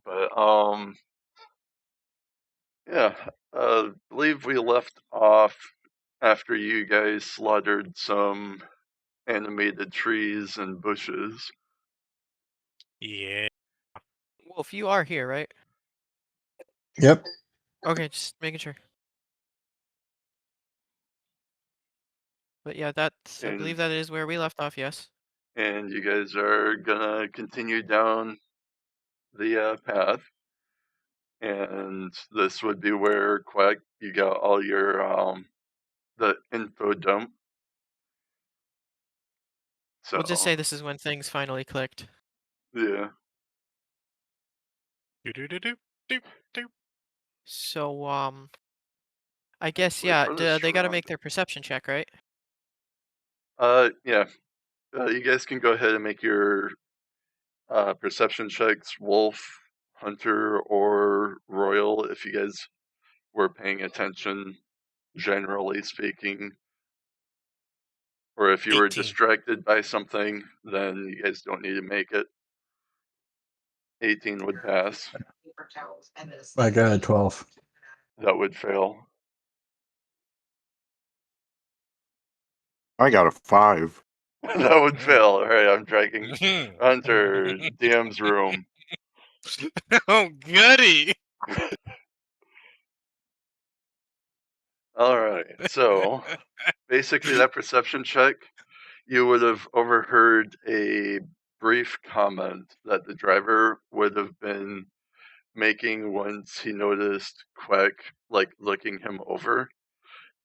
But yeah, believe we left off after you guys slaughtered some animated trees and bushes. Yeah. Wolf, you are here, right? Yep. Okay, just making sure. But yeah, that's I And believe that is where we left off. Yes. and you guys are gonna continue down the path, and this would be where Quack you got all your the info dump. We'll just So say this is when things finally clicked. yeah, Do do do do do do. So I guess wait yeah, for the they got to shrub. make their perception check, right? Yeah. You guys can go ahead and make your perception checks, Wolf, Hunter, or Royal, if you guys were paying attention, generally speaking. Or if you were 18. distracted by something, then you guys don't need to make it. 18 would pass. I got a 12. That would fail. I got a 5. That would fail. Alright, I'm dragging Mhm. Hunter, DM's room. Oh, goody! Alright, so basically that perception check, you would have overheard a brief comment that the driver would have been making once he noticed Quack like looking him over,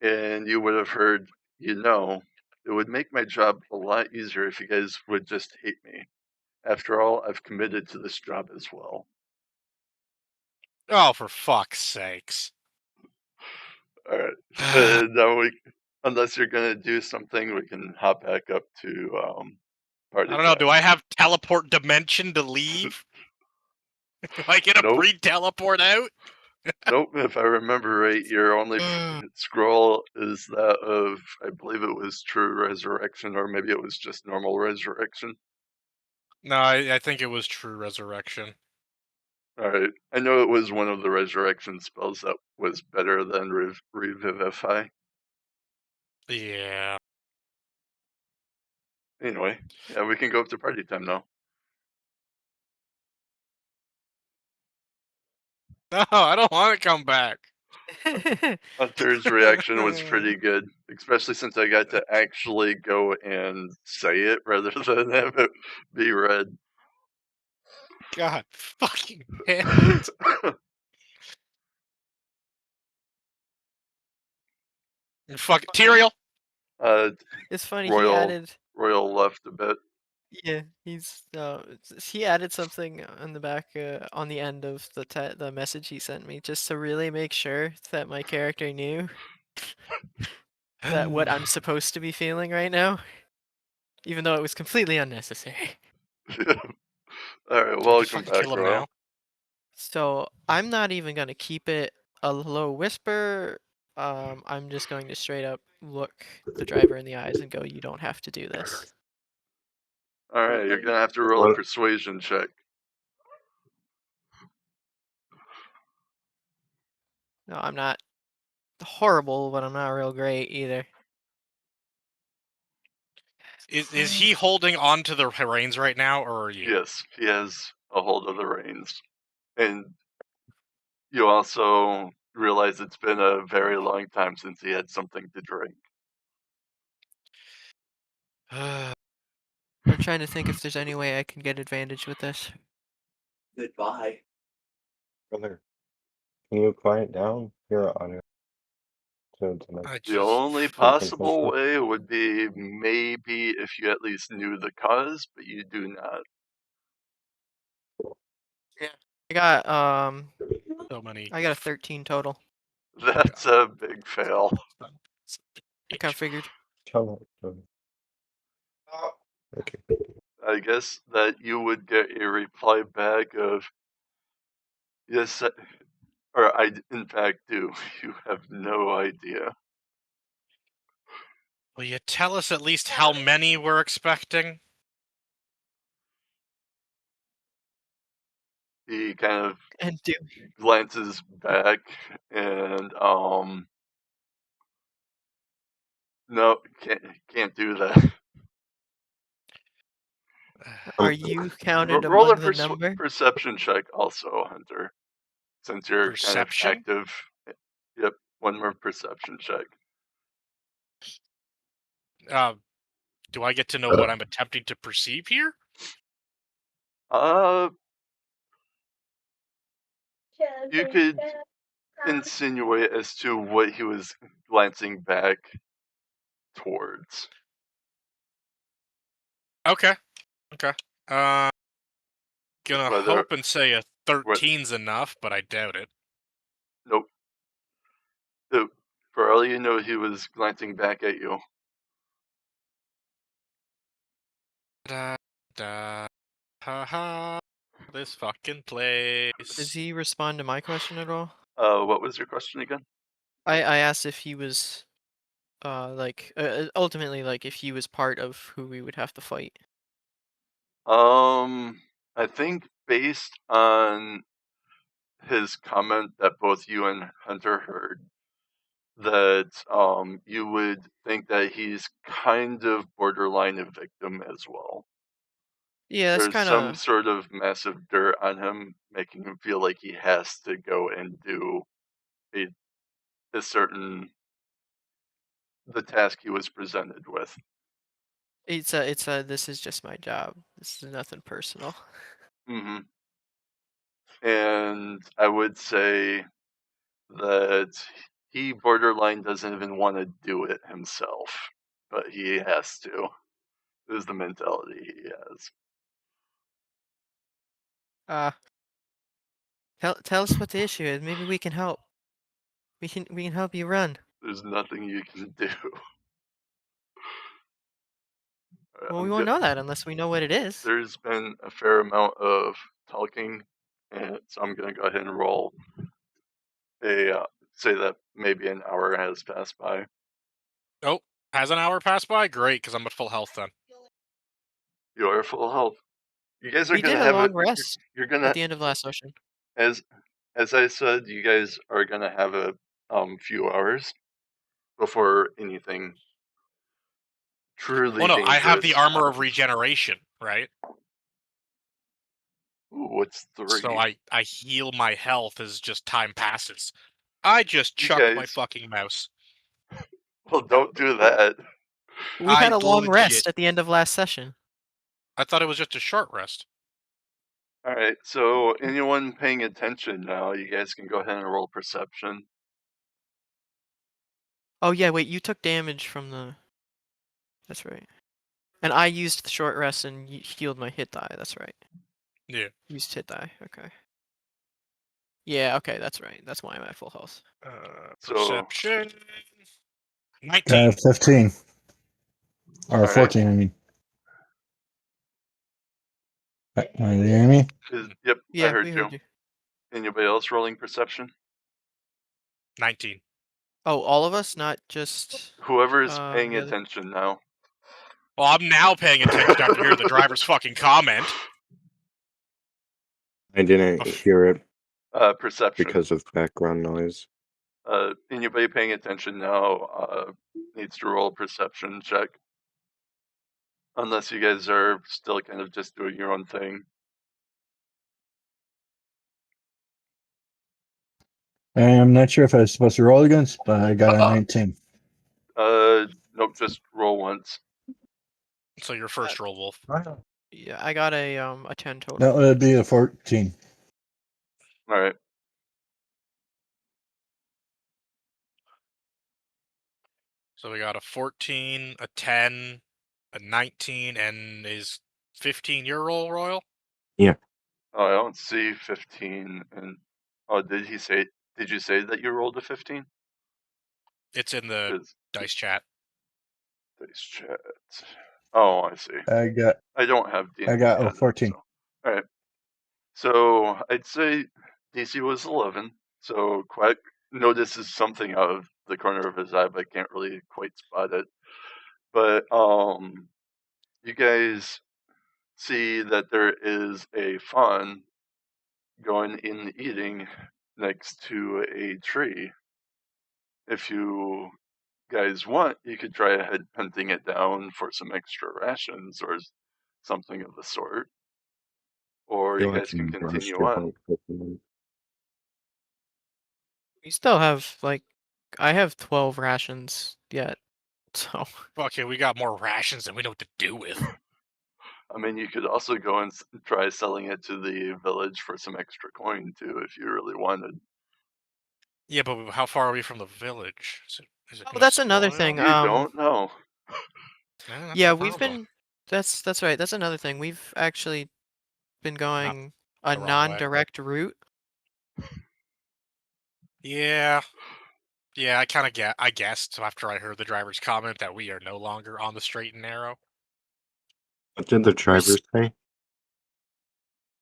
and you would have heard, it would make my job a lot easier if you guys would just hate me. After all, I've committed to this job as well. Oh, for fuck's sakes. Alright. Now unless you're gonna do something, we can hop back up to party I don't know, do time. I have teleport dimension to leave? Do I get a Nope. pre-teleport out? Nope, if I remember right, your only scroll is that of, I believe it was True Resurrection, or maybe it was just normal Resurrection. No, I think it was True Resurrection. Alright, I know it was one of the Resurrection spells that was better than Revivify. Yeah. Anyway, yeah, we can go up to party time now. No, I don't want to come back. Hunter's reaction was pretty good, especially since I got to actually go and say it rather than have it be read. God fucking damn it. Fuck Tyrael. It's funny he Royal added. Royal left a bit. Yeah, he added something on the back on the end of the message he sent me just to really make sure that my character knew that what I'm supposed to be feeling right now, even though it was completely unnecessary. Alright, Did you welcome fucking back, kill him Royal. now? So I'm not even gonna keep it a low whisper. I'm just going to straight up look the driver in the eyes and go, "You don't have to do this." Alright, you're gonna have to roll a persuasion check. No, I'm not horrible, but I'm not real great either. Is he holding on to the reins right now, or are you? Yes, he has a hold of the reins. And you also realize it's been a very long time since he had something to drink. I'm trying to think if there's any way I can get advantage with this. Goodbye. Brother, can you quiet down? You're on it. So tonight. I The just only possible way would be maybe if you at least knew the cause, but you do not. Yeah. I got so many. I got a 13 total. That's a big fail. I kind of figured. Tell him. Okay. I guess that you would get a reply back of, yes, or I in fact do. You have no idea. Will you tell us at least how many we're expecting? He kind of And do glances back and no, can't do that. are you counted Roll a among the number? perception check also, Hunter, since you're kind of Perception? active. Yep, one more perception check. Do I get to know what I'm attempting to perceive here? You could insinuate as to what he was glancing back towards. Okay. Gonna Whether hope and say a what 13's enough, but I doubt it. nope. For all you know, he was glancing back at you. Da, da, ha ha. This fucking place. Does he respond to my question at all? What was your question again? I asked if he was ultimately like if he was part of who we would have to fight. I think based on his comment that both you and Hunter heard, that you would think that he's kind of borderline a victim as well. Yeah, that's There's kind some of sort of massive dirt on him, making him feel like he has to go and do a certain the task he was presented with. it's a this is just my job. This is nothing personal. Hmm. And I would say that he borderline doesn't even want to do it himself, but he has to. Is the mentality he has. Tell us what the issue is. Maybe we can help. We can help you run. There's nothing you can do. Well, we won't know that unless we know what it is. There's been a fair amount of talking, and so I'm gonna go ahead and roll a say that maybe an hour has passed by. Oh, has an hour passed by? Great, because I'm at full health then. You are full health. You guys are We gonna did a have long rest You're at gonna, the end of last session. as I said, you guys are gonna have a few hours before anything truly Well, no, I have the dangerous armor of happens. regeneration, right? Ooh, what's 3? So I heal my health as just time passes. I just You chucked my guys- fucking mouse. Well, don't do that. We had a long legit- rest at the end of last session. I thought it was just a short rest. All right, so anyone paying attention now, you guys can go ahead and roll perception. Oh yeah, wait, you took damage from the. That's right. And I used the short rest and healed my hit die. That's right. Yeah. Used hit die. Okay. Yeah. Okay. That's right. That's why I'm at full health. So- Perception. 19. 15. Or Alright. 14, I mean. Do you hear me? Yep, Yeah, I heard we you. heard you. Anybody else rolling perception? 19. Oh, all of us, not just. Whoever's paying the other- attention now. Well, I'm now paying attention after hearing the driver's fucking comment. I didn't hear it Perception. because of background noise. Anybody paying attention now needs to roll a perception check. Unless you guys are still kind of just doing your own thing. I'm not sure if I was supposed to roll against, but I got a 19. Nope, just roll once. So your first roll, Wolf. Yeah, I got a 10 total. That would be a 14. Alright. So we got a 14, a 10, a 19, and is 15 your roll, Royal? Oh, I don't see 15. And did you say that you rolled a 15? It's in the dice chat. Dice chat. Oh, I see. I don't have D&D. I got a 14. So. Alright. So I'd say DC was 11. So Quack notices something out of the corner of his eye, but can't really quite spot it. But you guys see that there is a fawn going in eating next to a tree. If you guys want, you could try ahead hunting it down for some extra rations or something of the sort. Or you feel like guys can some continue monster on. hunt cooking. We still have like, I have 12 rations yet, so Okay, we got more rations than we know what to do with. I mean, you could also go and try selling it to the village for some extra coin too, if you really wanted. Yeah, but how far are we from the village? Is it Oh, in a that's another spoil? thing. You don't know. That's Yeah, the we've problem. been. That's right. That's another thing. We've actually been going a the wrong way. non-direct route. Yeah. Yeah, I kind of I guessed after I heard the driver's comment that we are no longer on the straight and narrow. What did the We're s- driver say?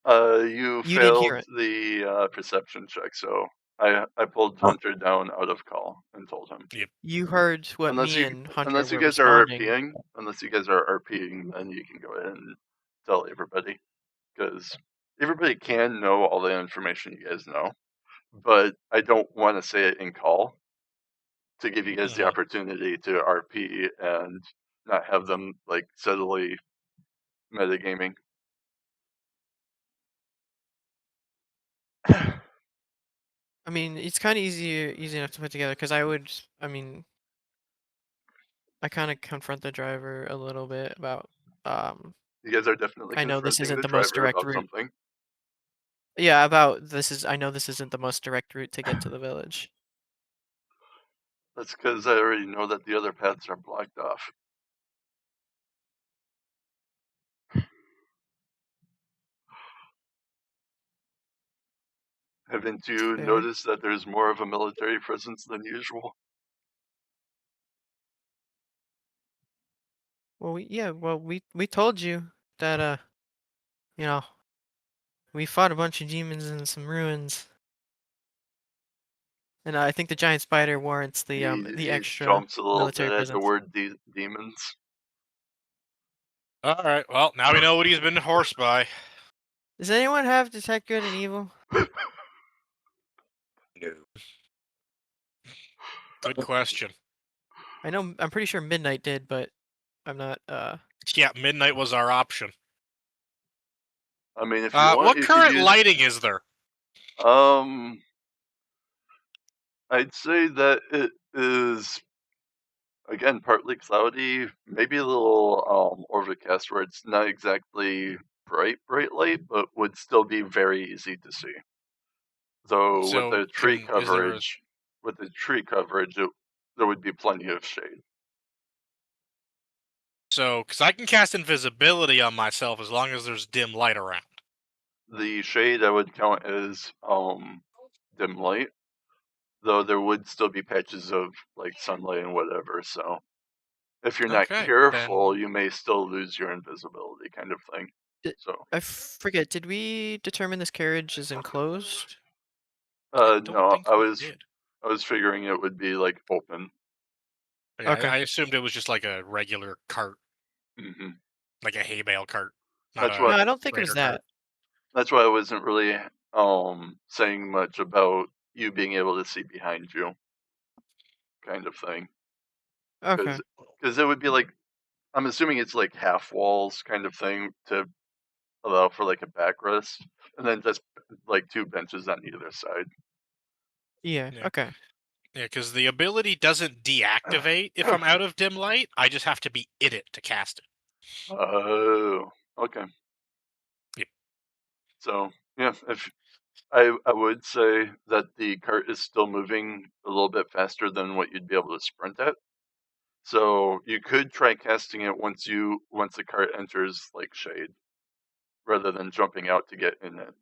You You didn't hear failed it. the perception check, so I pulled Oh. Hunter down out of call and told him. You heard what Unless me you and Hunter unless you were guys are responding. RPing, then you can go ahead and tell everybody, because everybody can know all the information you guys know, but I don't want to say it in call to give you guys the Mhm. opportunity to RP and not have them like subtly metagaming. I mean, it's kind of easy enough to put together because I mean, I kind of confront the driver a little bit about. You guys are definitely I know this confronting isn't the the most driver direct about route. something. Yeah, about this is. I know this isn't the most direct route to get to the village. That's because I already know that the other paths are blocked off. Haven't you Fair. noticed that there's more of a military presence than usual? Well, we told you that you know, we fought a bunch of demons in some ruins, and I think the giant spider warrants the He extra jumps a little military bit at the presence. word demons. All right. Well, now we know what he's been horsed by. Does anyone have detect good and evil? No. Good question. I'm pretty sure Midnight did, but I'm not. Yeah, midnight was our option. I mean, if you want, What you could current use. lighting is there? I'd say that it is again partly cloudy, maybe a little overcast, where it's not exactly bright light, but would still be very easy to see. So with So the tree is there a coverage, there would be plenty of shade. because I can cast invisibility on myself as long as there's dim light around. The shade I would count as dim light, though there would still be patches of like sunlight and whatever. So if you're not Okay, careful, then you may still lose your invisibility, kind of thing. Di- So I forget. Did we determine this carriage is enclosed? I don't no, think we did. I was figuring it would be like open. Yeah, Okay. I assumed it was just like a regular cart, Hmm like a hay bale cart, not That's a No, what I don't think it was freighter cart. that. that's why I wasn't really saying much about you being able to see behind you, kind of thing, Okay. because it would be like I'm assuming it's like half walls kind of thing to allow for like a backrest, and then just like two benches on either side. Yeah. Yeah, Okay. yeah, because the ability doesn't deactivate if I'm out of dim light. I just have to be in it to cast it. Oh, okay. Yep. So yeah, if I would say that the cart is still moving a little bit faster than what you'd be able to sprint at. So you could try casting it once the cart enters like shade, rather than jumping out to get in it.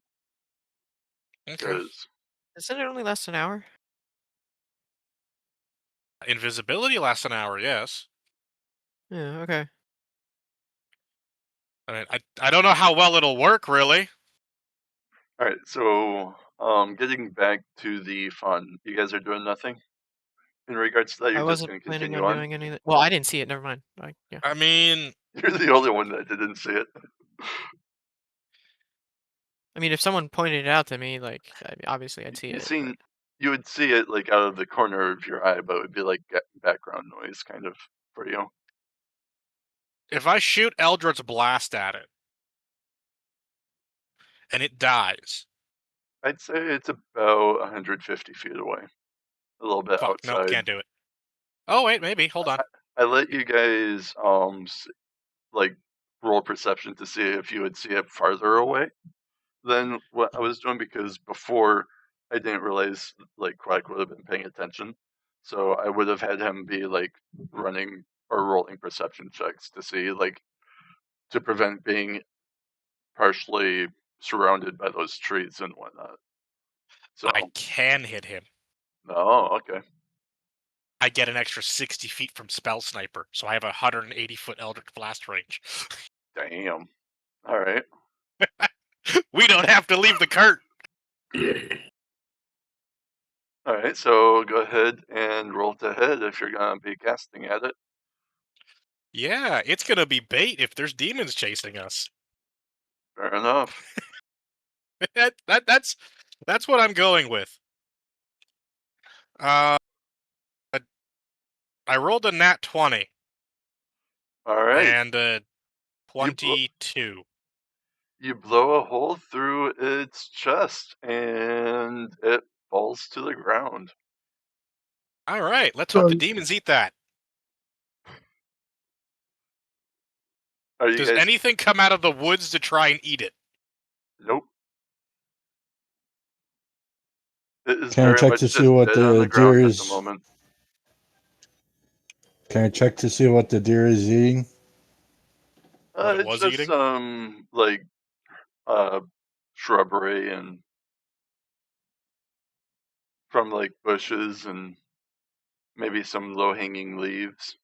Okay. Because Doesn't it only last an hour? Invisibility lasts an hour. Yes. Yeah. Okay. I mean, I don't know how well it'll work really. all right, so getting back to the fun, you guys are doing nothing in regards to that. I You're just wasn't going to planning continue on on. doing anything. Well, I didn't see it. Never mind. Yeah. I mean, You're the only one that didn't see it. I mean, if someone pointed it out to me, like, obviously I'd see it. But You would see it like out of the corner of your eye, but it would be like background noise kind of for you. If I shoot Eldritch Blast at it and it dies, I'd say it's about 150 feet away, a little bit fuck, nope, outside. can't do it. Oh wait, maybe. Hold on. I let you guys like roll perception to see if you would see it farther away than what I was doing, because before I didn't realize like Quack would have been paying attention, so I would have had him be like running or rolling perception checks to see, like, to prevent being partially surrounded by those trees and whatnot. So I can hit him. oh, okay. I get an extra 60 feet from Spell Sniper, so I have a 180-foot Eldritch Blast range. Damn. All right. We don't have to leave the cart. All right. So go ahead and roll to hit if you're gonna be casting at it. Yeah, it's gonna be bait if there's demons chasing us. Fair enough. That's what I'm going with. I rolled a nat 20 All right. and a 22. You blow a hole through its chest and it falls to the ground. All right, let's hope the demons eat that. Are you Does guys? anything come out of the woods to try and eat it? Nope. It is Can I very check much to see just what dead on the the ground deer at the is? moment. Can I check to see what the deer is eating? What it It's was just eating? some like shrubbery and from like bushes and maybe some low hanging leaves.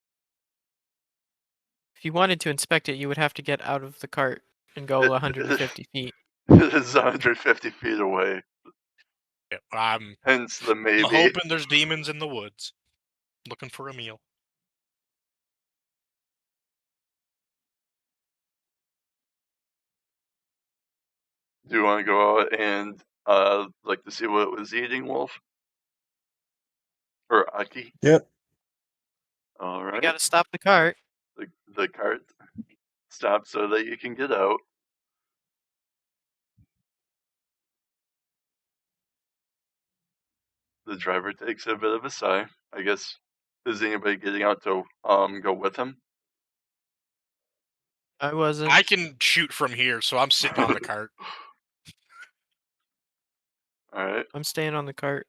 if you wanted to inspect it, you would have to get out of the cart and go 150 feet. It is 150 feet away. Yeah, I'm Hence the maybe. hoping there's demons in the woods, looking for a meal. Do you want to go out and like to see what it was eating, Wolf? Or Aki? Yep. All We right. gotta stop the cart. The cart stops so that you can get out. The driver takes a bit of a sigh. I guess, is anybody getting out to go with him? I wasn't. I can shoot from here, so I'm sitting on the cart. All right. I'm staying on the cart.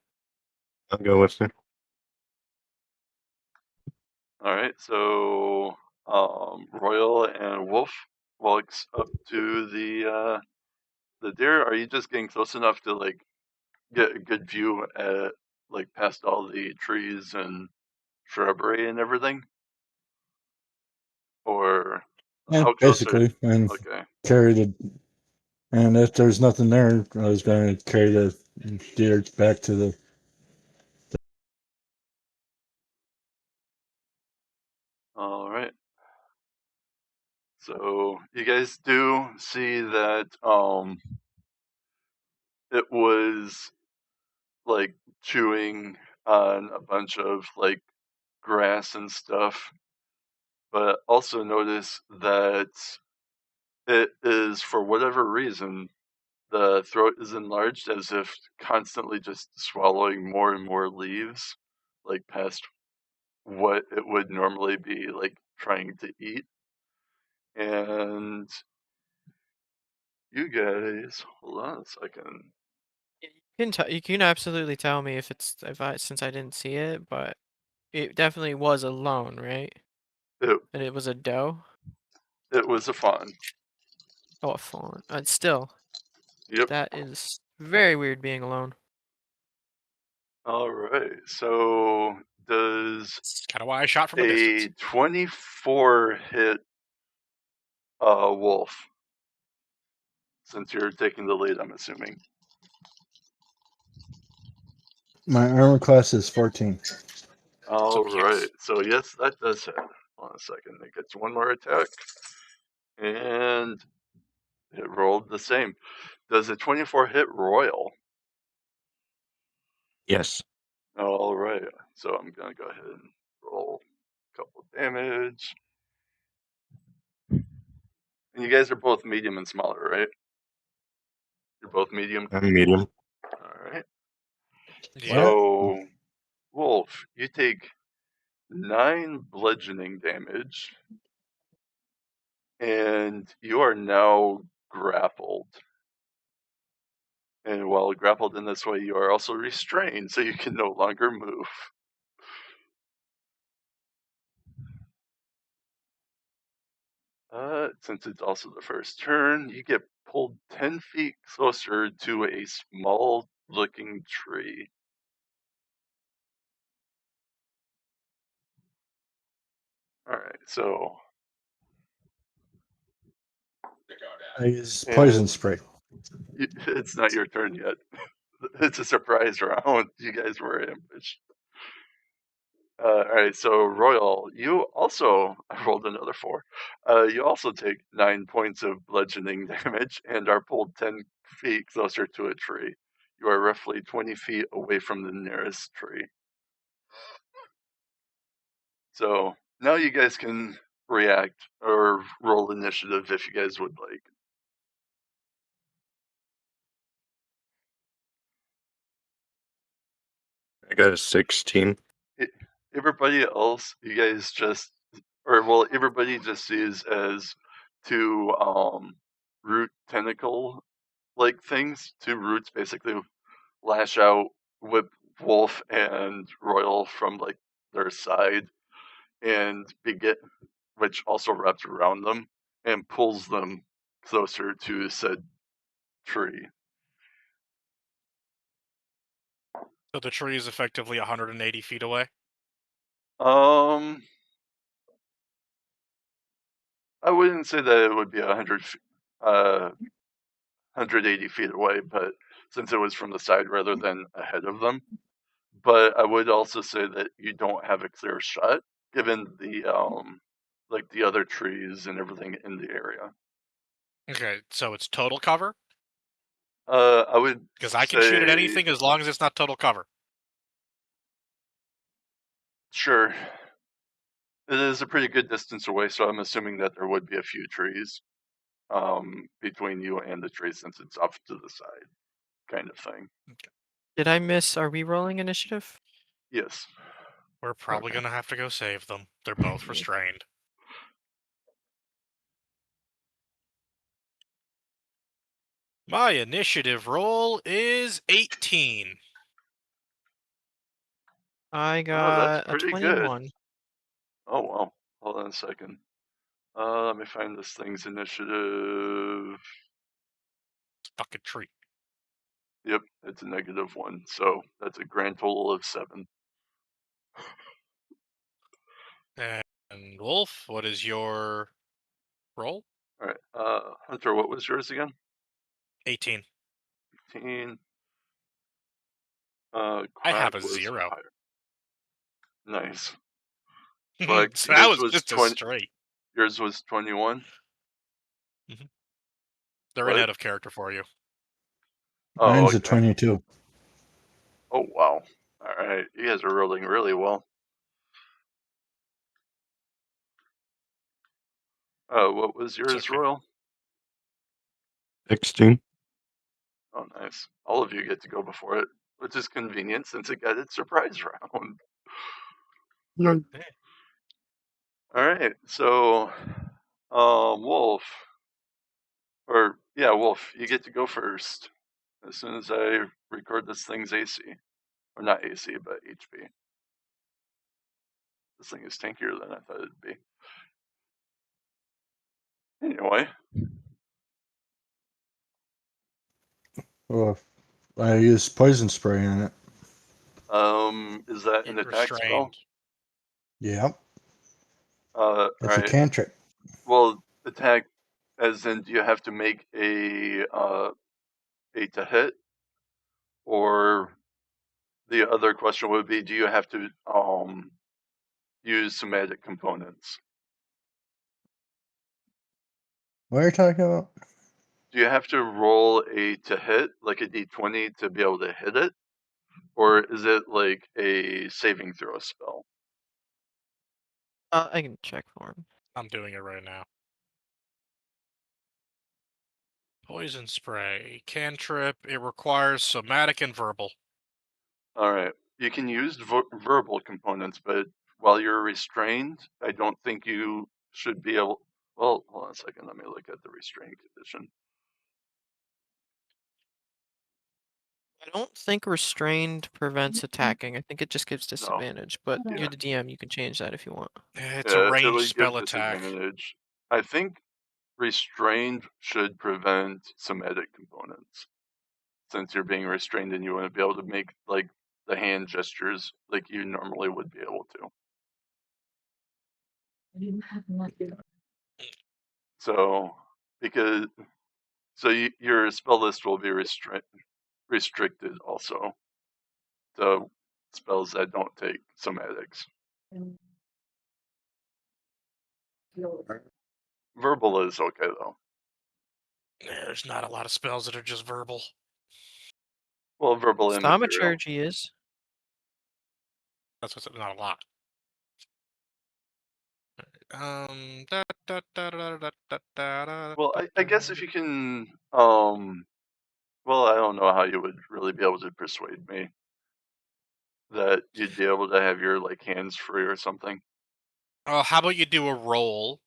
I'll go with you. All right. So Royal and Wolf walks up to the deer. Are you just getting close enough to like get a good view at like past all the trees and shrubbery and everything? Or Yeah, how close are basically, and okay. carry the. And if there's nothing there, I was going to carry the deer back to the. All right. So you guys do see that it was like chewing on a bunch of like grass and stuff, but also notice that it is, for whatever reason, the throat is enlarged as if constantly just swallowing more and more leaves, like past what it would normally be like trying to eat. And you guys, hold on a second. You can absolutely tell me since I didn't see it, but it definitely was alone, right? It, And it was a doe. it was a fawn. Oh, a fawn. Still, Yep. that is very weird being alone. All right. So does That's kind of why I shot from a a distance. 24 hit Wolf? Since you're taking the lead, I'm assuming. My armor class is 14. All right. yes. So yes, that does hit. Hold on a second. It gets one more attack, and it rolled the same. Does a 24 hit Royal? Yes. All right. So I'm gonna go ahead and roll a couple damage. And you guys are both medium and smaller, right? You're both medium. I'm medium. All right. Yeah. So, Wolf, you take 9 bludgeoning damage, and you are now grappled. And while grappled in this way, you are also restrained, so you can no longer move. Since it's also the first turn, you get pulled 10 feet closer to a small looking tree. Alright, so. I use poison And spray. it's not your turn yet. It's a surprise round. You guys were ambushed. Alright, so Royal, you also rolled another 4. You also take 9 points of bludgeoning damage and are pulled 10 feet closer to a tree. You are roughly 20 feet away from the nearest tree. So now you guys can react or roll initiative if you guys would like. I got a 16. Everybody else, you guys just, everybody just sees as 2 root tentacle like things. 2 roots basically lash out, whip Wolf and Royal from like their side, and begin, which also wraps around them and pulls them closer to said tree. So the tree is effectively 180 feet away. I wouldn't say that it would be 180 feet away, but since it was from the side rather than ahead of them. But I would also say that you don't have a clear shot, given the like the other trees and everything in the area. Okay, so it's total cover? I would Because I can shoot at say anything as long as it's not total cover. sure. It is a pretty good distance away, so I'm assuming that there would be a few trees between you and the tree since it's off to the side, kind of thing. Did I miss? Are we rolling initiative? Yes. We're probably Okay. gonna have to go save them. They're both restrained. My initiative roll is 18. I Oh, that's got a pretty good. 21. Oh, wow. Hold on a second. Let me find this thing's initiative. Fucking tree. Yep, it's a -1, so that's a grand total of 7. And Wolf, what is your roll? All right, Hunter, what was yours again? 18. 18. I Quack have a was 0. higher. Nice. So Quack, that yours was was just a 20. straight. Yours was 21. They're in What? out of character for you. Oh, Mine's a okay. 22. Oh, wow. All right, you guys are rolling really well. What was yours, okay. Royal? 16. Oh, nice. All of you get to go before it, which is convenient since it got its surprise round. No. All right, so, Wolf, Wolf, you get to go first as soon as I record this thing's AC, or not AC, but HP. This thing is tankier than I thought it'd be. Anyway, Well, I use poison spray on it. is that an It attack spell? restrained. Yep. All It's a right. cantrip. Well, attack, as in, do you have to make a to hit, or the other question would be, do you have to use somatic components? What are you talking about? do you have to roll a to hit, like a d20, to be able to hit it? Or is it like a saving throw spell? I can check for him. I'm doing it right now. Poison spray, cantrip. It requires somatic and verbal. Alright. You can use verbal components, but while you're restrained, I don't think you should be able. Well, hold on a second. Let me look at the restraint condition. I don't think restrained prevents attacking. I think it just gives No. disadvantage. But Yeah. you're the DM, you can change that if you want. It's a It ranged would give spell attack. disadvantage. I think restrained should prevent somatic components. Since you're being restrained and you want to be able to make like the hand gestures like you normally would be able to. So because your spell list will be restricted also to spells that don't take somatics. Verbal is okay though. There's not a lot of spells that are just verbal. Well, verbal and material. Thaumaturgy is. That's what's not a lot. Well, I guess if you can, well, I don't know how you would really be able to persuade me that you'd be able to have your like hands free or something. How about you do a roll,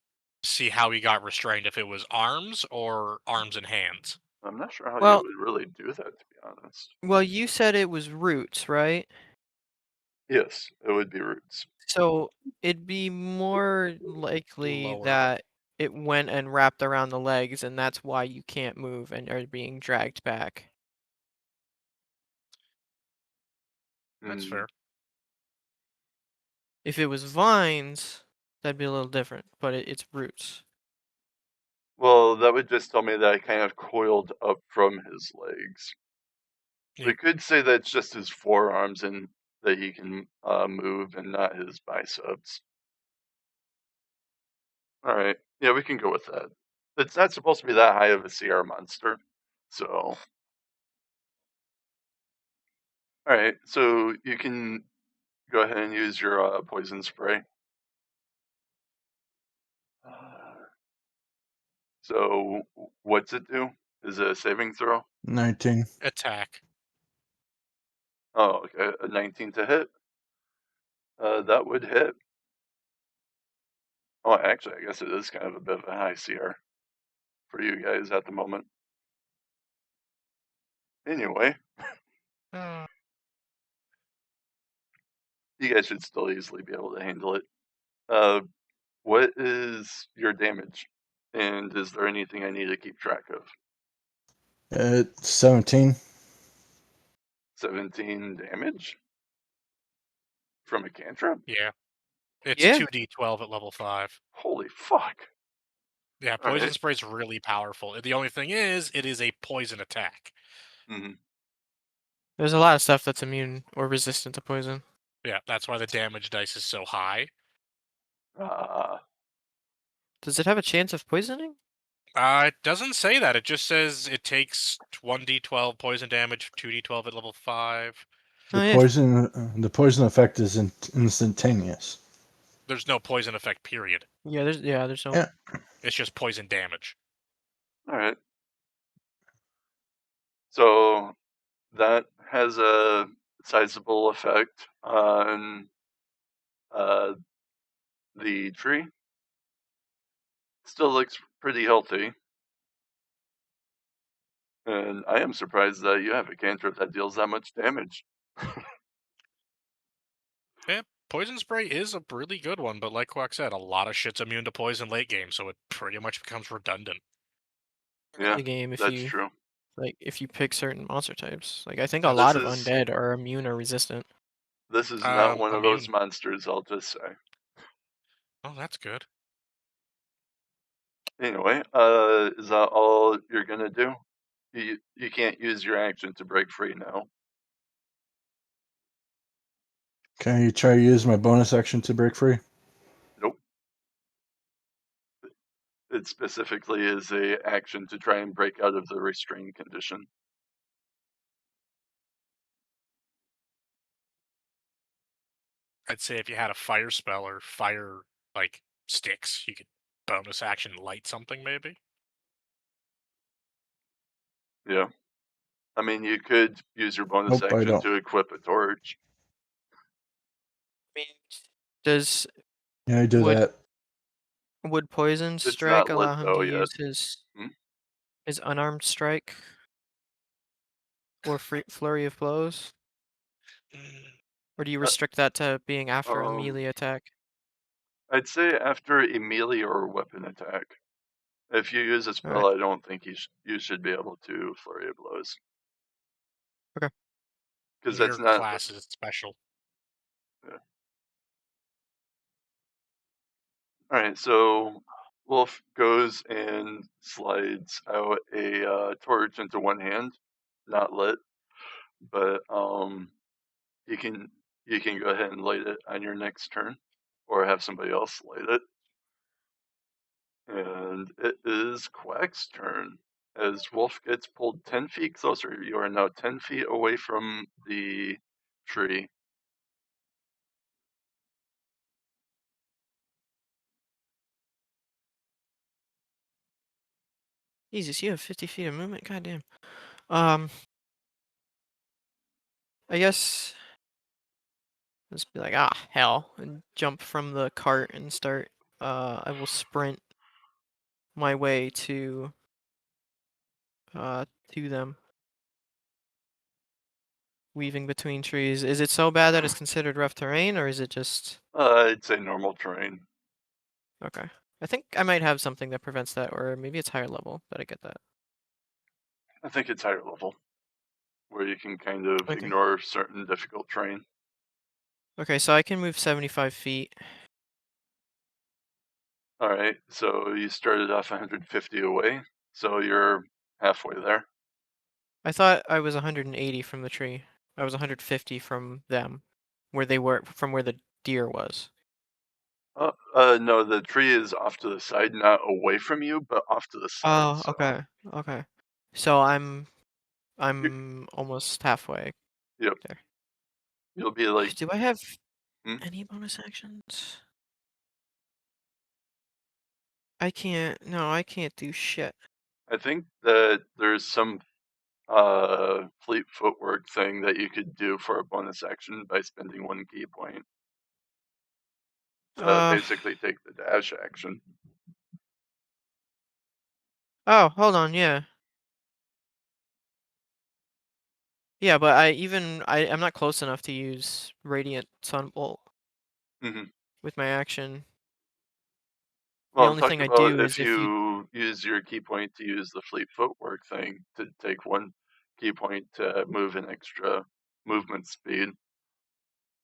see how he got restrained, if it was arms or arms and hands. I'm not sure how you Well, would really do that, to be honest. well, you said it was roots, right? Yes, it would be roots. So it'd be more likely Lower. that it went and wrapped around the legs, and that's why you can't move and are being dragged back. That's Mm, fair. If it was vines, that'd be a little different, but it's roots. Well, that would just tell me that I kind of coiled up from his legs. Yeah. We could say that it's just his forearms and that he can move and not his biceps. Alright, yeah, we can go with that. It's not supposed to be that high of a CR monster, so. Alright, so you can go ahead and use your poison spray. So, what's it do? Is it a saving throw? 19. Attack. Oh, okay, a 19 to hit. That would hit. Oh, actually, I guess it is kind of a bit of a high CR for you guys at the moment. Anyway, you guys should still easily be able to handle it. What is your damage? And is there anything I need to keep track of? 17. 17 damage? From a cantrip? Yeah. It's Yeah. 2d12 at level 5. Holy fuck. Yeah, poison Alright. spray's really powerful. The only thing is, it is a poison attack. Mm-hmm. There's a lot of stuff that's immune or resistant to poison. Yeah, that's why the damage dice is so high. Does it have a chance of poisoning? It doesn't say that. It just says it takes 1d12 poison damage, 2d12 at level 5. Oh, yeah. The poison effect is instantaneous. There's no poison effect, period. Yeah, there's no. Yeah. It's just poison damage. Alright. So, that has a sizable effect on the tree. Still looks pretty healthy. And I am surprised that you have a cantrip that deals that much damage. Yeah, poison spray is a really good one, but like Quack said, a lot of shit's immune to poison late game, so it pretty much becomes redundant. Yeah, The game if that's you true. if you pick certain monster types. Like I think Yeah, a lot of This is- undead are immune or resistant. This is not one of those Immune. monsters, I'll just say. Oh, that's good. Anyway, is that all you're gonna do? You can't use your action to break free now. Can you try to use my bonus action to break free? Nope. It specifically is a action to try and break out of the restrained condition. I'd say if you had a fire spell or fire like sticks, you could bonus action light something maybe. Yeah. I mean, you could use your bonus Nope, I action don't. to equip a torch. I mean, does Yeah, I do Would- that. would poison It's strike not lit allow him though to yet. use his Hmm? his unarmed strike or flurry of blows, or do you Uh, restrict that to being after a Um, melee attack? I'd say after a melee or weapon attack. If you use a spell, Alright. I don't think you should be able to flurry of blows. Okay. Because Your that's not. class is special. All right, so Wolf goes and slides out a torch into one hand, not lit, but you can go ahead and light it on your next turn, or have somebody else light it. And it is Quack's turn. As Wolf gets pulled 10 feet closer, you are now 10 feet away from the tree. Jesus, you have 50 feet of movement? Goddamn. I guess let's be like, ah, hell, and jump from the cart and start. I will sprint my way to them, weaving between trees. Is it so bad that it's considered rough terrain, or is it just I'd say normal terrain. okay? I think I might have something that prevents that, or maybe it's higher level that I get that. I think it's higher level, where you can kind of Okay. ignore certain difficult terrain. Okay, so I can move 75 feet. All right, so you started off 150 away, so you're halfway there. I thought I was 180 from the tree. I was 150 from them, where they were, from where the deer was. No, the tree is off to the side, not away from you, but off to the side. Oh, So okay, okay. So I'm almost halfway yep, there. you'll be like, Do I have hmm? any bonus actions? I can't. No, I can't do shit. I think that there's some fleet footwork thing that you could do for a bonus action by spending 1 key point to basically take the dash action. Oh, hold on. Yeah. Yeah, but I'm not close enough to use Radiant Sunbolt Hmm. with my action. The Well, I'm only thing talking I about do if is if you. you use your key point to use the fleet footwork thing to take 1 key point to move an extra movement speed.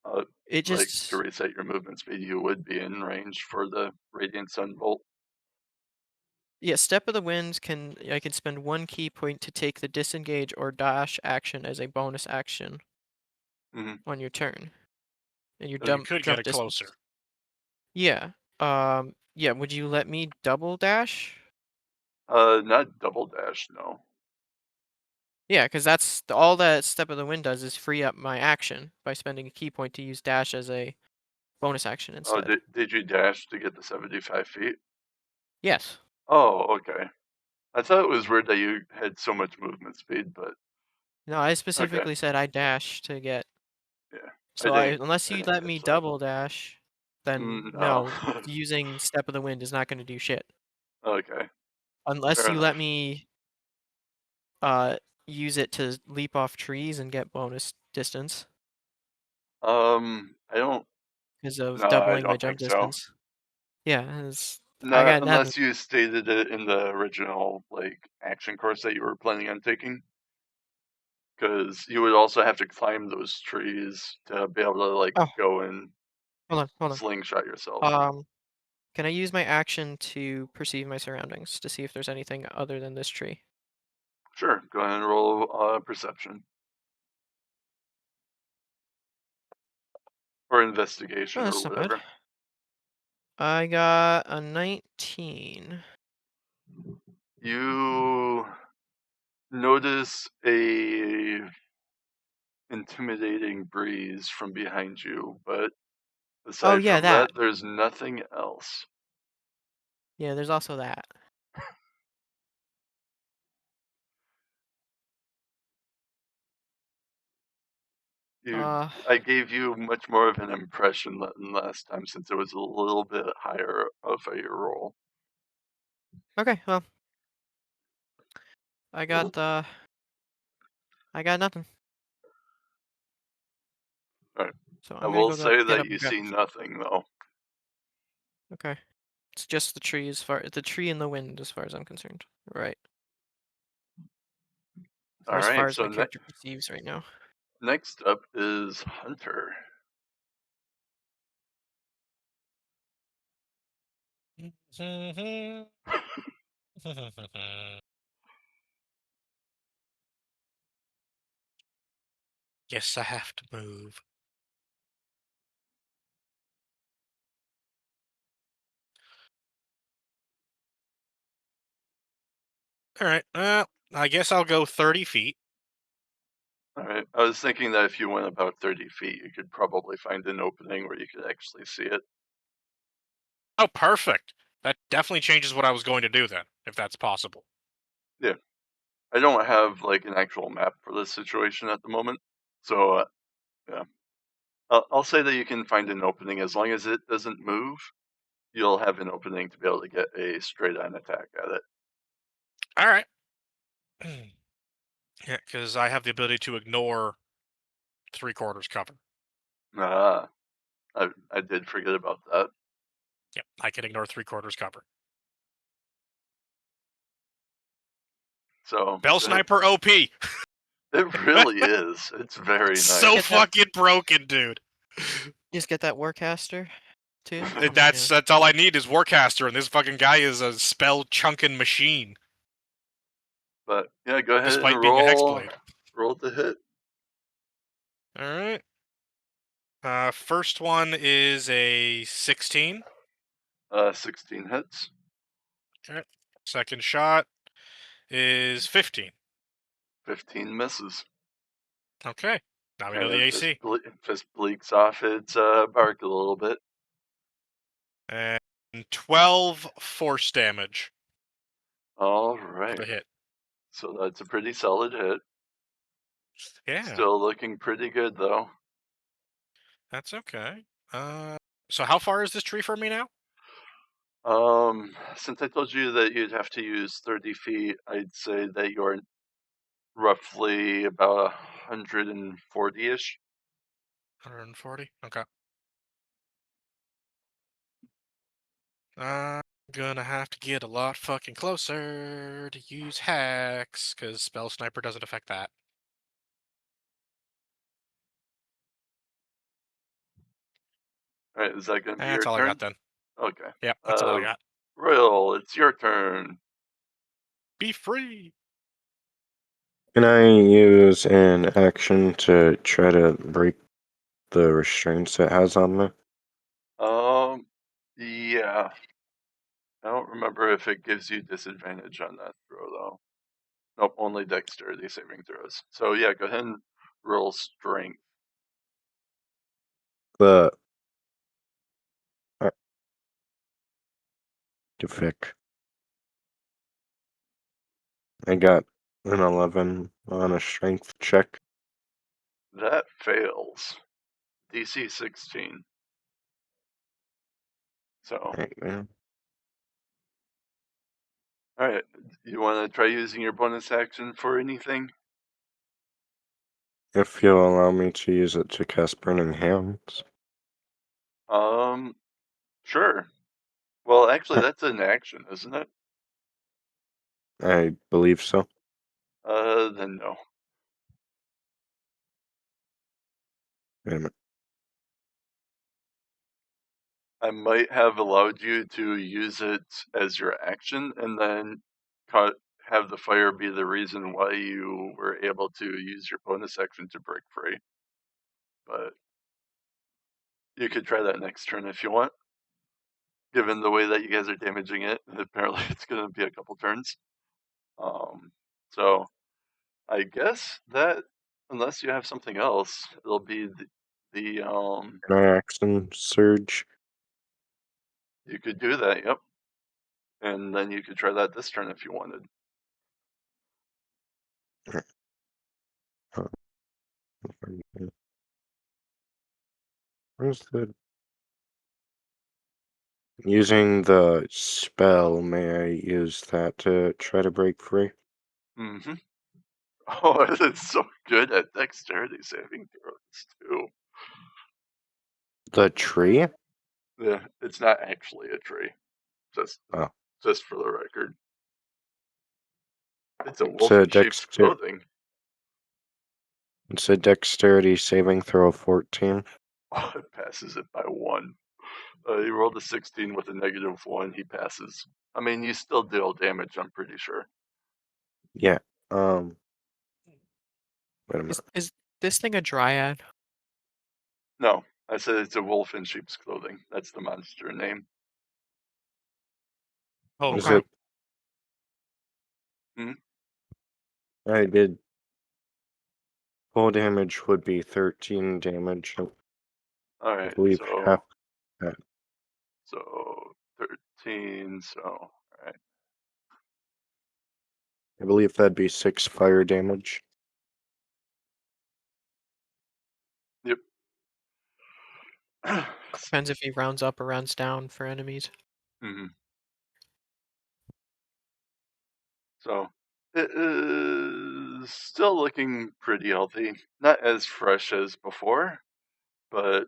It Like to just. reset your movement speed, you would be in range for the Radiant Sunbolt. Yeah, Step of the Winds I can spend 1 key point to take the disengage or dash action as a bonus action Hmm. on your turn. And your So you could get jump it distance. closer. Yeah. Yeah, would you let me double dash? Not double dash, no. Yeah, because that's all that Step of the Wind does is free up my action by spending a key point to use dash as a bonus action Oh, instead. did you dash to get the 75 feet? Yes. Oh, okay. I thought it was weird that you had so much movement speed, but No, I okay. specifically said I dash to get. Yeah. So unless you let me catch that. double dash, then No. no, using Step of the Wind is not going to do shit. Okay. Unless Fair you let enough. me use it to leap off trees and get bonus distance I don't. because of No, I doubling my don't jump think so. distance. Yeah, I Not got nothing. unless you stated it in the original action course that you were planning on taking. Because you would also have to climb those trees to be able to Oh, go and hold on. slingshot yourself. Can I use my action to perceive my surroundings to see if there's anything other than this tree? Sure, go ahead and roll perception or investigation Oh, or that's not bad. whatever. I got a 19. You notice a intimidating breeze from behind you, but aside Oh yeah, from that, that. there's nothing else. Yeah, there's also that. I gave you much more of an impression than last time since it was a little bit higher of a roll. Okay, well, I got nothing. Alright. So I I'm gonna will go say get that up you and grab. see nothing though. Okay, it's just the tree the tree in the wind as far as I'm concerned. Right. Or as far Alright, as so my character perceives right now. next up is Hunter. Guess I have to move. All right. I guess I'll go 30 feet. Alright, I was thinking that if you went about 30 feet, you could probably find an opening where you could actually see it. Oh, perfect. That definitely changes what I was going to do then, if that's possible. Yeah. I don't have like an actual map for this situation at the moment, so yeah. I'll say that you can find an opening as long as it doesn't move. You'll have an opening to be able to get a straight-on attack at it. All right. Yeah, because I have the ability to ignore 3/4 cover. Ah, I did forget about that. Yep, I can ignore 3/4 cover. So Bell Sniper OP. it really is. It's very It's nice. so Get that- fucking broken, dude. Just get that Warcaster too. That's all I need is Warcaster, and this fucking guy is a spell chunking machine. But yeah, go ahead and Despite being a roll. Hexblade. Roll to hit. All right. First one is a 16. 16 hits. Okay. Second shot is 15. 15 misses. Okay. Now we know And the it AC. just bleaks off its bark a little bit. And 12 force damage All for right. the hit. So that's a pretty solid hit. Yeah, Still looking pretty good though. that's okay. So how far is this tree from me now? Since I told you that you'd have to use 30 feet, I'd say that you're roughly about 140-ish. 140? Okay. I'm gonna have to get a lot fucking closer to use hacks, because Spell Sniper doesn't affect that. Alright, is that gonna be your That's all turn? I got then. Okay. Yep, that's all I got. Royal, it's your turn. Be free! Can I use an action to try to break the restraints it has on me? Yeah. I don't remember if it gives you disadvantage on that throw though. Nope, only dexterity saving throws. So yeah, go ahead and roll strength. The to Vic. I got an 11 on a strength check. That fails. DC 16. So, Right, man. alright. You want to try using your bonus action for anything? If you'll allow me to use it to cast Burning Hands. Sure. Well, actually, that's an action, isn't it? I believe so. Then no. Wait a minute. I might have allowed you to use it as your action and then have the fire be the reason why you were able to use your bonus action to break free. But you could try that next turn if you want. given the way that you guys are damaging it, apparently it's going to be a couple turns. So I guess that unless you have something else, it'll be the Can I action surge? you could do that, yep. And then you could try that this turn if you wanted. Where's the using the spell? May I use that to try to break free? Mm-hmm. Oh, it's so good at dexterity saving throws too. The tree? Yeah, it's not actually a tree. Just Oh, for the record. It's a it's wolf a in sheep's clothing. It's a dexterity saving throw 14. Oh, it passes it by 1. He rolled a 16 with a -1. He passes. I mean, you still deal damage, I'm pretty sure. Yeah. Wait a minute. Is this thing a dryad? No, I said it's a wolf in sheep's clothing. That's the monster name. Oh, Is Okay. it? Hmm? I did. Full damage would be 13 damage. I Alright, believe half that. so 13, so alright. I believe that'd be 6 fire damage. Yep. Depends if he rounds up or rounds down for enemies. Mm-hmm. So it is still looking pretty healthy. Not as fresh as before, but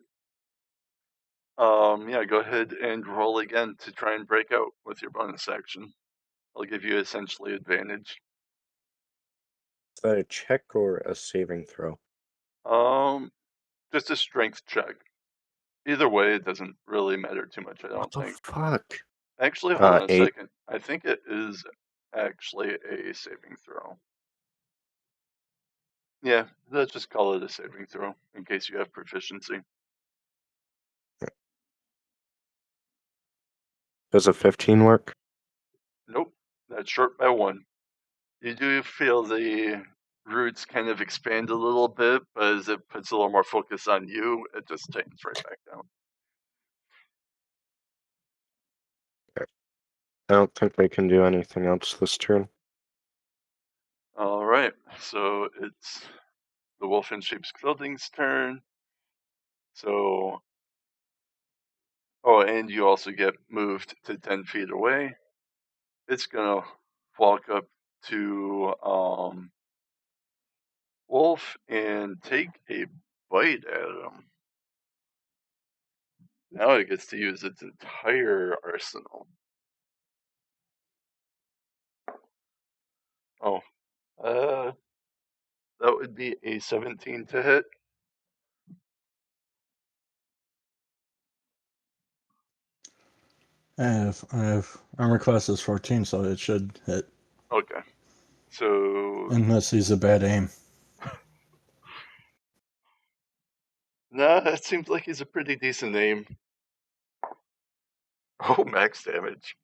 yeah, go ahead and roll again to try and break out with your bonus action. I'll give you essentially advantage. Is that a check or a saving throw? Just a strength check. Either way, it doesn't really matter too much, I What don't the think. fuck? Actually, hold on a 8. second. I think it is actually a saving throw. Yeah, let's just call it a saving throw in case you have proficiency. Does a 15 work? Nope, that's short by 1. You do feel the roots kind of expand a little bit, but as it puts a little more focus on you, it just tightens right back down. I don't think they can do anything else this turn. Alright, so it's the wolf in sheep's clothing's turn. So, oh, and you also get moved to 10 feet away. It's gonna walk up to Wolf and take a bite at him. Now it gets to use its entire arsenal. Oh, that would be a 17 to hit. I have armor class is 14, so it should hit. Okay. So, Unless he's a bad aim. nah, that seems like he's a pretty decent aim. Oh, max damage.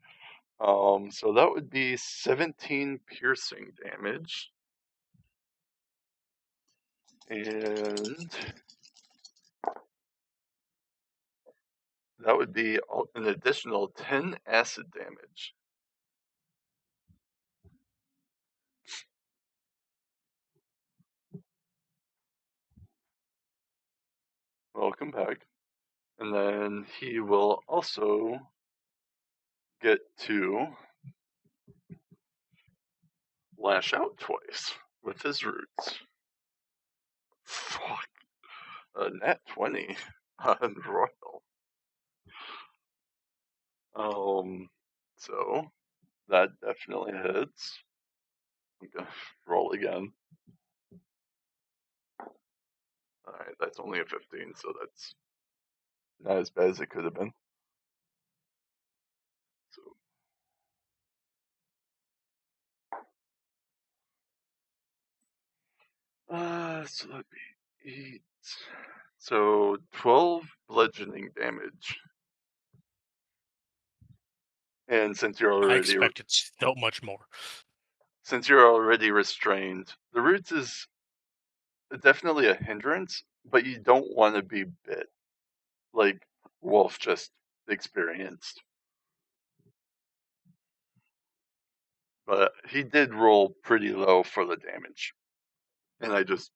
So that would be 17 piercing damage. And that would be an additional 10 acid damage. Welcome back. And then he will also get to lash out twice with his roots. Fuck. A nat 20 on Royal. So that definitely hits. I'm gonna roll again. Alright, that's only a 15, so that's not as bad as it could have been. So that'd be 8. So 12 bludgeoning damage. And since you're I already expected so much more. restrained, the roots is definitely a hindrance, but you don't want to be bit, like Wolf just experienced. But he did roll pretty low for the damage, and I just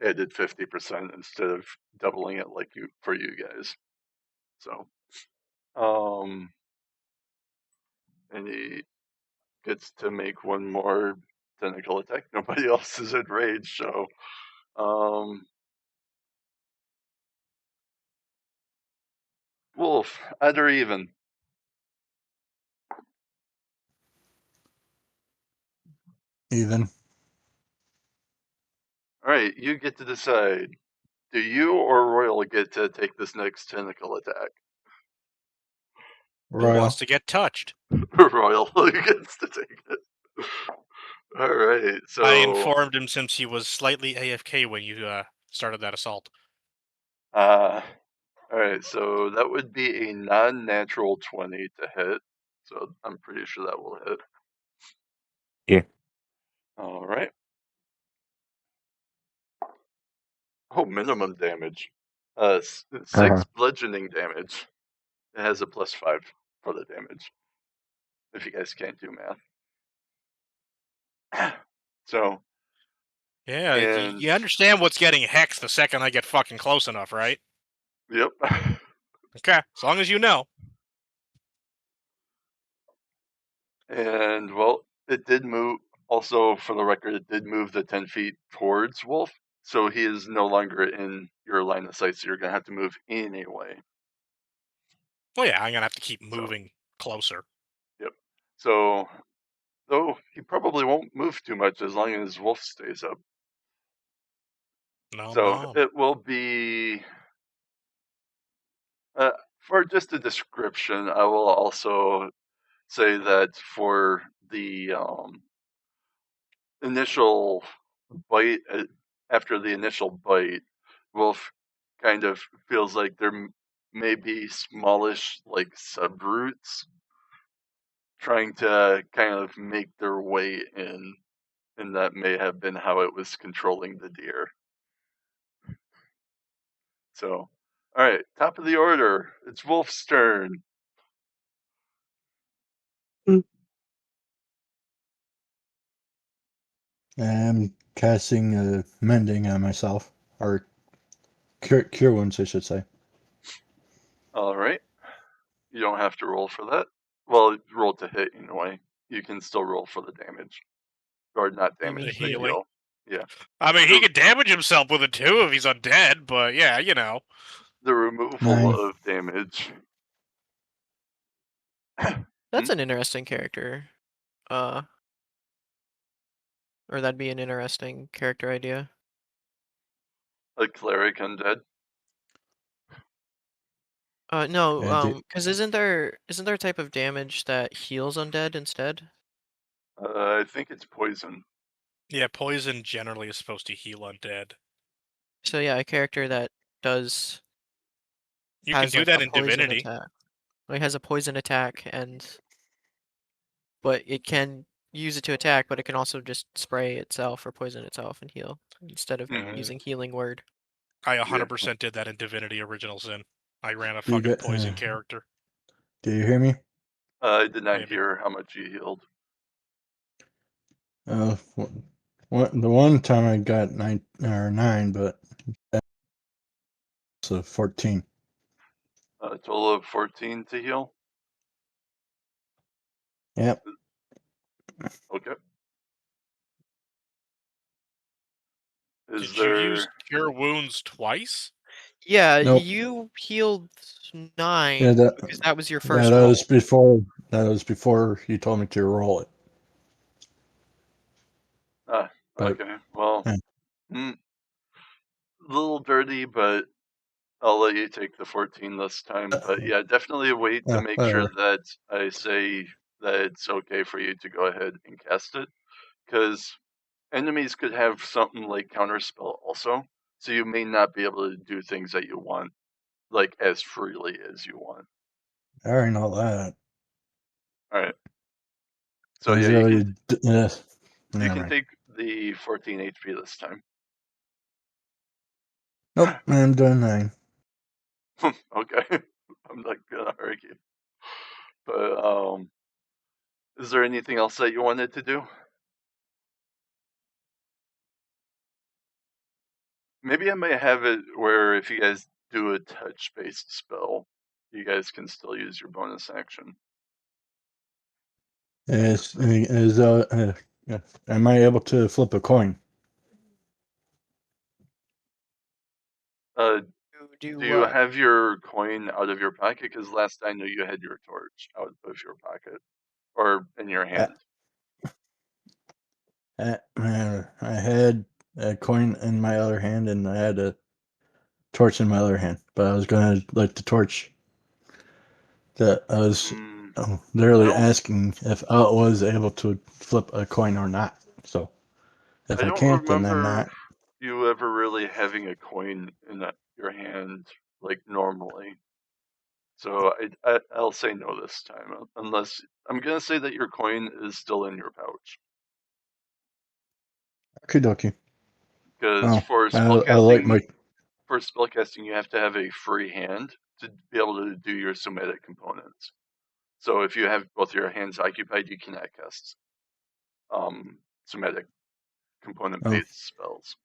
added 50% instead of doubling it like you for you guys. So, and he gets to make one more tentacle attack. Nobody else is enraged, so Wolf, odd or even? Even. All right, you get to decide. Do you or Royal get to take this next tentacle attack? Who Royal. wants to get touched? Royal gets to take it. All right, so I informed him since he was slightly AFK when you started that assault. all right, so that would be a non-natural 20 to hit. So I'm pretty sure that will hit. Yeah. All right. Oh, minimum damage. 6 bludgeoning damage. It has a +5 for the damage. If you guys can't do math. So, Yeah, and you understand what's getting hexed the second I get fucking close enough, right? yep. Okay, as long as you know. And well, it did move. Also, for the record, it did move the 10 feet towards Wolf, so he is no longer in your line of sight. So you're gonna have to move anyway. Well, yeah, I'm gonna have to keep moving closer. Yep. So, though he probably won't move too much as long as Wolf stays up. No, So mom. it will be. For just a description, I will also say that for the initial bite, after the initial bite, Wolf kind of feels like there may be smallish, like subroots trying to kind of make their way in, and that may have been how it was controlling the deer. So, all right, top of the order. It's Wolf's turn. I'm casting mending on myself, or cure wounds, I should say. All right. You don't have to roll for that. Well, roll to hit anyway. You can still roll for the damage. Or not You damage, mean the healing? heal. Yeah. I mean, he could damage himself with it too if he's undead, but yeah, you know. The removal 9. of damage. That's an interesting character. Or that'd be an interesting character idea. A cleric undead. No, And because isn't there a type of damage that heals undead instead? I think it's poison. Yeah, poison generally is supposed to heal undead. So yeah, a character that does You can has do like that a in poison Divinity. attack. Like has a poison attack but it can use it to attack, but it can also just spray itself or poison itself and heal instead of Mhm. using healing word. I 100% did that in Divinity Original Sin. I ran a Do you fucking get- poison character. do you hear me? I did not Maybe. hear how much you healed. The one time I got 9, but it's a 14. A total of 14 to heal. Yep. Okay. Is Did you use there? Cure Wounds twice? Yeah, Nope. you healed 9 Yeah, because that was your yeah, first that roll. was before. That was before you told me to roll it. Ah, But okay. Well, yeah. a little dirty, but I'll let you take the 14 this time. But yeah, definitely wait to make sure that I say that it's okay for you to go ahead and cast it, because enemies could have something like counterspell also, so you may not be able to do things that you want, like as freely as you want. I already know that. All right. So He's yeah, already you never can mind. take the 14 HP this time. Nope, I'm doing 9. Okay, I'm not gonna argue. But is there anything else that you wanted to do? Maybe I might have it where if you guys do a touch-based spell, you guys can still use your bonus action. Am I able to flip a coin? Uh, Do do you what? have your coin out of your pocket? Because last I knew you had your torch out of your pocket or in your hand. I had a coin in my other hand and I had a torch in my other hand, but I was going to light the torch. That I was I literally don't. asking if I was able to flip a coin or not. So if I I don't can't, then I'm remember not. you ever really having a coin in your hand like normally. So I'll say no this time, unless I'm gonna say that your coin is still in your pouch. Okie dokie. Because Oh, I like my. for spellcasting, you have to have a free hand to be able to do your somatic components. So if you have both your hands occupied, you cannot cast somatic component Oh, based spells.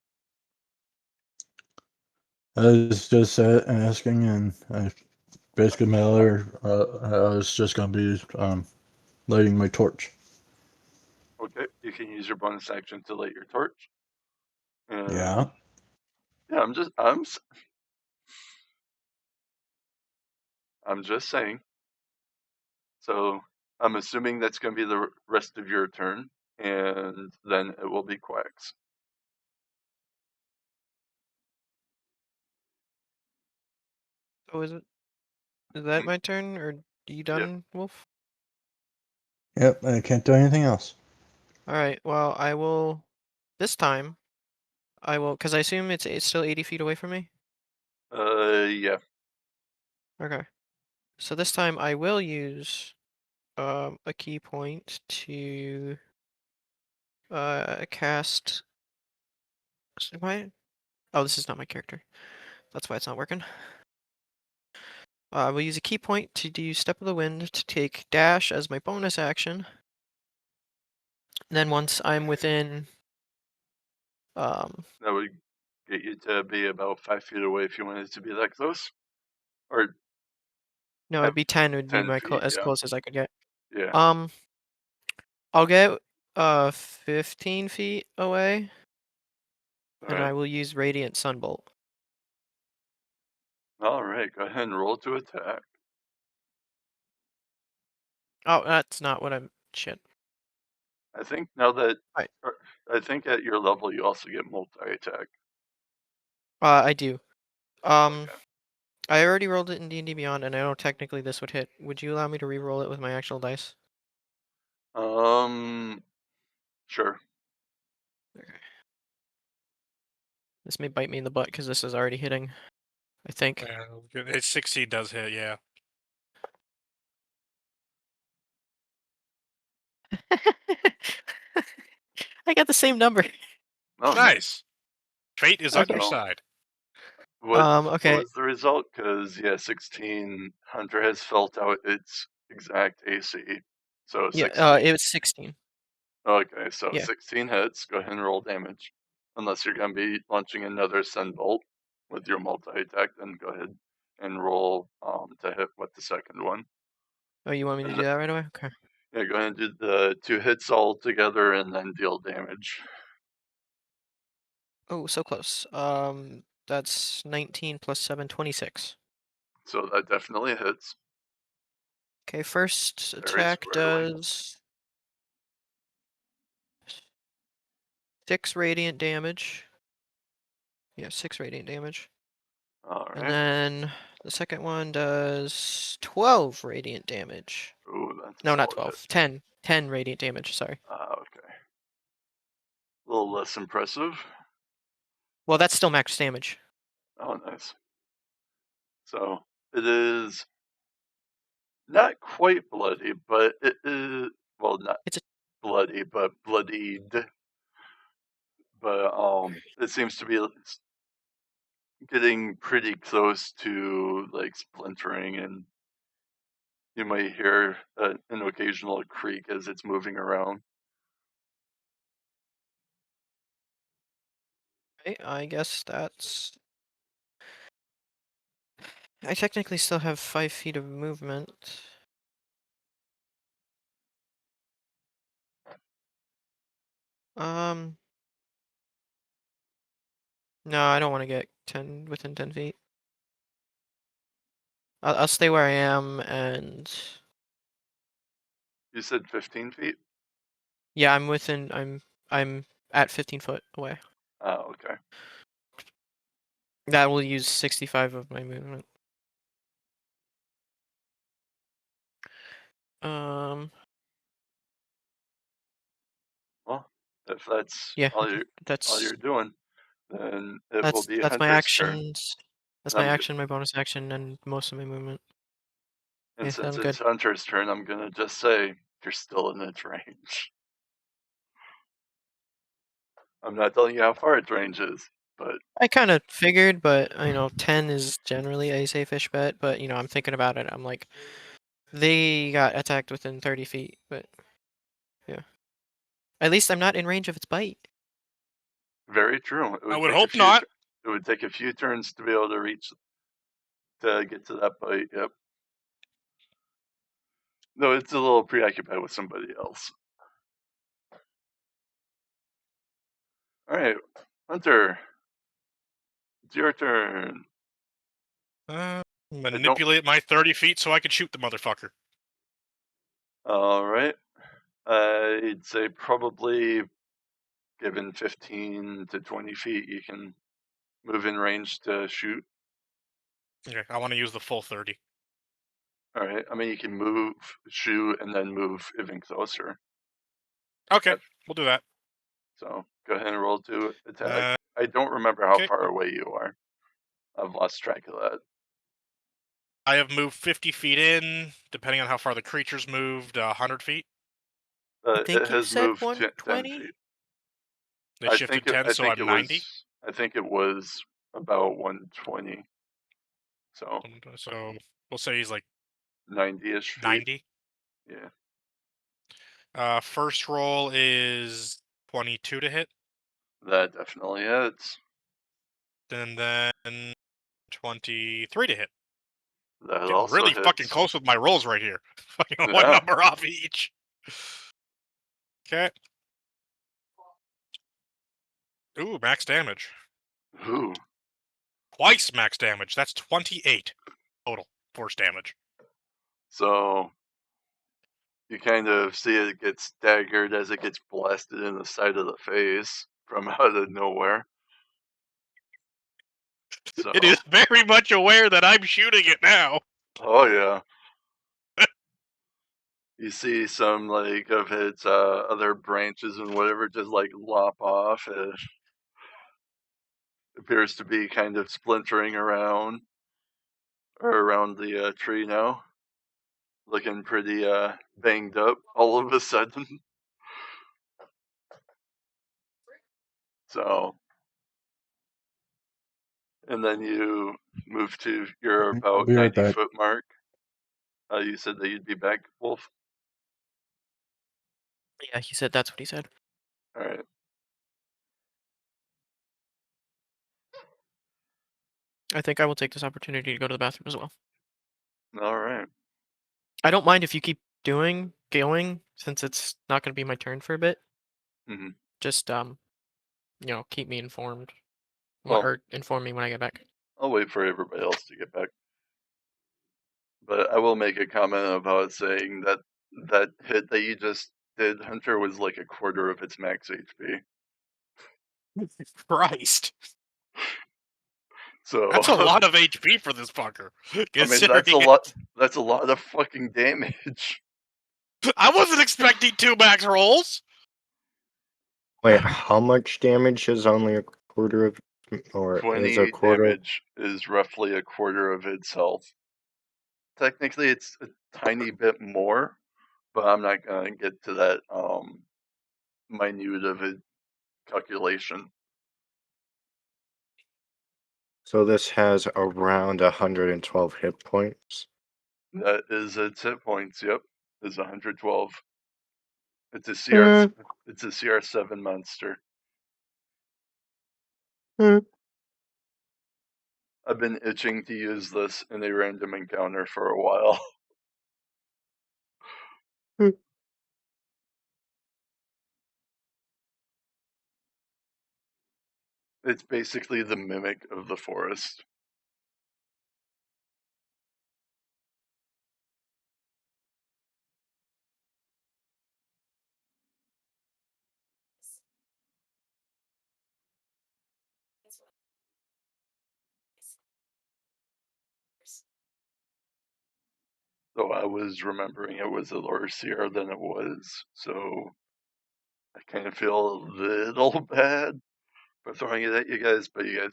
I was just asking, and basically my other. I was just going to be lighting my torch. Okay, you can use your bonus action to light your torch. And Yeah. yeah, I'm just saying. So I'm assuming that's going to be the rest of your turn, and then it will be Quack's. So is that my turn, or you Yep. done, Wolf? Yep. I can't do anything else. All right. Well, I will. This time, I will, because I assume it's still 80 feet away from me. Yeah. Okay. So this time I will use a key point to cast. Why? Oh, this is not my character. That's why it's not working. We'll use a key point to do Step of the Wind to take Dash as my bonus action. And then once I'm within, That would get you to be about 5 feet away if you wanted to be that close. Or no, it'd be 10 would be 10 my feet, as yeah. close as I could get. Yeah. I'll get 15 feet away, and Alright. I will use Radiant Sunbolt. Alright, go ahead and roll to attack. Oh, that's not what I'm. Shit. I think now that. Right. I think at your level you also get multi attack. I do. Okay. I already rolled it in D&D Beyond, and I know technically this would hit. Would you allow me to re-roll it with my actual dice? Sure. Okay. This may bite me in the butt because this is already hitting. I think. It's 16 does hit, yeah. I got the same number. Oh, Nice. Fate is on Okay. your Well, side. What Okay. was the result? Because, yeah, 16, Hunter has felt out its exact AC. So Yeah. 16. It was 16. Okay, so Yeah. 16 hits. Go ahead and roll damage. Unless you're going to be launching another Sunbolt with your multi-attack, then go ahead and roll to hit with the second one. Oh, you want me to And do that right away? Okay. yeah, go ahead and do the 2 hits all together and then deal damage. Oh, so close. That's 19 plus 7, 26. So that definitely hits. Okay, first Very attack squarely. does 6 radiant damage. Yeah, 6 radiant damage. And Alright. then the second one does 12 radiant damage. Ooh, that's a No, not solid hit. 12. 10. 10 radiant damage, sorry. Okay. A little less impressive. Well, that's still max damage. Oh, nice. So it is Not quite bloody, but it is, well, not It's a- bloody, but bloodied. But it seems to be getting pretty close to like splintering, and you might hear an occasional creak as it's moving around. I guess that's. I technically still have 5 feet of movement. Um. No, I don't want to get within 10 feet. I'll stay where I am, and You said 15 feet? yeah, I'm at 15 foot away. Oh, okay. That will use 65 of my movement. Well, if that's Yeah, all you're that's doing, then it will be that's my Hunter's turn. actions. That's And my I'm action, my bonus action, and most of my movement. and Yeah, since I'm it's good. Hunter's turn, I'm gonna just say you're still in its range. I'm not telling you how far its range is, but I kind of figured, but 10 is generally a safe-ish bet. But I'm thinking about it. I'm like, they got attacked within 30 feet, but yeah. At least I'm not in range of its bite. very true. It I would would take a hope few. not. It would take a few turns to be able to get to that bite. Yep. No, it's a little preoccupied with somebody else. All right, Hunter, it's your turn. Manipulate my 30 feet so I can shoot the motherfucker. All right. I'd say probably given 15 to 20 feet, you can move in range to shoot. Okay, I want to use the full 30. All right. I mean, you can move, shoot, and then move even closer. Okay, Yep. we'll do that. So go ahead and roll to attack. Uh, I don't remember how okay. far away you are. I've lost track of that. I have moved 50 feet in, depending on how far the creature's moved, 100 feet. I think It you has said moved 10 120. feet. They shifted 10, I so think I'm 90. I think it was about 120. So So we'll say he's like 90-ish feet. 90. Yeah. First roll is 22 to hit. That definitely hits. And then 23 to hit. That Getting also really hits. fucking close with my rolls right here. Fucking one Yeah. number off each. Okay. Ooh, max damage. Ooh. Twice max damage. That's 28 total force damage. So you kind of see it get staggered as it gets blasted in the side of the face from out of nowhere. So, It is very much aware that I'm shooting it now. oh yeah. You see some like of its other branches and whatever just like lop off. It appears to be kind of splintering around the tree now, looking pretty banged up all of a sudden. So, and then you move to your I'll about be right 90 back. foot mark. You said that you'd be back, Wolf. Yeah, he said that's what he said. All right. I think I will take this opportunity to go to the bathroom as well. All right. I don't mind if you keep going, since it's not going to be my turn for a bit. Mhm. Just keep me informed, Well, or inform me when I get back. I'll wait for everybody else to get back. But I will make a comment about saying that that hit that you just did, Hunter, was like a quarter of its max HP. Christ. So That's a lot of HP for this fucker. I mean, that's a Considering lot. That's a lot of fucking damage. I wasn't expecting 2 max rolls. Wait, how much damage is only a quarter of, or is a 20 quarter? damage is roughly a quarter of its health. technically it's a tiny bit more, but I'm not gonna get to that minute of a calculation. So this has around 112 hit points. That is its hit points. Yep, is 112. It's a It's a CR7 monster. Hmm. I've been itching to use this in a random encounter for a while. Hmm. It's basically the mimic of the forest. So I was remembering it was a lower CR than it was, so I kind of feel a little bad for throwing it at you guys, but you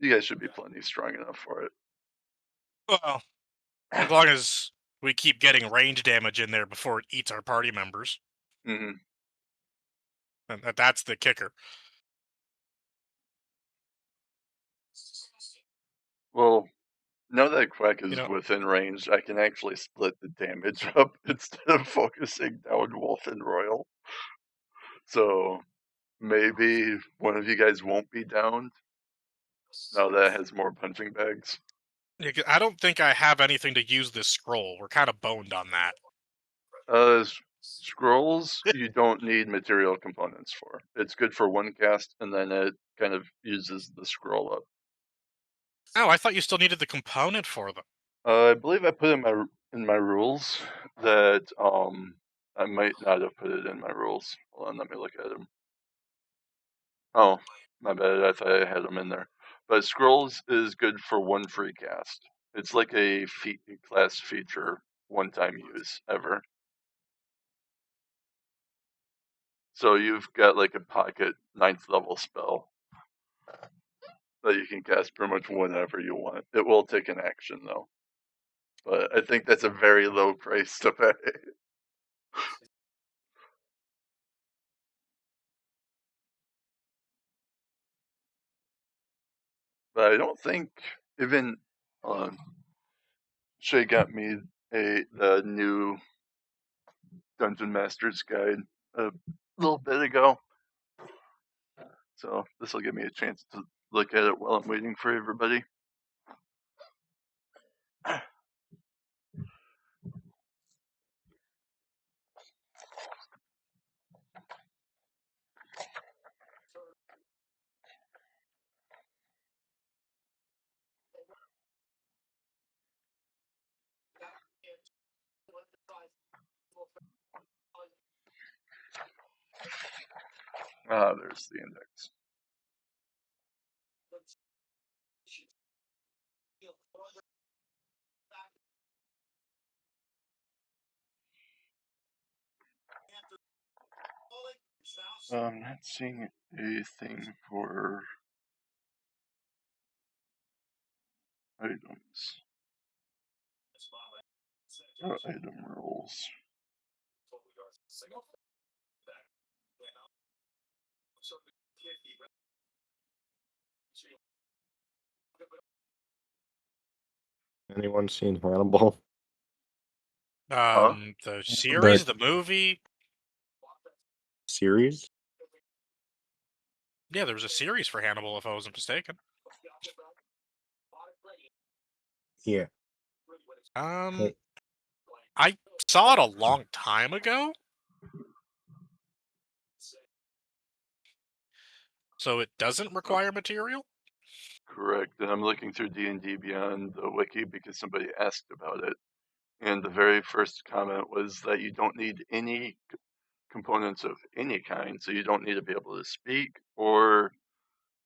guys should be plenty strong enough for it. Well, as long as we keep getting range damage in there before it eats our party members. Hmm. And that's the kicker. Well, now that Quack is You know, within range, I can actually split the damage up instead of focusing down Wolf and Royal. So maybe one of you guys won't be downed. Now that has more punching bags. I don't think I have anything to use this scroll. We're kind of boned on that. Scrolls you don't need material components for. It's good for one cast, and then it kind of uses the scroll up. Oh, I thought you still needed the component for them. I believe I put in my rules that I might not have put it in my rules. Hold on, let me look at them. Oh, my bad. I thought I had them in there. But scrolls is good for one free cast. It's like a class feature, one-time use ever. So you've got like a pocket 9th level spell that you can cast pretty much whenever you want. It will take an action though. But I think that's a very low price to pay. But I don't think even Shay got me the new Dungeon Master's Guide a little bit ago. So this will give me a chance to look at it while I'm waiting for everybody. There's the index. I'm not seeing anything for items. Item rules. Anyone seen Hannibal? The series, the movie. Series? Yeah, there was a series for Hannibal, if I wasn't mistaken. Yeah. I saw it a long time ago. So it doesn't require material? Correct. And I'm looking through D&D Beyond the wiki because somebody asked about it. And the very first comment was that you don't need any components of any kind, so you don't need to be able to speak or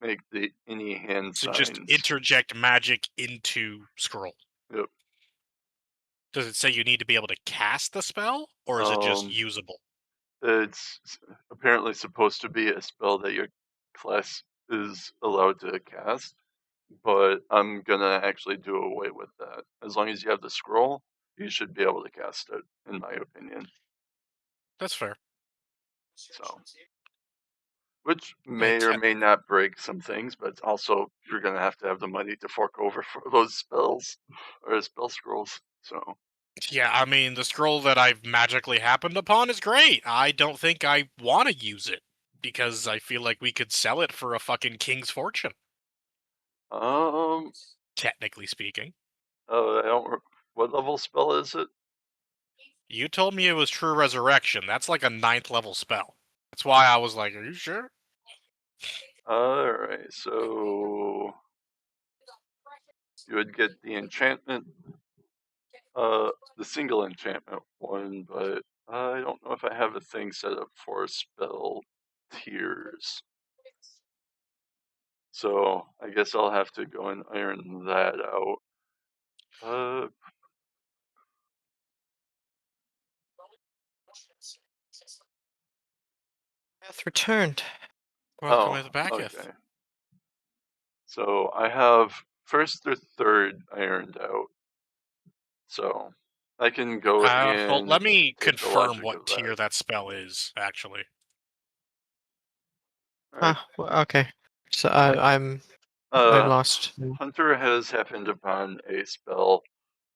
make any hand So signs. just interject magic into scroll. Yep. Does it say you need to be able to cast the spell, or is it just usable? It's apparently supposed to be a spell that your class is allowed to cast, but I'm gonna actually do away with that. As long as you have the scroll, you should be able to cast it, in my opinion. That's fair. So, which Yeah, may or may not break some things, but also you're gonna have the money to fork over for those spells or spell scrolls. So, Yeah, I mean, the scroll that I've magically happened upon is great. I don't think I want to use it because I feel like we could sell it for a fucking king's fortune, technically speaking. I don't. What level spell is it? You told me it was True Resurrection. That's like a 9th level spell. That's why I was like, are you sure? Alright, so you would get the enchantment, the single enchantment one, but I don't know if I have a thing set up for spell tiers. So I guess I'll have to go and iron that out. Path returned. Welcome Oh, to the Backeth. okay. So I have first or third ironed out. So I can go Well, let and me take the confirm logic what of tier that. that spell is, actually. Alright. Okay. So I'm lost. Hunter has happened upon a spell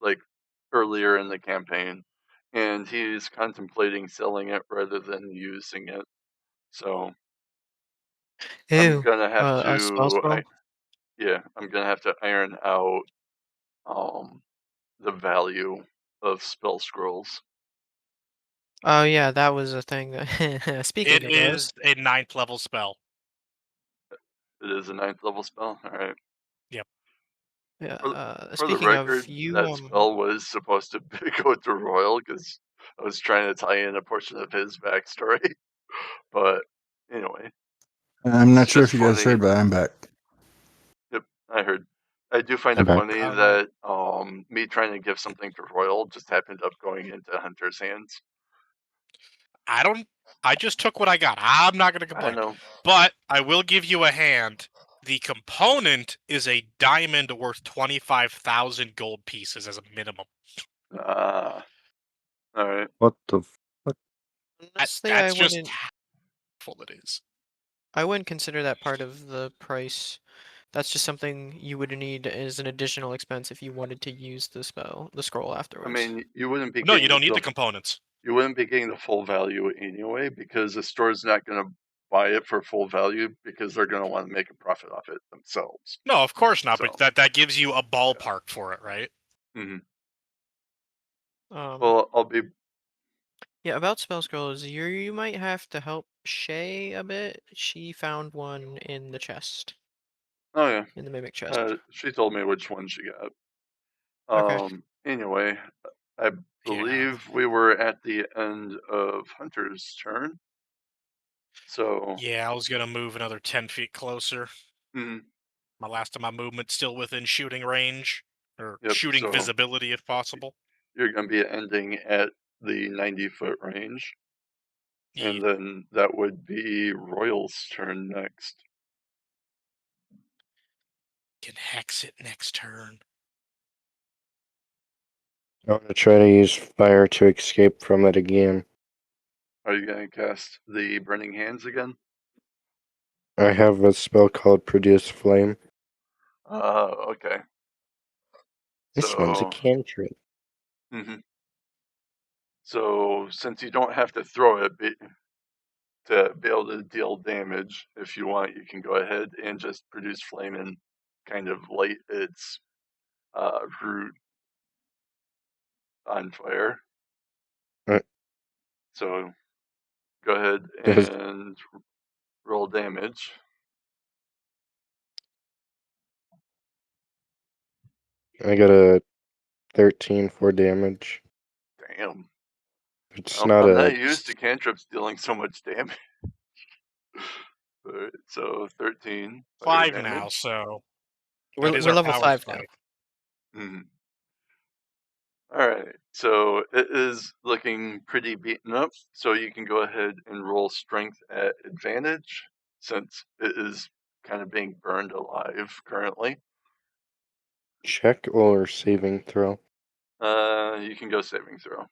like earlier in the campaign, and he's contemplating selling it rather than using it. So I'm Ew. gonna have A spell to, scroll. I'm gonna have to iron out the value of spell scrolls. Oh yeah, that was a thing. That speaking It of is those, a 9th level spell. It is a 9th level spell. All right. Yep. yeah. For the Speaking of record, you, that spell was supposed to go to Royal because I was trying to tie in a portion of his backstory. But anyway, I'm not it's sure just if you guys funny. heard, but I'm back. Yep, I heard. I do find I'm it back. funny All that me trying to give something to Royal just happened up going into Hunter's hands. I just took what I got. I'm not going to I complain. know. But I will give you a hand. The component is a diamond worth 25,000 gold pieces as a minimum. All right. What the fuck? honestly, That's just how full it is. I wouldn't consider that part of the price. That's just something you would need as an additional expense if you wanted to use the scroll I afterwards. mean, you wouldn't be No, you getting don't need the components. you wouldn't be getting the full value anyway because the store's not going to buy it for full value because they're going to want to make a profit off it themselves. No, of course not. So, But that gives you a ballpark for it, right? hmm Um, well, I'll be. yeah, about spell scrolls, you might have to help Shay a bit. She found one in the chest, Oh yeah, in the mimic chest. she told me which one she got. Okay. Anyway, I believe we were at the end of Hunter's turn. So. Yeah, I was gonna move another 10 feet closer. Mhm, My last of my movement still within shooting range or yep. shooting So visibility if possible. you're going to be ending at the 90-foot range. Yeah. And then that would be Royal's turn next. Can hex it next turn. I want to try to use fire to escape from it again. Are you going to cast the Burning Hands again? I have a spell called Produce Flame. Okay. This one's a cantrip. Mm-hmm. So since you don't have to throw it to be able to deal damage, if you want, you can go ahead and just produce flame and kind of light its root on fire. Right. So go ahead Does- and roll damage. I got a 13 for damage. Damn. It's Well, not I'm a. not used to cantrips dealing so much damage. Alright, so 13 fire 5 now, damage. so We're that is we're our level power 5 spike. now. Mm-hmm. Alright, so it is looking pretty beaten up, so you can go ahead and roll strength at advantage, since it is kind of being burned alive currently. Check or saving throw? You can go saving throw.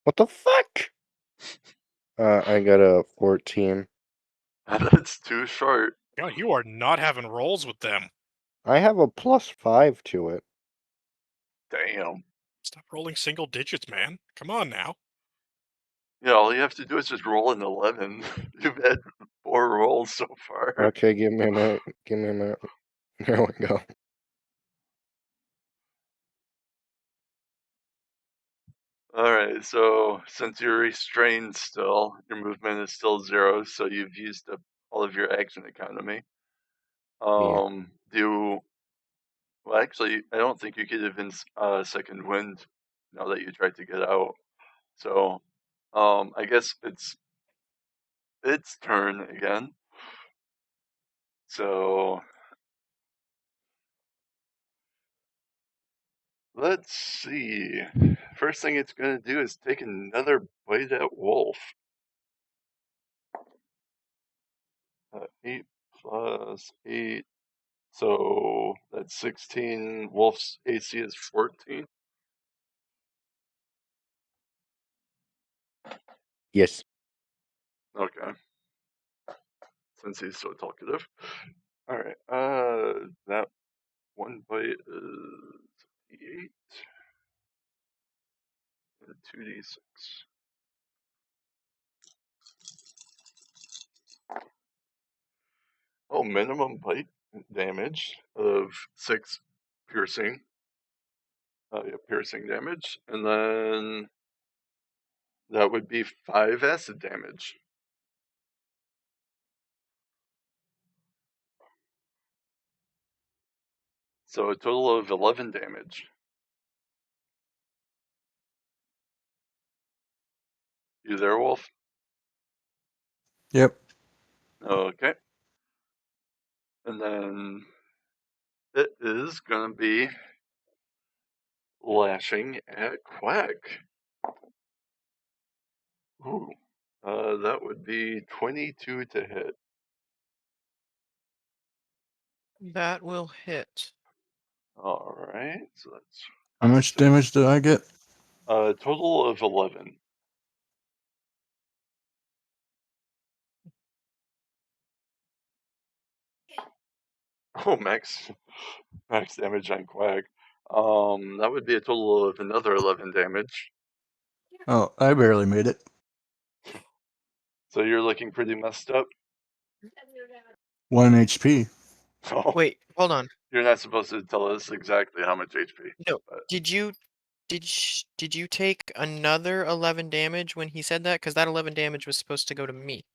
What the fuck? I got a 14. That's too short. God, you are not having rolls with them. I have a +5 to it. Damn. Stop rolling single digits, man. Come on now. Yeah, all you have to do is just roll an 11. You've had 4 rolls so far. Okay, give me a minute. Give me a minute. There we go. Alright, so since you're restrained still, your movement is still 0, so you've used up all of your action economy. Well, actually, I don't think you could even second wind now that you tried to get out. So, I guess it's turn again. So, let's see. First thing it's going to do is take another bite at Wolf. 8 plus 8. So that's 16. Wolf's AC is 14. Yes. Okay. Since he's so talkative. Alright, that one bite is D8 and 2d6. Oh, minimum bite damage of 6 piercing. Yeah, piercing damage. And then that would be 5 acid damage. So a total of 11 damage. You there, Wolf? Yep. Okay. And then it is going to be lashing at Quack. Ooh. That would be 22 to hit. That will hit. Alright, so that's How much damage did I get? a total of 11. Oh, max damage on Quack. That would be a total of another 11 damage. Oh, I barely made it. So you're looking pretty messed up. 1 HP. Oh, Wait, hold on. you're not supposed to tell us exactly how much HP. No, But did you take another 11 damage when he said that? Because that 11 damage was supposed to go to me.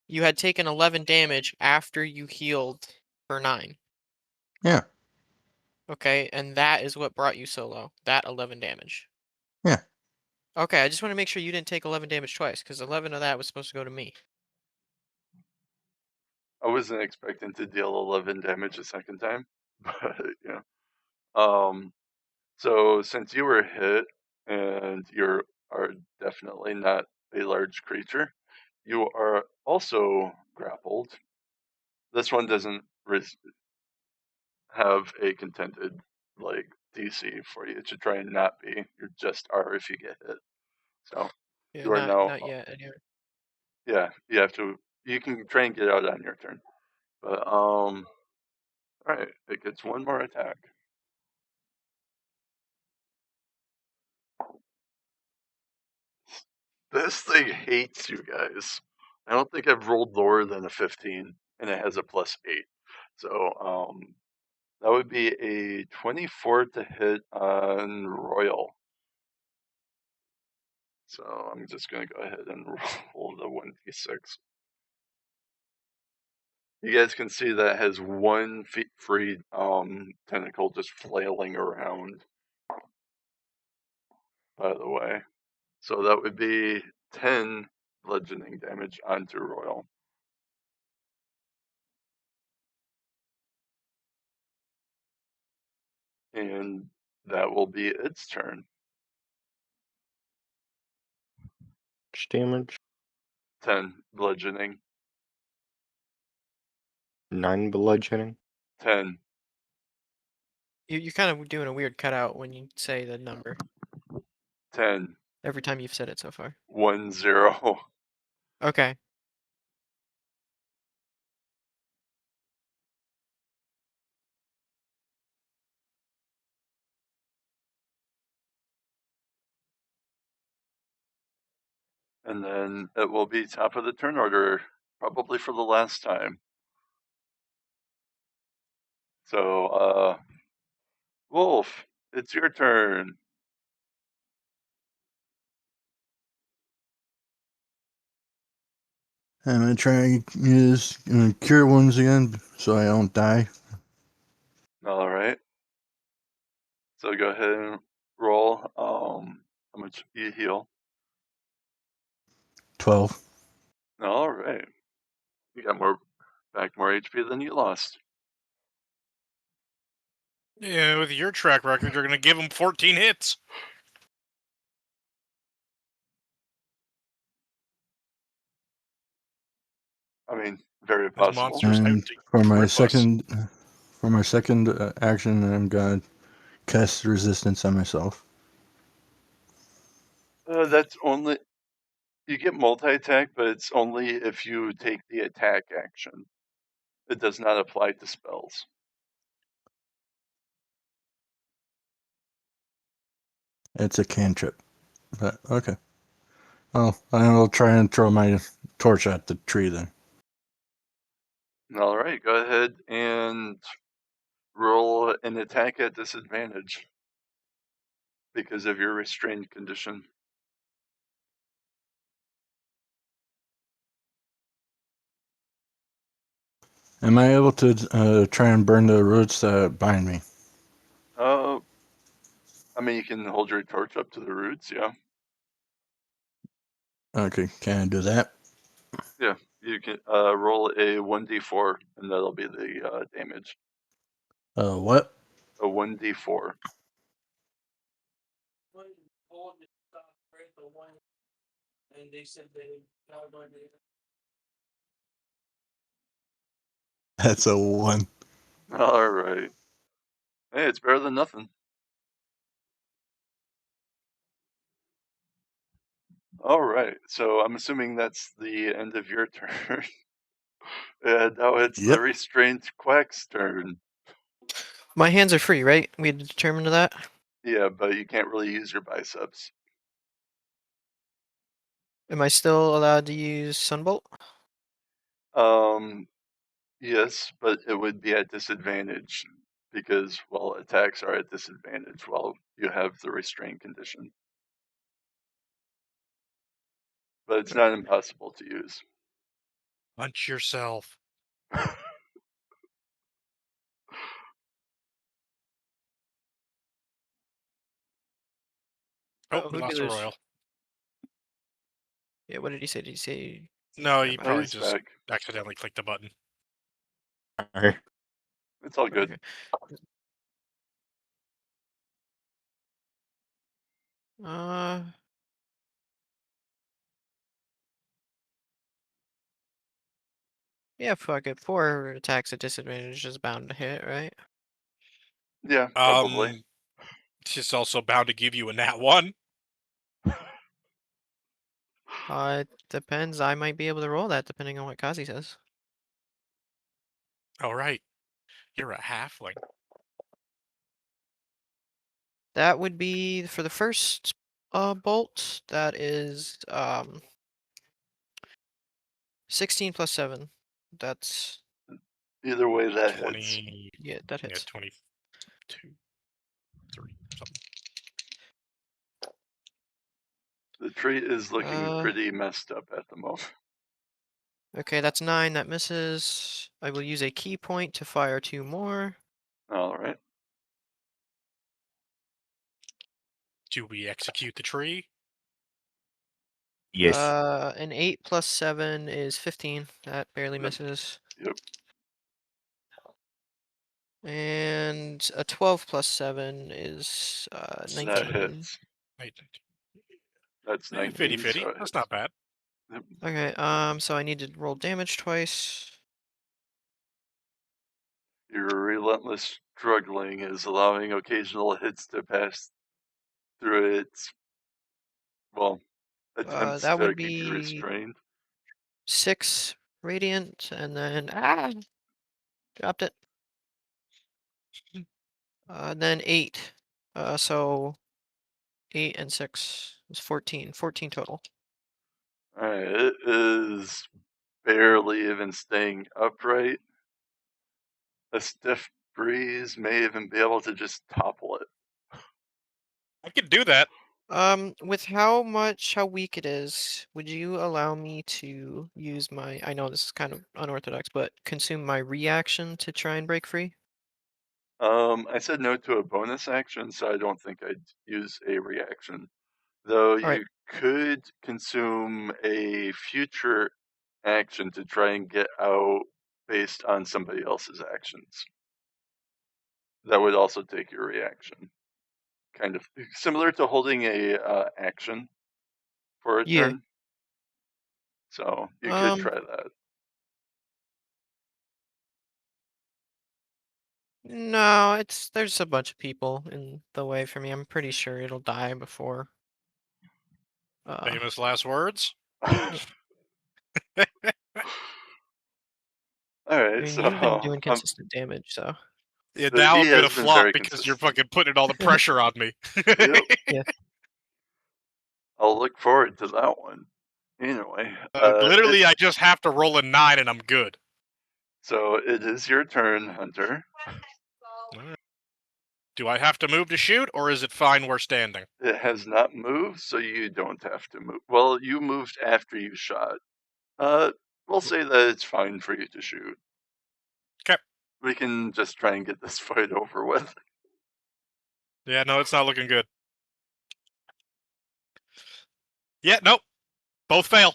You had taken 11 damage after you healed for 9. Yeah. Okay, and that is what brought you so low. That 11 damage. Yeah. Okay, I just want to make sure you didn't take 11 damage twice, because 11 of that was supposed to go to me. I wasn't expecting to deal 11 damage a second time. But, yeah. So since you were hit and you are definitely not a large creature, you are also grappled. This one doesn't have a contented like DC for you. It should try and not be. You're just R if you get hit. So Yeah, you are now. not yet. Anyway. Yeah, you have to. You can try and get out on your turn. But all right, it gets one more attack. This thing hates you guys. I don't think I've rolled lower than a 15, and it has a +8. So that would be a 24 to hit on Royal. So I'm just gonna go ahead and roll the 1d6. You guys can see that has one free tentacle just flailing around, by the way. So that would be 10 bludgeoning damage onto Royal. And that will be its turn. much damage? 10 bludgeoning. 9 bludgeoning? 10. You're kind of doing a weird cutout when you say the number 10. every time you've said it so far. 1 0. Okay. And then it will be top of the turn order, probably for the last time. So, Wolf, it's your turn. I'm gonna try and use cure wounds again so I don't die. All right. So go ahead and roll. How much you heal? 12. All right. You got more HP than you lost. Yeah, with your track record, you're gonna give him 14 hits. I mean, very This possible. monster's out And to for my rip us. second action, I'm gonna cast resistance on myself. That's only you get multi-attack, but it's only if you take the attack action. It does not apply to spells. It's a cantrip. But okay. Well, I'll try and throw my torch at the tree then. All right, go ahead and roll an attack at disadvantage because of your restrained condition. Am I able to try and burn the roots that bind me? I mean, you can hold your torch up to the roots, yeah. Okay, can I do that? Yeah, you can roll a 1d4, and that'll be the damage. What? A 1d4. That's a 1. All right. Hey, it's better than nothing. All right, so I'm assuming that's the end of your turn. And now it's the Yep. restrained quack's turn. My hands are free, right? We had determined that. Yeah, but you can't really use your biceps. Am I still allowed to use Sunbolt? Yes, but it would be at disadvantage because, well, attacks are at disadvantage while you have the restraint condition. But it's not impossible to use. Punch yourself. Oh, Oh, we who lost a goes? royal. Yeah, what did he say? Did he say? No, Never you mind. probably He's just back. accidentally clicked the button. Alright. It's all good. Okay. Uh. Yeah, fuck it. 4 attacks at disadvantage is bound to hit, right? Yeah, probably. It's just also bound to give you a nat 1. It depends. I might be able to roll that depending on what Kazi says. All right, you're a halfling. That would be for the first bolt. That is 16 plus 7. That's Either way, that hits. 20. yeah, that Yeah, hits. 22, 3, something. The tree is looking Uh, pretty messed up at the moment. Okay, that's 9. That misses. I will use a key point to fire 2 more. All right. Do we execute the tree? Yes. An 8 plus 7 is 15. That barely Yep. misses. Yep. And a 12 plus 7 is So that 19. hits. That's 19. 50-50. So That's not bad. Okay, so I need to roll damage twice. your relentless struggling is allowing occasional hits to pass through its, well, attempts That to would keep you be restrained. 6 radiant, and then dropped it. Then 8. So 8 and 6 is 14. 14 total. Alright, it is barely even staying upright. A stiff breeze may even be able to just topple it. I could do that. With how weak it is, would you allow me to use my, I know this is kind of unorthodox, but consume my reaction to try and break free? I said no to a bonus action, so I don't think I'd use a reaction. Though Alright. you could consume a future action to try and get out based on somebody else's actions. That would also take your reaction. Kind of similar to holding a action for a Yeah. turn. So you could try that. No, there's a bunch of people in the way for me. I'm pretty sure it'll die before. Famous last words. I Alright, mean, so you've been doing consistent damage, so Yeah, the now D I'm gonna has been flop very because you're consistent. fucking putting all the pressure on me. Yep. yeah. I'll look forward to that one. Anyway, Literally, I just have to roll a 9 and I'm good. so it is your turn, Hunter. Alright. Do I have to move to shoot, or is it fine we're standing? It has not moved, so you don't have to move. Well, you moved after you shot. We'll say that it's fine for you to shoot. 'Kay. We can just try and get this fight over with. Yeah, no, it's not looking good. Yeah, nope. Both fail.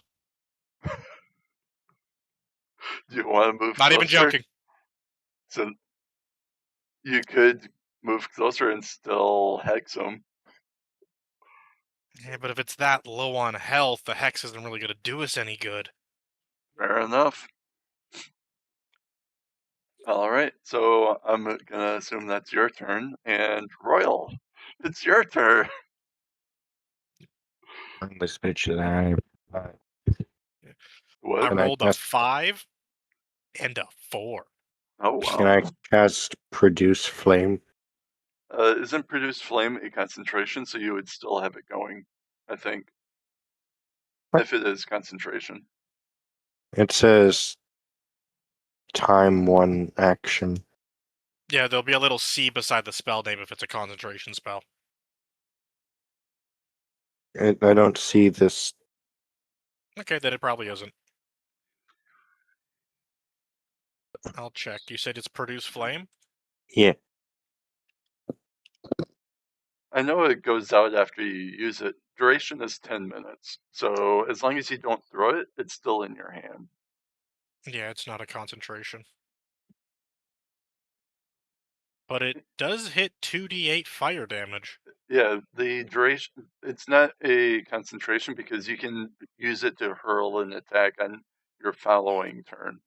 Do you want to move Not closer? even joking. So you could move closer and still hex him. Yeah, but if it's that low on health, the hex isn't really gonna do us any good. Fair enough. Alright, so I'm gonna assume that's your turn. And Royal, it's your turn. This bitch alive. What? I Can I rolled a cast- 5 and a 4. Oh, wow. Can I cast Produce Flame? Isn't Produce Flame a concentration, so you would still have it going, I think. What? If it is concentration. It says time 1 action. Yeah, there'll be a little C beside the spell name if it's a concentration spell. I don't see this. Okay, then it probably isn't. I'll check. You said it's produce flame? Yeah. I know it goes out after you use it. Duration is 10 minutes. So as long as you don't throw it, it's still in your hand. Yeah, it's not a concentration. But it does hit 2d8 fire damage. Yeah, the duration, it's not a concentration because you can use it to hurl an attack on your following turn.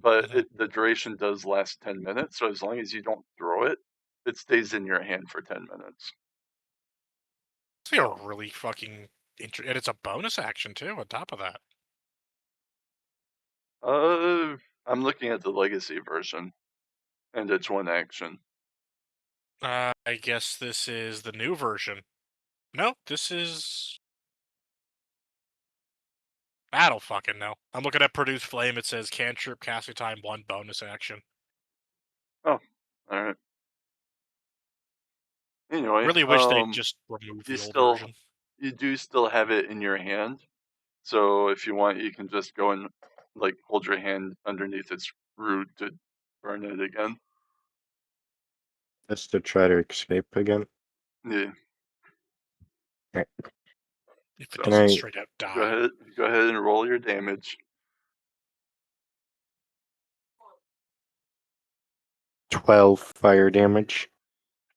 But the duration does last 10 minutes, so as long as you don't throw it, it stays in your hand for 10 minutes. It's a really fucking and it's a bonus action too on top of that. I'm looking at the legacy version, and it's one action. I guess this is the new version. No, this is... I don't fucking know. I'm looking at Produce Flame. It says cantrip, casting time, 1 bonus action. Oh, alright. Anyway, Really wish they'd just remove the old version. You do still have it in your hand, so if you want, you can just go and like hold your hand underneath its root to burn it again. Just to try to escape again. Yeah. If it So, doesn't straight out Go die. ahead and roll your damage. 12 fire damage.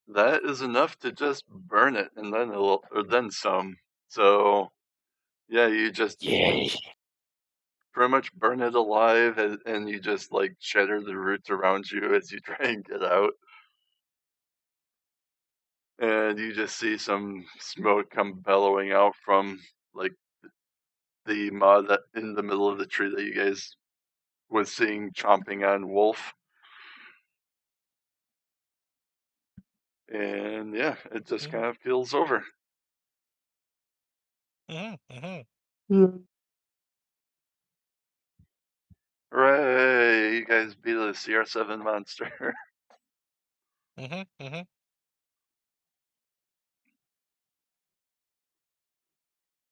That is enough to just burn it, and then then some. So yeah, you just Yay. pretty much burn it alive, and you just like shatter the roots around you as you try and get out. And you just see some smoke come bellowing out from like the mud in the middle of the tree that you guys was seeing chomping on Wolf. And yeah, it just kind of feels over. Hooray! You guys beat the CR7 monster.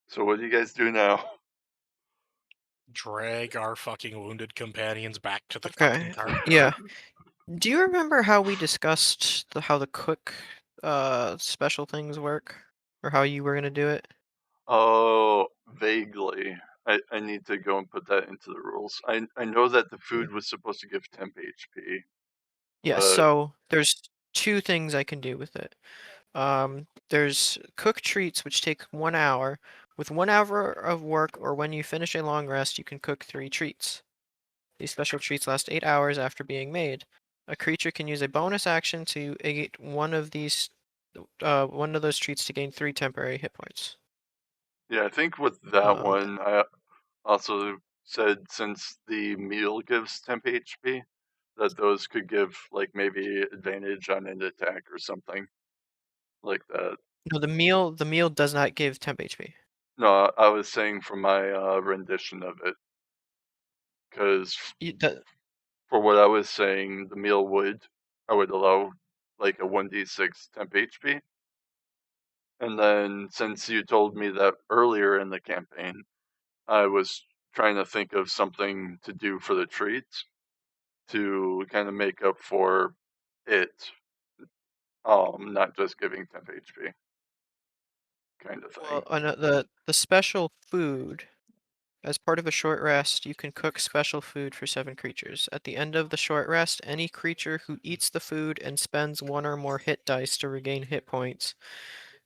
So what do you guys do now? Drag our fucking wounded companions back to the Okay. fucking car. Yeah. Do you remember how we discussed how the cook special things work, or how you were gonna do it? Oh, vaguely. I need to go and put that into the rules. I know that the food was supposed to give temp HP, Yeah. but So there's two things I can do with it. There's cook treats which take 1 hour. With 1 hour of work, or when you finish a long rest, you can cook 3 treats. These special treats last 8 hours after being made. A creature can use a bonus action to eat one of those treats to gain 3 temporary hit points. yeah, I think with that Um, one, I also said since the meal gives temp HP, that those could give like maybe advantage on an attack or something like that. no, the meal does not give temp HP. No, I was saying from my rendition of it, because for what I was saying, the meal I would allow like a 1d6 temp HP. And then since you told me that earlier in the campaign, I was trying to think of something to do for the treats to kind of make up for it, not just giving temp HP kind of thing. Well, the special food. As part of a short rest, you can cook special food for 7 creatures. At the end of the short rest, any creature who eats the food and spends 1 or more hit dice to regain hit points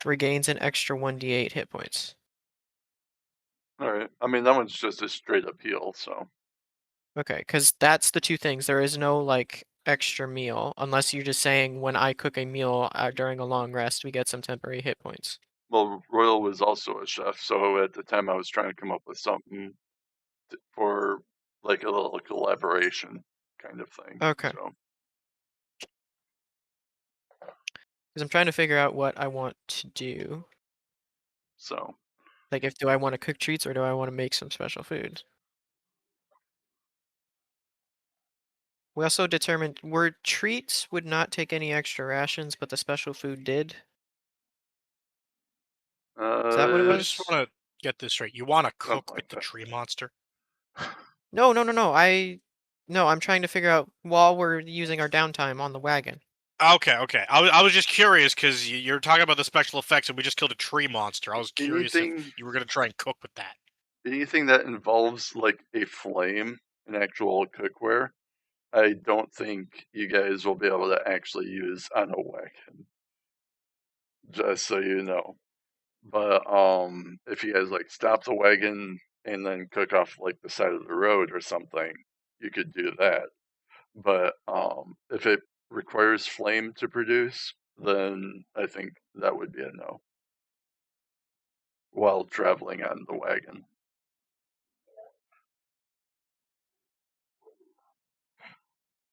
regains an extra 1d8 hit points. All right. I mean, that one's just a straight up heal, so. Okay, because that's the two things. There is no like extra meal unless you're just saying when I cook a meal during a long rest, we get some temporary hit points. Well, Royal was also a chef, so at the time I was trying to come up with something for like a little collaboration kind of thing. Okay. So. Because I'm trying to figure out what I want to do. So. Like, do I want to cook treats or do I want to make some special food? We also determined treats would not take any extra rations, but the special food did. Is that what it I was? just want to get this straight. You want to cook Something with like the that. tree monster? No. I'm trying to figure out while we're using our downtime on the wagon. Okay. I was just curious because you're talking about the special effects, and we just killed a tree monster. I was curious if you were gonna try and cook with that. Anything that involves like a flame, an actual cookware, I don't think you guys will be able to actually use on a wagon. Just so you know. But if you guys like stop the wagon and then cook off like the side of the road or something, you could do that. But if it requires flame to produce, then I think that would be a no. While traveling on the wagon.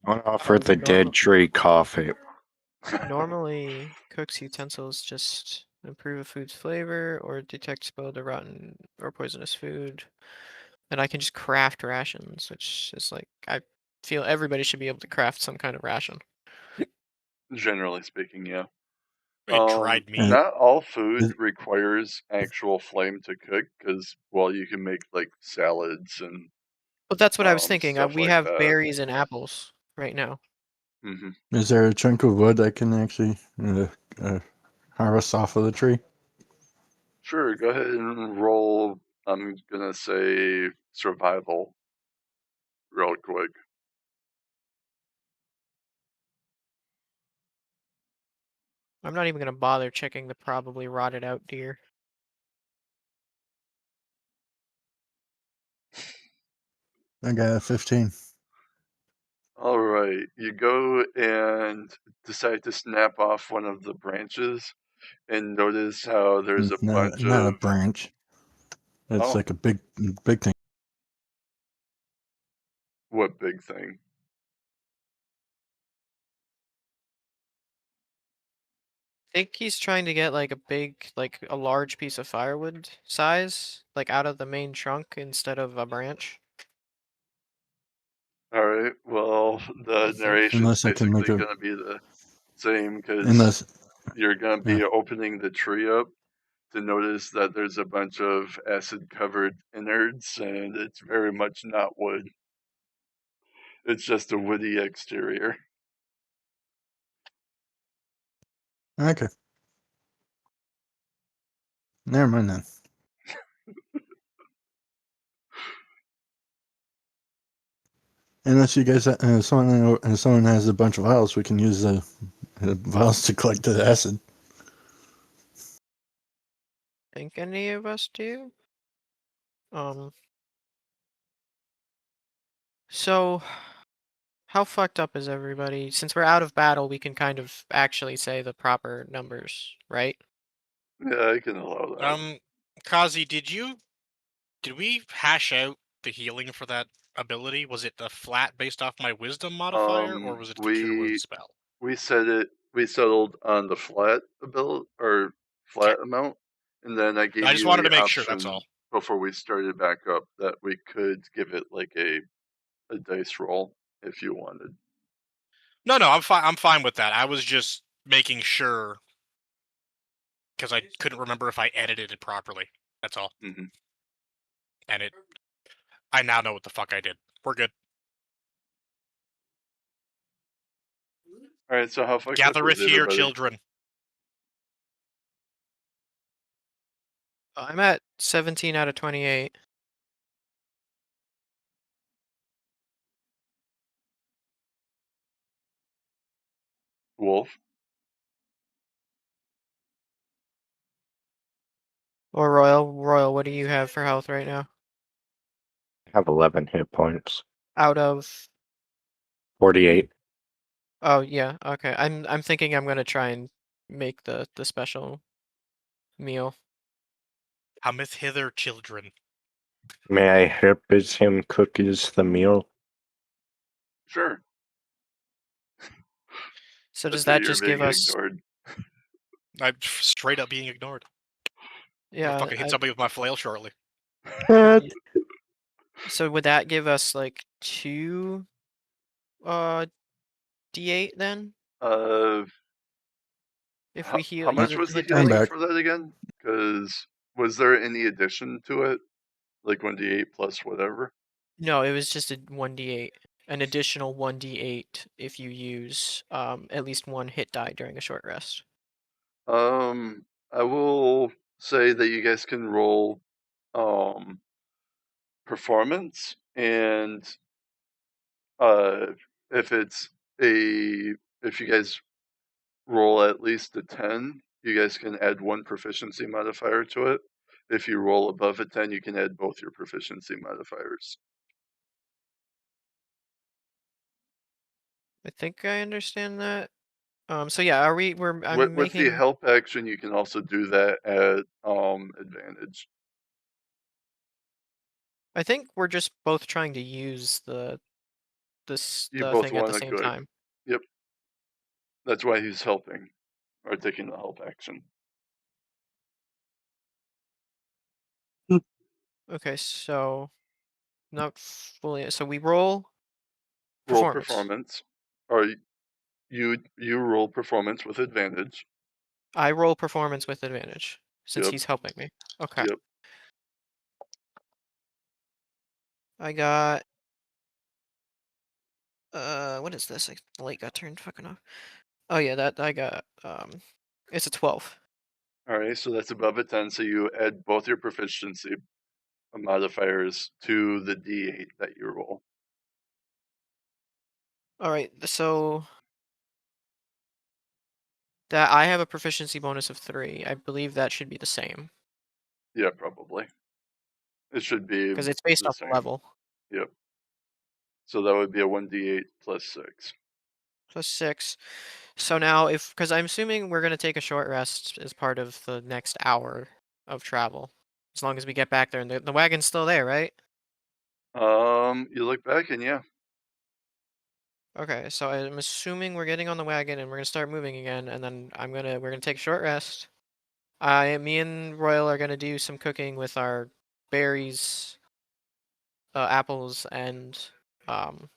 I want to offer the normal- dead tree coffee. Normally, cook's utensils just improve a food's flavor or detect spoiled or rotten or poisonous food. And I can just craft rations, which is like, I feel everybody should be able to craft some kind of ration. Generally speaking, yeah. Wait, dried meat? Not all food requires actual flame to cook, because well, you can make like salads and. But that's what I was thinking. Stuff We like have that. berries and apples right now. Mm-hmm. Is there a chunk of wood I can actually harvest off of the tree? Sure, go ahead and roll. I'm gonna say survival, real quick. I'm not even gonna bother checking the probably rotted out deer. I got a 15. All right, you go and decide to snap off one of the branches, and notice how there's a bunch Not a of branch. It's oh, like a big thing. what big thing? I think he's trying to get like a large piece of firewood size, like out of the main trunk instead of a branch. All right, well, I the think. narration's Unless I can make basically a. going to be the same because Unless. you're going to Yeah. be opening the tree up to notice that there's a bunch of acid-covered innards, and it's very much not wood. It's just a woody exterior. Okay. Never mind then. Unless you guys, someone has a bunch of vials, we can use the vials to collect the acid. Think any of us do? So how fucked up is everybody? Since we're out of battle, we can kind of actually say the proper numbers, right? Yeah, I can allow that. Kazi, did we hash out the healing for that ability? Was it the flat based off my wisdom modifier, or was it the cure wounds spell? We settled on the flat ability or Okay. flat amount, and then I gave I just you wanted the to make sure, that's option all. before we started back up that we could give it like a dice roll if you wanted. No, I'm fine. I'm fine with that. I was just making sure because I couldn't remember if I edited it properly. That's all. Mhm. And I now know what the fuck I did. We're good. All right, so how fucked up is Gathereth here, everybody? children. I'm at 17 out of 28. Wolf? Or Royal, what do you have for health right now? I have 11 hit points. Out of 48. Oh yeah, okay. I'm thinking I'm gonna try and make the special meal. Cometh hither, children. May I help as him cookies the meal? Sure. So does That's why that you're just give being us? ignored. I'm straight up being ignored. I'm gonna Yeah. fucking hit somebody with my flail shortly. y- So would that give us like 2 D8 then Uh, if we how use much a was the hit I'm healing dice? back. for that again? Because was there any addition to it, like 1d8 plus whatever? No, it was just a 1D8, an additional 1D8 if you use at least one hit die during a short rest. I will say that you guys can roll performance, and uh if it's if you guys roll at least a 10, you guys can add one proficiency modifier to it. If you roll above a 10, you can add both your proficiency modifiers. I think I understand that. So yeah, I'm With the making. help action, you can also do that at advantage. I think we're just both trying to use You the both thing at the want to same good. time. Yep. That's why he's helping or taking the help action. Okay, so not fully. So we roll Roll performance. performance, or you roll performance with advantage. I roll performance with advantage since Yep. he's helping me. Okay. Yep. I got what is this? The light got turned fucking off. Oh yeah, that I got it's a 12. All right, so that's above a 10. So you add both your proficiency modifiers to the d8 that you roll. All right, so that I have a proficiency bonus of 3. I believe that should be the same Yeah, probably. It should be because it's based the off the same. level. Yep. So that would be a 1d8 plus 6. Plus 6. So now, because I'm assuming we're gonna take a short rest as part of the next hour of travel, as long as we get back there and the wagon's still there, right? You look back and yeah. Okay, so I'm assuming we're getting on the wagon and we're gonna start moving again, and then we're gonna take a short rest. Me and Royal are gonna do some cooking with our berries, apples, and um,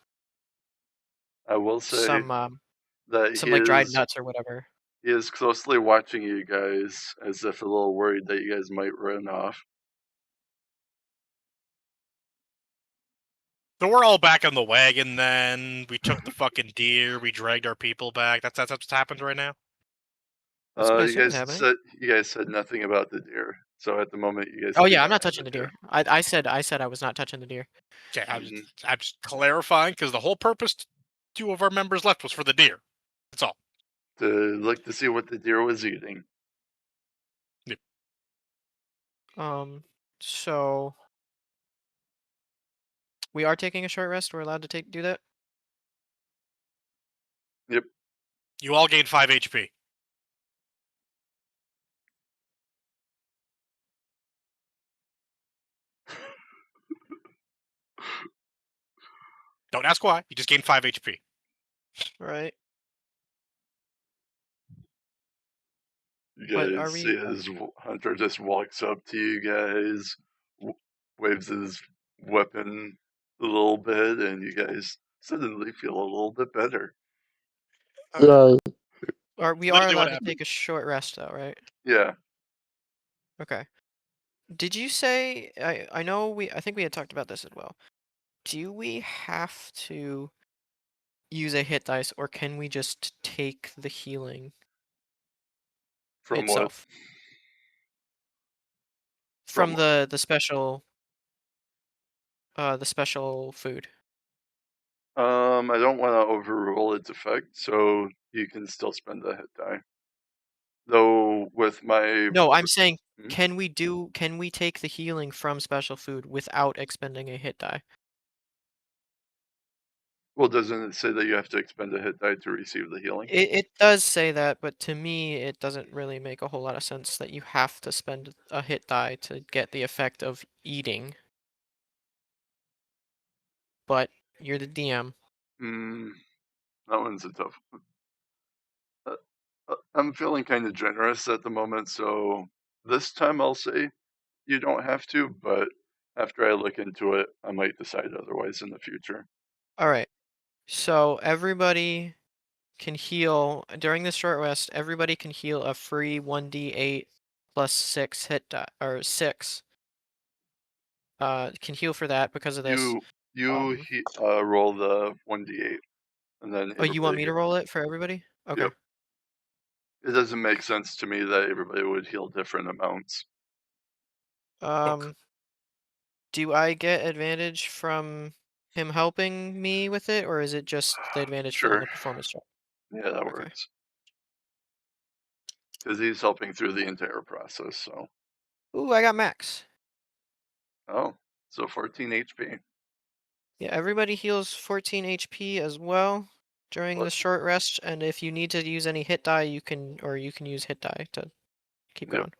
I will say some that some like dried nuts or whatever. he is closely watching you guys, as if a little worried that you guys might run off. So we're all back on the wagon then. We took the fucking deer. We dragged our people back. That's what's happened right now. That's what I You assume is guys happening. said nothing about the deer. So at the moment, you guys. Oh do yeah, I'm not have touching the deer. I said I was not touching the deer. Okay, Mhm. I'm just clarifying because the whole purpose two of our members left was for the deer. That's all. To look to see what the deer was eating. So we are taking a short rest. We're allowed to do that. Yep. You all gained 5 HP. Don't ask why. You just gained 5 HP. All right. You But are guys see we? as Hunter just walks up to you guys, waves his weapon a little bit, and you guys suddenly feel a little bit better. Yeah. We are Literally what allowed to happened. take a short rest though, right? Yeah. Okay. Did you say I know I think we had talked about this as well. Do we have to use a hit dice or can we just take the healing From itself? From From what? the special food. I don't want to overrule its effect, so you can still spend a hit die. Though with my No, I'm saying Hmm? can we take the healing from special food without expending a hit die? Well, doesn't it say that you have to expend a hit die to receive the healing? It does say that, but to me it doesn't really make a whole lot of sense that you have to spend a hit die to get the effect of eating. But you're the DM. That one's a tough one. I'm feeling kind of generous at the moment, so this time I'll say you don't have to, but after I look into it, I might decide otherwise in the future. All right. So everybody can heal during this short rest. Everybody can heal a free 1d8 plus 6 hit die or 6. Can heal for that because of this. You roll the 1d8, and then Oh, you want everybody me to here. roll it for everybody? Okay. Yep. It doesn't make sense to me that everybody would heal different amounts. Do I get advantage from him helping me with it, or is it just the advantage on Sure. the performance check? Yeah, that Okay. works. Because he's helping through the entire process, so. Ooh, I got max. Oh, so 14 HP. Yeah, everybody heals 14 HP as well during the What? short rest, and if you need to use any hit die, you can use hit die to keep Yep. going.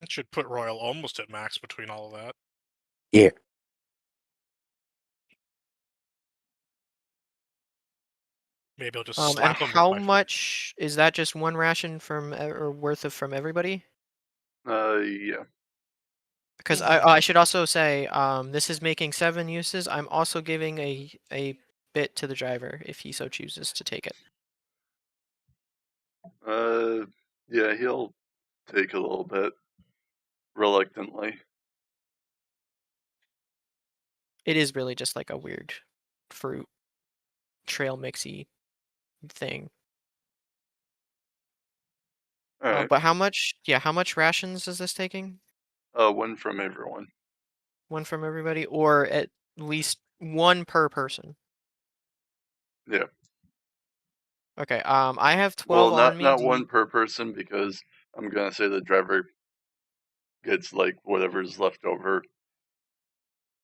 That should put Royal almost at max between all of that. Yeah. Maybe I'll just And slap him with how my foot. much is that? Just one ration from or worth of from everybody? Yeah. Because I should also say, this is making 7 uses. I'm also giving a bit to the driver if he so chooses to take it. Yeah, he'll take a little bit reluctantly. It is really just like a weird fruit trail mixy thing. All right. But how much? Yeah, how much rations is this taking? One from everyone. One from everybody, or at least one per person? Yeah. Okay. I have 12 Well, on me. not one per person, because I'm gonna say the driver gets like whatever's left over.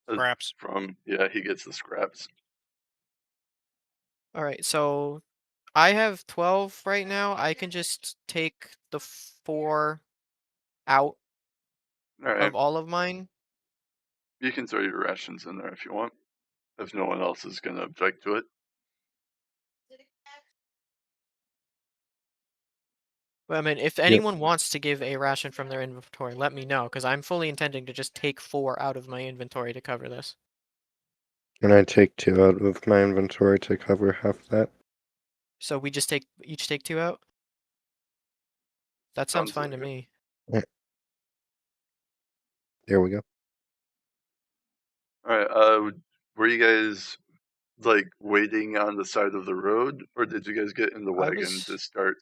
Scraps. He gets the scraps. All right, so I have 12 right now. I can just take the 4 out All right, of all of mine. you can throw your rations in there if you want, if no one else is going to object to it. Well, I mean, if anyone wants to give a ration from their inventory, let me know, because I'm fully intending to just take 4 out of my inventory to cover this. And I take 2 out of my inventory to cover half that. So we just each take 2 out? That sounds fine to like it. me. There we go. All right. Were you guys like waiting on the side of the road, or did you guys get in the wagon to start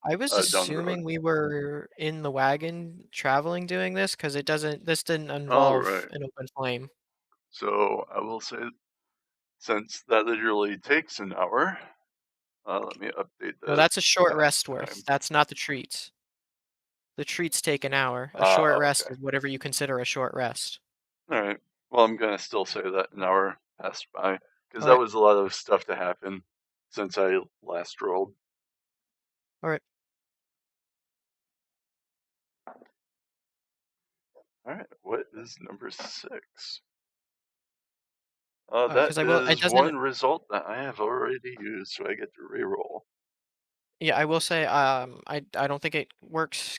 I was down the road? assuming we were in the wagon traveling doing this, because this didn't All involve right. an open flame. So I will say, since that literally takes an hour, let me update No, the that's a short fast rest time. worth. That's not the treats. The treats take an hour. A short rest Okay. is whatever you consider a short rest. All right. Well, I'm gonna still say that an hour passed by because that Alright. was a lot of stuff to happen since I last rolled. Alright. All right. What is number 6? That 'Cause it is doesn't. one result that I have already used, so I get to reroll. Yeah, I will say, I don't think it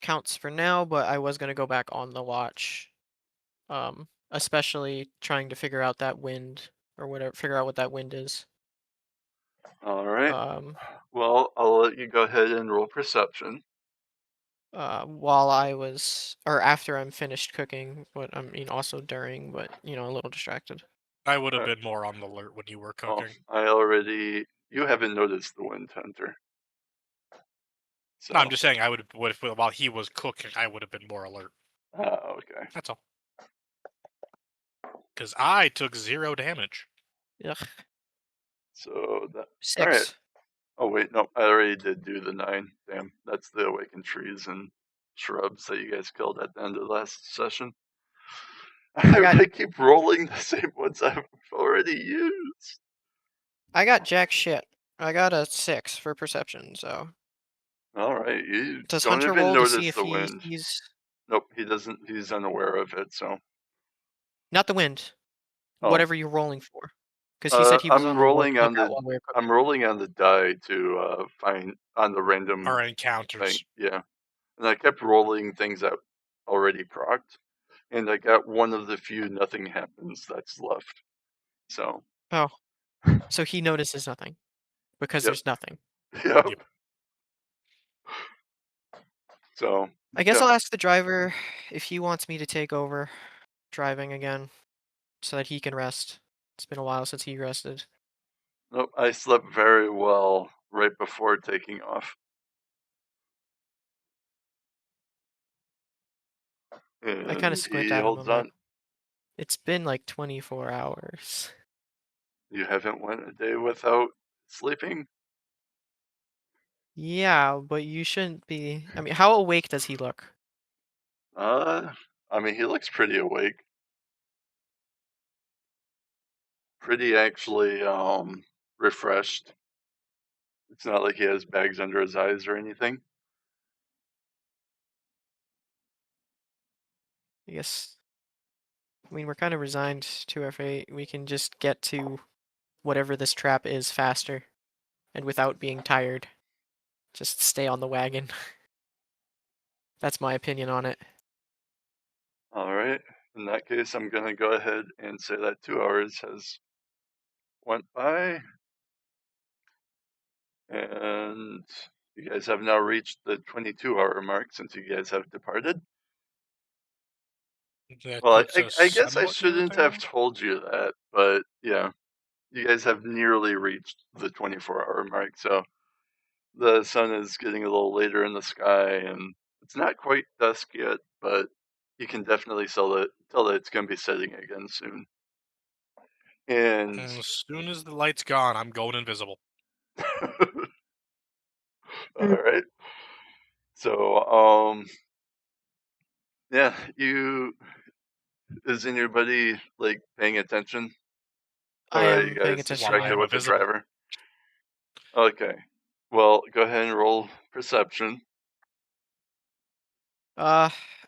counts for now, but I was gonna go back on the watch. Especially trying to figure out that wind or whatever, figure out what that wind is. All right. Um, Well, I'll let you go ahead and roll perception. while I was, or after I'm finished cooking, but I mean also during, but a little distracted. I would have Alright. been more on the alert when you were Oh, cooking. you haven't noticed the wind hunter. So, No, I'm just saying while he was cooking, I would have been more alert. okay. That's all. Because I took 0 damage. Ugh. So that. 6. All right. Oh wait, no, I already did do the 9. Damn, that's the awakened trees and shrubs that you guys killed at the end of the last session. I keep rolling the same ones I've already used. I got jack shit. I got a 6 for perception, so. All right, you Does don't Hunter even roll to see notice if the wind. he's Nope, he doesn't. He's unaware of it. So. not the wind? Oh. Whatever you're rolling for, because he said he was I'm on rolling the on lookout the. while we were cooking. I'm rolling on the die to find on the random Our thing. encounters. Yeah, and I kept rolling things that already procced, and I got one of the few nothing happens that's left. So. Oh, so he notices nothing because Yep. there's nothing. Yep. Yep. So. I guess yeah. I'll ask the driver if he wants me to take over driving again, so that he can rest. It's been a while since he rested. Nope, I slept very well right before taking off. I kind of And squint he at him. holds I'm like, on. it's been like 24 hours. You haven't went a day without sleeping? Yeah, but you shouldn't be. I mean, how awake does he look? I mean, he looks pretty awake. Pretty actually, refreshed. It's not like he has bags under his eyes or anything. I guess. I mean, we're kind of resigned to our fate. We can just get to whatever this trap is faster and without being tired. Just stay on the wagon. That's my opinion on it. Alright, in that case, I'm gonna go ahead and say that 2 hours has went by. And you guys have now reached the 22-hour mark since you guys have departed. That Well, puts us I guess I somewhat near shouldn't there. have told you that, but yeah, you guys have nearly reached the 24-hour mark. So the sun is getting a little later in the sky, and it's not quite dusk yet, but you can definitely tell that it's going to be setting again soon. And As soon as the light's gone, I'm going invisible. all right. So yeah, is anybody like paying attention? I Or are you am paying guys attention. Why distracted am I with the visible? driver? Okay. Well, go ahead and roll perception.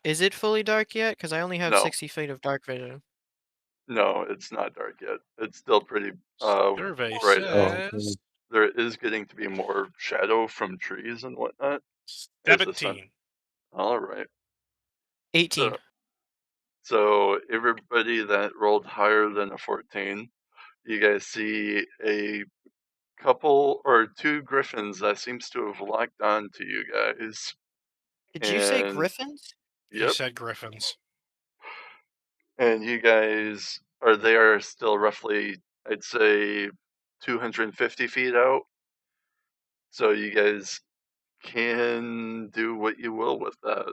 Is it fully dark yet? Because I only have No. 60 feet of dark vision. No, it's not dark yet. It's still pretty Survey bright out. says There is getting to be more shadow from trees and whatnot. as the sun. 17. All right. 18. So everybody that rolled higher than a 14, you guys see a couple or two griffins that seems to have locked on to you guys. Did you say And griffins? He yep, said griffins. and you guys they are still roughly, I'd say, 250 feet out. So you guys can do what you will with that.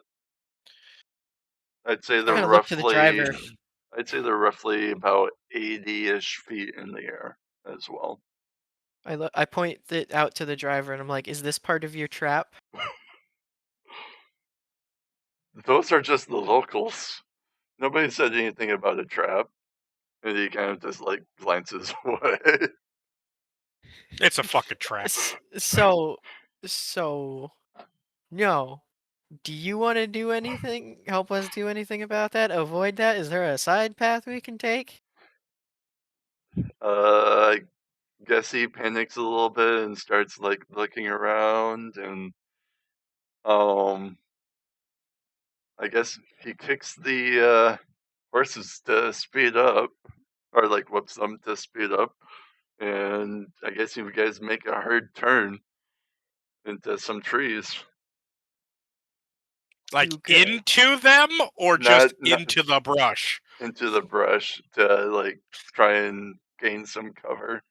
I'd say I'm they're gonna look to the roughly driver. I'd say they're roughly about 80-ish feet in the air as well. I point it out to the driver and I'm like, "Is this part of your trap?" Those are just the locals. Nobody said anything about a trap. And he kind of just like glances away. It's a fucking trap. So, no. Do you want to do anything? Help us do anything about that? Avoid that? Is there a side path we can take? I guess he panics a little bit and starts like looking around, and I guess he kicks the horses to speed up, or like whoops them to speed up, and I guess you guys make a hard turn into some trees. Like Okay. into them or just Not into the brush? into the brush to like try and gain some cover.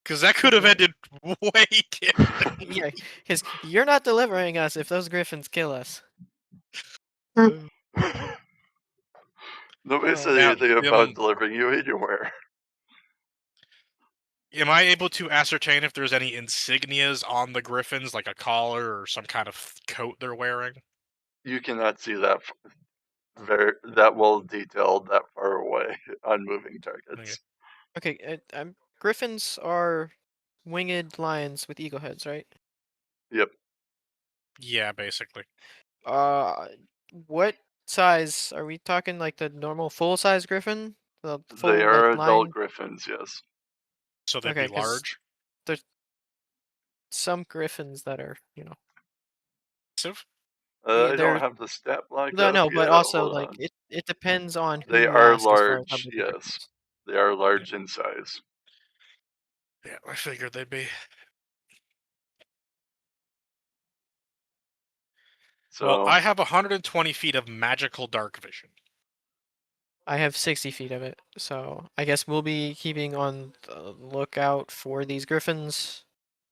Because that could have Okay. ended way different. Yeah, because you're not delivering us if those griffins kill us. Nobody Oh. said Now, anything about delivering you anywhere. am I able to ascertain if there's any insignias on the griffins, like a collar or some kind of coat they're wearing? You cannot see that that well detailed that far away on moving targets. Okay, griffins are winged lions with eagle heads, right? Yep, Yeah, basically. What size are we talking? Like the normal full-size griffin, the they full are like adult lion? griffins. Yes. So they'd Okay, be 'cause large. there's some griffins that are, Massive? yeah, I don't they're have the stat block no, up no, but yet. also Hold like on. it depends on who They you are ask as far as how large. big the griffin Yes, is. they are large in size. Yeah, I figured they'd be. So Well, I have 120 feet of magical dark vision. I have 60 feet of it, so I guess we'll be keeping on the lookout for these griffins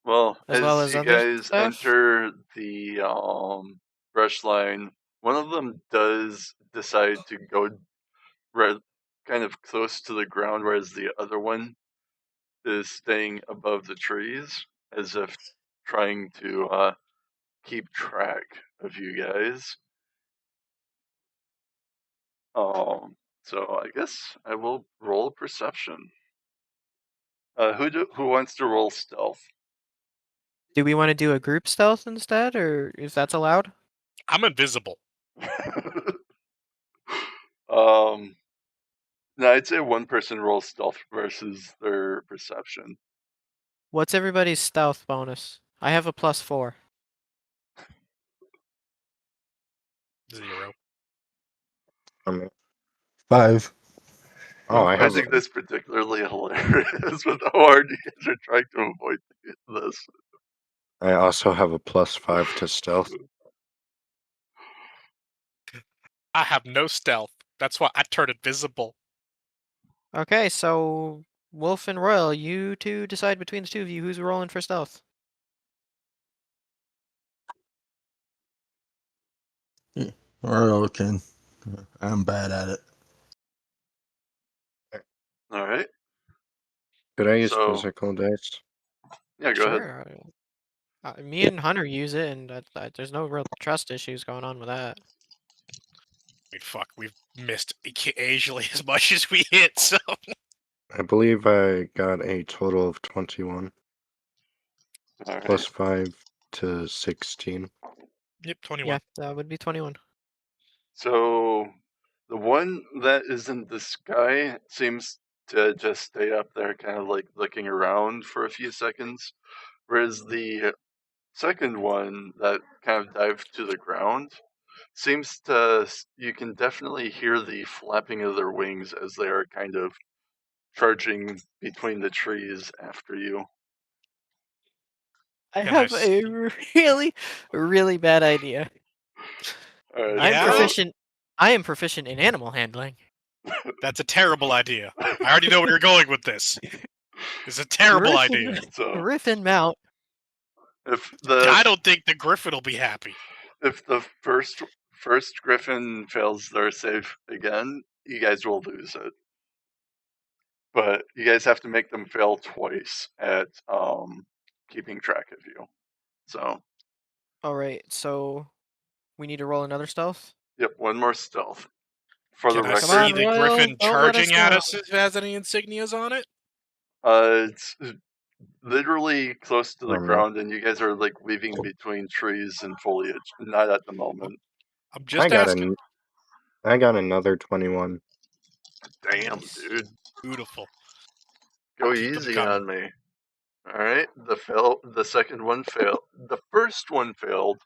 well, as well as as you other guys stuff. enter the brush line, one of them does decide to go kind of close to the ground, whereas the other one is staying above the trees, as if trying to keep track of you guys. So I guess I will roll perception. Who wants to roll stealth? Do we want to do a group stealth instead, or if that's allowed? I'm invisible. No, I'd say one person rolls stealth versus their perception. What's everybody's stealth bonus? I have a +4. 0. I'm 5. Oh, I I'm have. finding this particularly hilarious with how hard you guys are trying to avoid this. I also have a +5 to stealth. I have no stealth. That's why I turned invisible. Okay, so Wolf and Royal, you two decide between the two of you who's rolling for stealth. Or can. I'm bad at it. All right. Could I use So- physical dice? Yeah, go ahead. Sure. Me and Hunter use it, and there's no real trust issues going on with that. Wait, fuck, we've missed occasionally as much as we hit, so... I believe I got a total of 21 All right. plus 5 to 16. Yep, 21. Yeah, that would be 21. So the one that is in the sky seems to just stay up there, kind of like looking around for a few seconds, whereas the second one that kind of dived to the ground seems to, you can definitely hear the flapping of their wings as they are kind of charging between the trees after you. I Can I have a really, really bad idea. All right, I'm Yeah? proficient. I am proficient in animal handling. That's a terrible idea. I already know where you're going with this. It's a terrible Griffin, idea. So Griffin mount. if I the don't think the Griffin will be happy. if the first Griffin fails their save again, you guys will lose it. But you guys have to make them fail twice at keeping track of you. So All right, so we need to roll another stealth. yep, one more stealth. For the Can I Come record, on, see the Royal, Griffin don't let us charging at down. us if it has any insignias on it? it's literally close to the No. ground, and you guys are like weaving between trees and foliage. Not at the moment. I'm just asking. I got another 21. Damn, Nice. dude, Beautiful. go Keep 'em easy coming. on me. All right, the second one failed. The first one failed,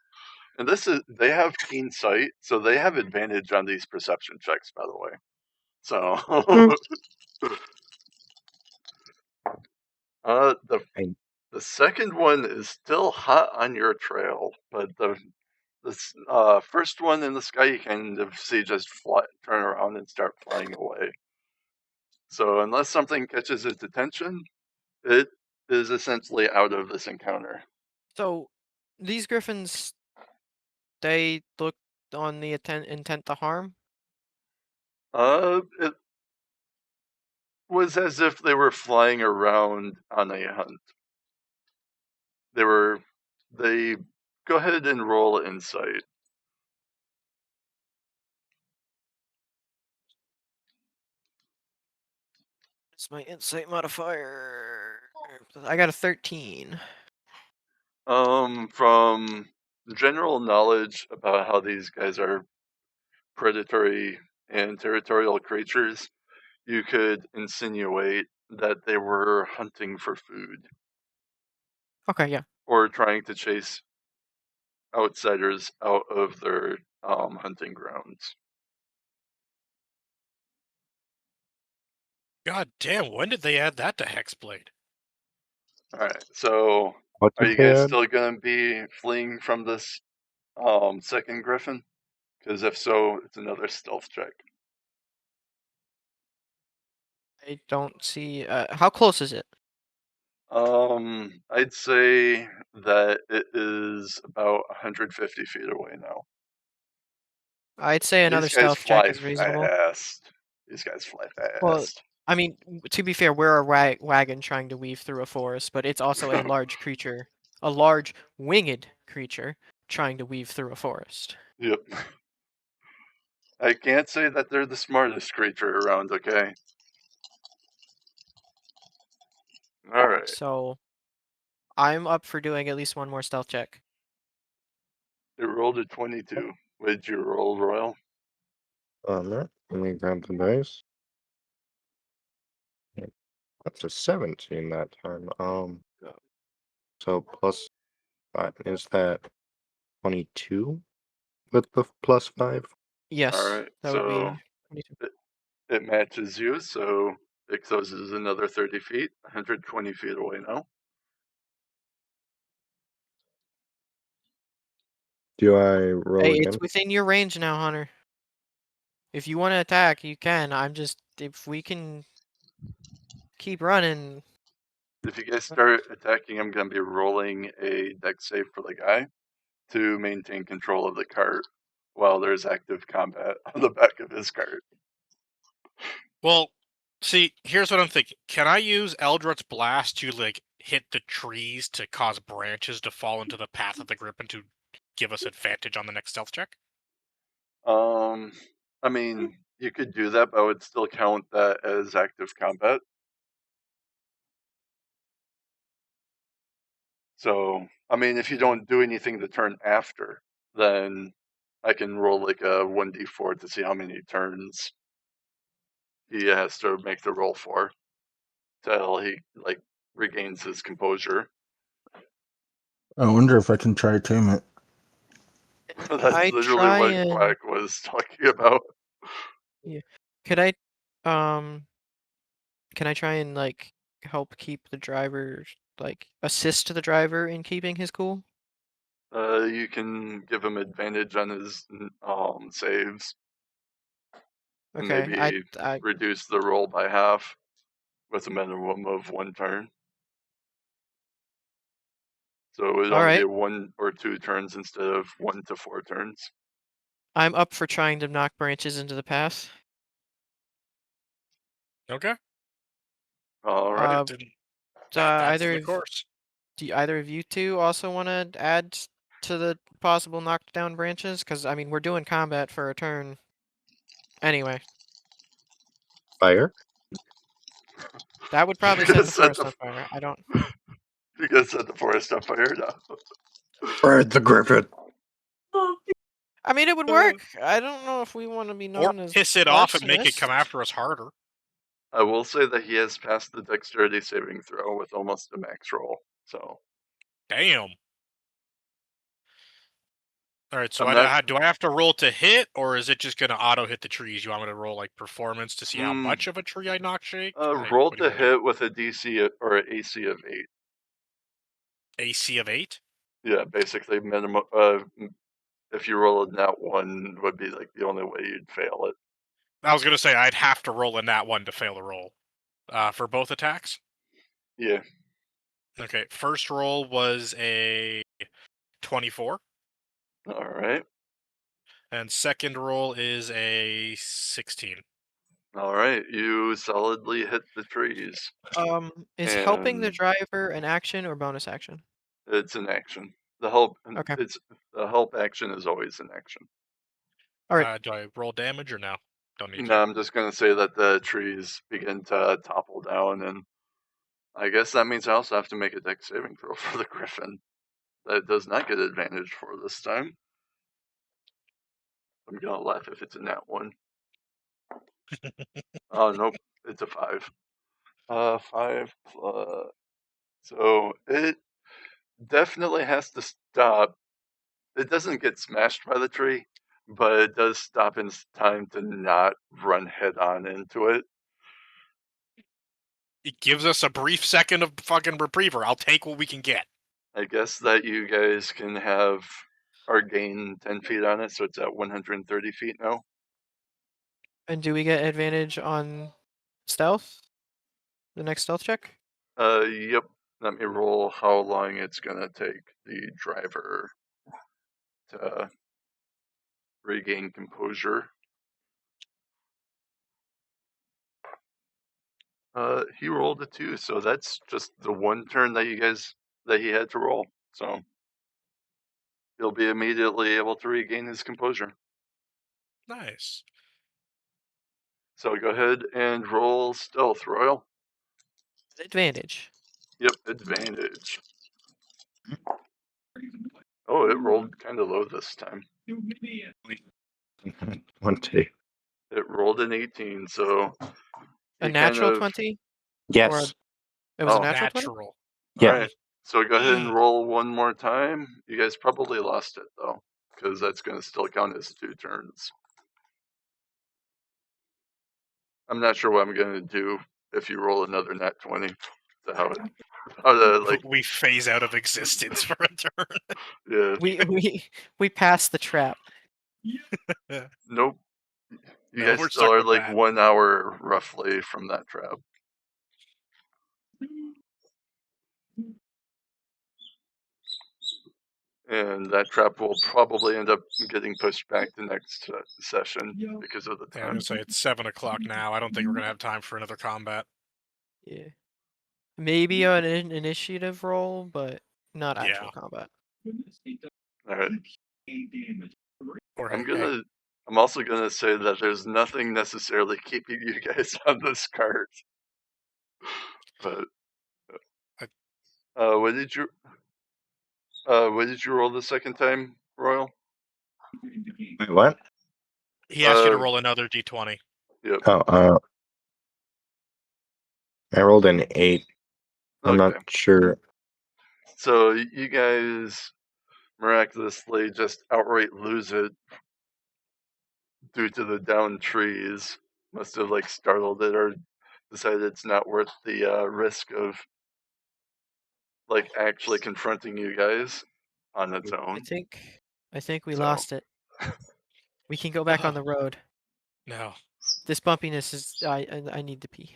and they have keen sight, so they have advantage on these perception checks. By the way, so the Hey. the second one is still hot on your trail, but the first one in the sky you kind of see just turn around and start flying away. So unless something catches its attention, it is essentially out of this encounter. So these griffins, they look on the intent to harm. It was as if they were flying around on a hunt. They go ahead and roll insight. It's my insight modifier. I got a 13. From general knowledge about how these guys are predatory and territorial creatures, you could insinuate that they were hunting for food Okay, yeah. or trying to chase outsiders out of their hunting grounds. God damn, when did they add that to Hexblade? All right, so What are did you they guys add? still going to be fleeing from this second griffin? Because if so, it's another stealth check. I don't see. How close is it? I'd say that it is about 150 feet away now. I'd say another These guys stealth check fly is reasonable. fast. These guys fly Well, fast. I mean, to be fair, we're a wagon trying to weave through a forest, but it's also a large creature, a large winged creature trying to weave through a forest. Yep. I can't say that they're the smartest creature around, okay? Alright. So, I'm up for doing at least one more stealth check. It rolled a 22. What did you roll, Royal? Let me grab the dice. That's a 17 that time. So plus 5, is that 22 with the plus 5? Yes, Alright, that would so be 22. it matches you, so it closes another 30 feet, 120 feet away now. Do I roll Hey, again? it's within your range now, Hunter. If you want to attack, you can. If we can keep running. If you guys start attacking, I'm going to be rolling a dex save for the guy to maintain control of the cart while there's active combat on the back of his cart. Well, see, here's what I'm thinking. Can I use Eldritch Blast to, like, hit the trees to cause branches to fall into the path of the Griffin to give us advantage on the next stealth check? I mean, you could do that, but I would still count that as active combat. So, I mean, if you don't do anything the turn after, then I can roll like a 1d4 to see how many turns he has to make the roll for till he like regains his composure. I wonder if I can try to tame it. That's I literally try what and Quack was talking about. could I um can I try and like help keep the driver like assist the driver in keeping his cool? You can give him advantage on his saves, and Okay, maybe I reduce the roll by half with a minimum of 1 turn. So it would all only be right. 1 or 2 turns instead of 1 to 4 turns. I'm up for trying to knock branches into the path. Okay. All right. Uh, Didn't, that's either the of course. do either of you two also want to add to the possible knockdown branches? Because I mean, we're doing combat for a turn. Anyway, Fire? that would probably You set guys the set forest the on fire. I don't. you guys set the forest on fire now. Bird the Griffin. I mean, it would work. I don't know if we want to be Or known as piss it off and make it arsonists. come after us harder. I will say that he has passed the dexterity saving throw with almost a max roll. So Damn. All right, so I'm not. do I have to roll to hit, or is it just going to auto hit the trees? You want me to roll like performance to see how much of a tree I knock shake? Like, Roll what do you to want to do? hit with a DC or an AC of 8. AC of 8? Yeah, basically minimum. If you roll a nat 1, would be like the only way you'd fail it. I was going to say I'd have to roll a nat 1 to fail the roll. For both attacks? Yeah. Okay, first roll was a 24, All right. and second roll is a 16. All right. You solidly hit the trees. Is helping the And driver an action or bonus action? it's an action. The Okay. help action is always an action. All right. Do I roll damage or no? Don't need No, to. I'm just gonna say that the trees begin to topple down, and I guess that means I also have to make a dex saving throw for the griffin. That does not get advantage for this time. I'm gonna laugh if it's a nat 1. Oh nope, it's a 5. 5 plus. So it definitely has to stop. It doesn't get smashed by the tree, but it does stop in time to not run head on into it. It gives us a brief second of fucking repriever. I'll take what we can get. I guess that you guys can have or gain 10 feet on it, so it's at 130 feet now. And do we get advantage on stealth? The next stealth check? Yep. Let me roll how long it's gonna take the driver to regain composure. He rolled a 2, so that's just the one turn that he had to roll. So he'll be immediately able to regain his composure. Nice. So go ahead and roll stealth, Royal. Advantage. Yep, advantage. Oh, it rolled kind of low this time. 20. It rolled an 18, so A he natural kind of 20? Yes. It was a Oh. natural 20? Natural. All Yeah. right. So go ahead and roll one more time. You guys probably lost it though, because that's going to still count as 2 turns. I'm not sure what I'm going to do if you roll another nat 20. To how to like We phase out of existence for a turn. yeah. We passed the trap. Nope. You No, guys we're still stuck are with like that. 1 hour roughly from that trap. And that trap will probably end up getting pushed back to next session because of the Yeah, I'm time. gonna say it's 7 o'clock now. I don't think we're gonna have time for another combat. Yeah. Maybe an initiative roll, but not actual Yeah. combat. All right. Or I'm hey, I'm also gonna say that there's nothing necessarily keeping you guys on this cart. But what did you roll the second time, Royal? Wait, what? He asked you to roll another d20. Yep. Oh, I rolled an 8. I'm Okay. not sure. So you guys miraculously just outright lose it due to the downed trees. Must have like startled it or decided it's not worth the risk of like actually confronting you guys on its I own. think we So- lost it. We can go back on the road. No. This bumpiness is. I need to pee.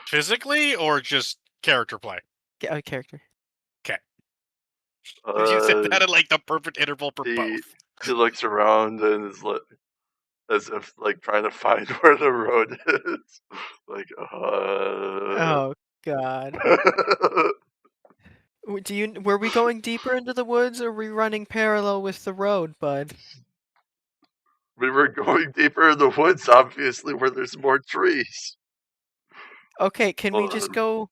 Physically or just character play? Character. You said that at like the perfect interval for he both. he looks around and is as if like trying to find where the road is. Like, Oh God. Were we going deeper into the woods, or were we running parallel with the road, bud? we were going deeper in the woods, obviously, where there's more trees. Okay, can we just Um, go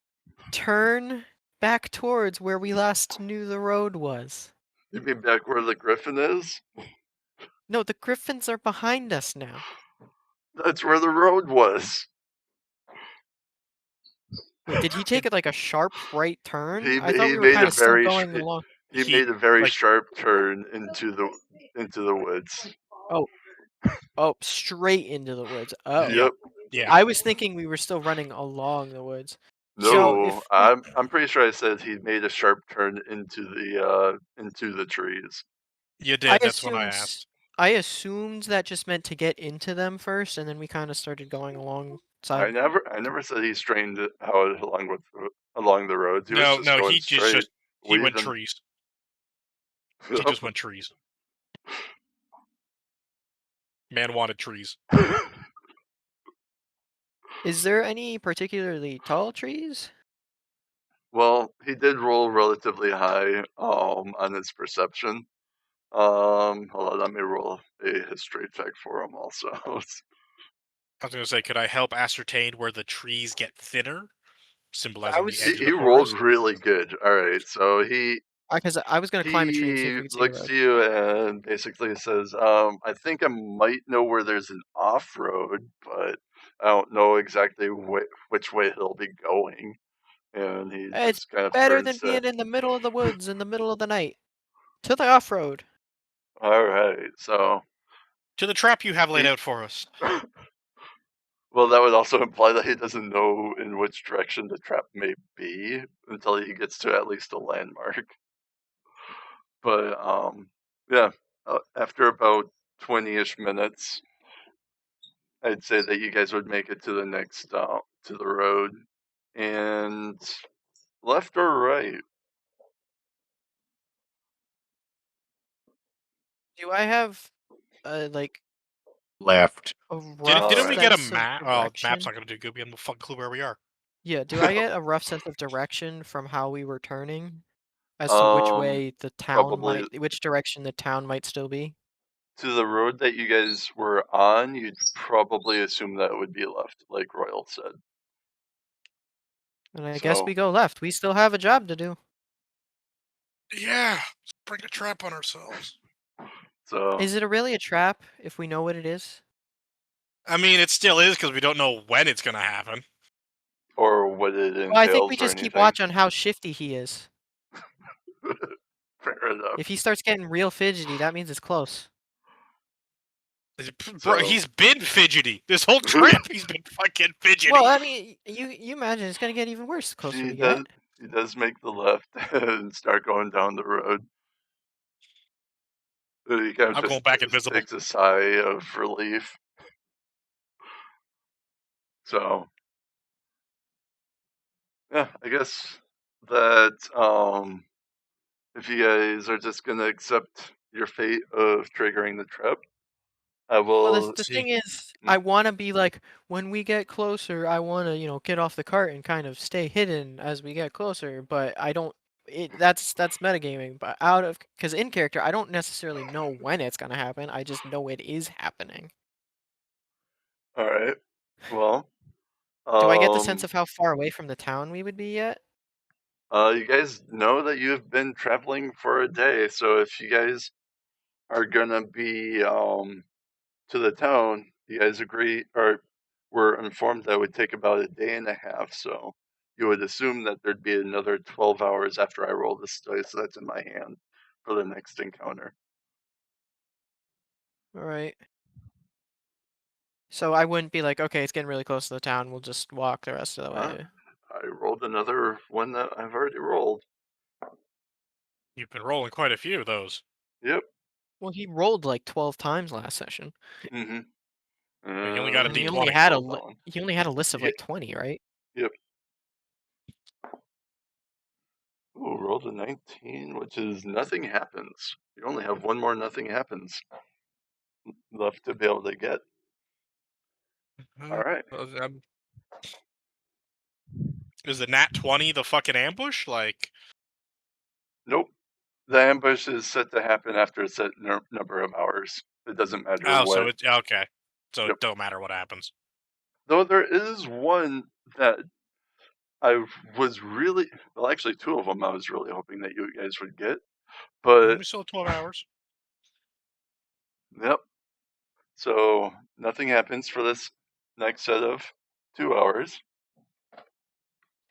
turn back towards where we last knew the road was? You mean back where the griffin is? No, the griffins are behind us now. That's where the road was. Wait, did he take it like a sharp right turn? He I thought we were made kind a of still very going along. he He, made a very like- sharp turn into the woods. Oh, straight into the woods. Oh. Yep. Yeah. I was thinking we were still running along the woods. No, So if I'm pretty sure I said he made a sharp turn into the trees. You did. That's what I asked. I assumed that just meant to get into them first, and then we kind of started going I alongside. never said he strained it out along the roads. He was No, just no, going he straight. just he went weaving. trees. He just went trees. Man wanted trees. Is there any particularly tall trees? Well, he did roll relatively high on his perception. Hold on, let me roll a history check for him also. I was gonna say, could I help ascertain where the trees get thinner, symbolizing the edge of he the rolled forest? really good. All right, so Because I was gonna climb a tree and see if he we could see the looks road. to you and basically says, "I think I might know where there's an off road, but I don't know exactly which way he'll be going." And he It's just kind of better turns than to, being in the middle of the woods in the middle of the night. To the off-road. all right, so To the trap you have laid He- out for us. well, that would also imply that he doesn't know in which direction the trap may be until he gets to at least a landmark. But yeah, after about 20-ish minutes, I'd say that you guys would make it to the next to the road, and left or right. Do I have, like, Left. a rough Didn't we get a sense of map? Oh, map's direction? not gonna do good. We have no fucking clue where we are. Yeah, do I get a rough sense of direction from how we were turning? As to which way the town probably- which direction the town might still be? To the road that you guys were on, you'd probably assume that it would be left, like Royal said. And I guess So- we go left. We still have a job to do. Yeah, let's bring a trap on ourselves. So Is it really a trap if we know what it is? I mean, it still is because we don't know when it's gonna happen. or what it entails Well, I think we or just keep anything. watch on how shifty he is. Fair enough. If he starts getting real fidgety, that means it's close. Bro, So- he's been fidgety. This whole trip, he's been fucking fidgety. Well, I mean, you imagine it's gonna get even worse the closer He we get. does make the left and start going down the road. He kind of I'm just going back invisible. takes a sigh of relief. So, yeah, I guess that if you guys are just gonna accept your fate of triggering the trap, I will. Well, the see. thing is, Hmm. I want to be like, when we get closer, I want to, get off the cart and kind of stay hidden as we get closer. But I don't that's metagaming, but because in character I don't necessarily know when it's gonna happen. I just know it is happening. All right. Well, Do I get the sense of how far away from the town we would be yet? you guys know that you've been traveling for a day, so if you guys are gonna be to the town, you guys agree or were informed that it would take about a day and a half, so you would assume that there'd be another 12 hours after I roll this dice that's in my hand for the next encounter. All right. So I wouldn't be like, okay, it's getting really close to the town. We'll just walk the rest of the Huh? way. I rolled another one that I've already rolled. You've been rolling quite a few of those. Yep. Well, he rolled like 12 times last session. Mm-hmm. But you only got a And he D20. only had Hold on. he only had a list of Ye- like 20, right? Yep. Ooh, rolled a 19, which is nothing happens. You only have one more nothing happens left to be able to get. All right. Is the nat 20 the fucking ambush? Like, Nope. The ambush is set to happen after a set number of hours. It doesn't matter oh, what. so it's okay. So Yep. it don't matter what happens. Though there is one that I was really, well, actually, two of them I was really hoping that you guys would get. But, We still have 12 hours. yep. So nothing happens for this next set of 2 hours.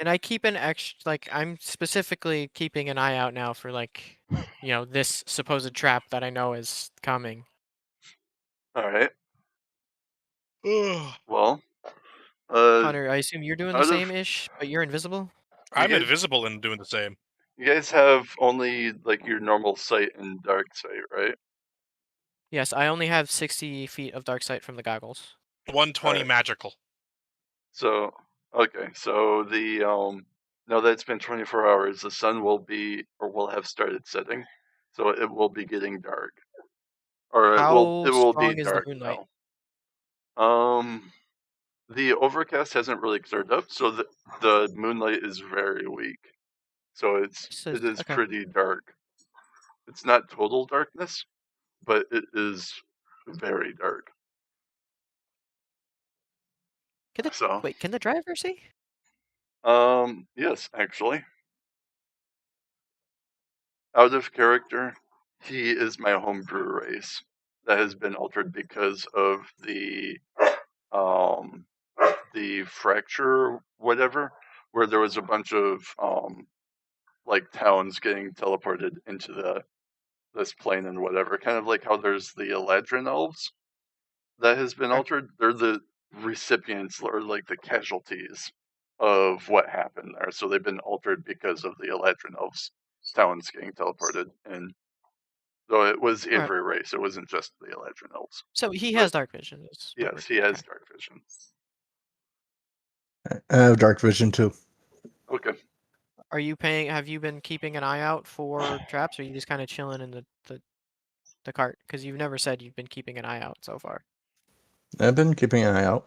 And I keep an extra, like, I'm specifically keeping an eye out now for, like, this supposed trap that I know is coming. All right. Ugh. Well, Hunter, I assume you're doing the out of same-ish, but you're invisible? I'm guys- invisible and doing the same. you guys have only like your normal sight and dark sight, right? Yes, I only have 60 feet of dark sight from the goggles. 120 Alright. magical. So okay, so the now that it's been 24 hours, the sun will be or will have started setting, so it will be getting dark, or How it will be strong is the dark moonlight? now. The overcast hasn't really cleared up, so the moonlight is very weak. So it is Okay. pretty dark. It's not total darkness, but it is very dark. So Wait, can the driver see? yes, actually. Out of character, he is my homebrew race that has been altered because of um the fracture whatever, where there was a bunch of like towns getting teleported into this plane and whatever, kind of like how there's the Eladrin elves that has been Okay. altered. They're the recipients or like the casualties of what happened there. So they've been altered because of the Eladrin elves towns getting teleported. And though it was Alright. every race, it wasn't just the Eladrin elves. So he But has dark vision. yes, he has dark vision. I have dark vision too. Okay. Have you been keeping an eye out for traps, or are you just kind of chilling in the cart? Because you've never said you've been keeping an eye out so far. I've been keeping an eye out.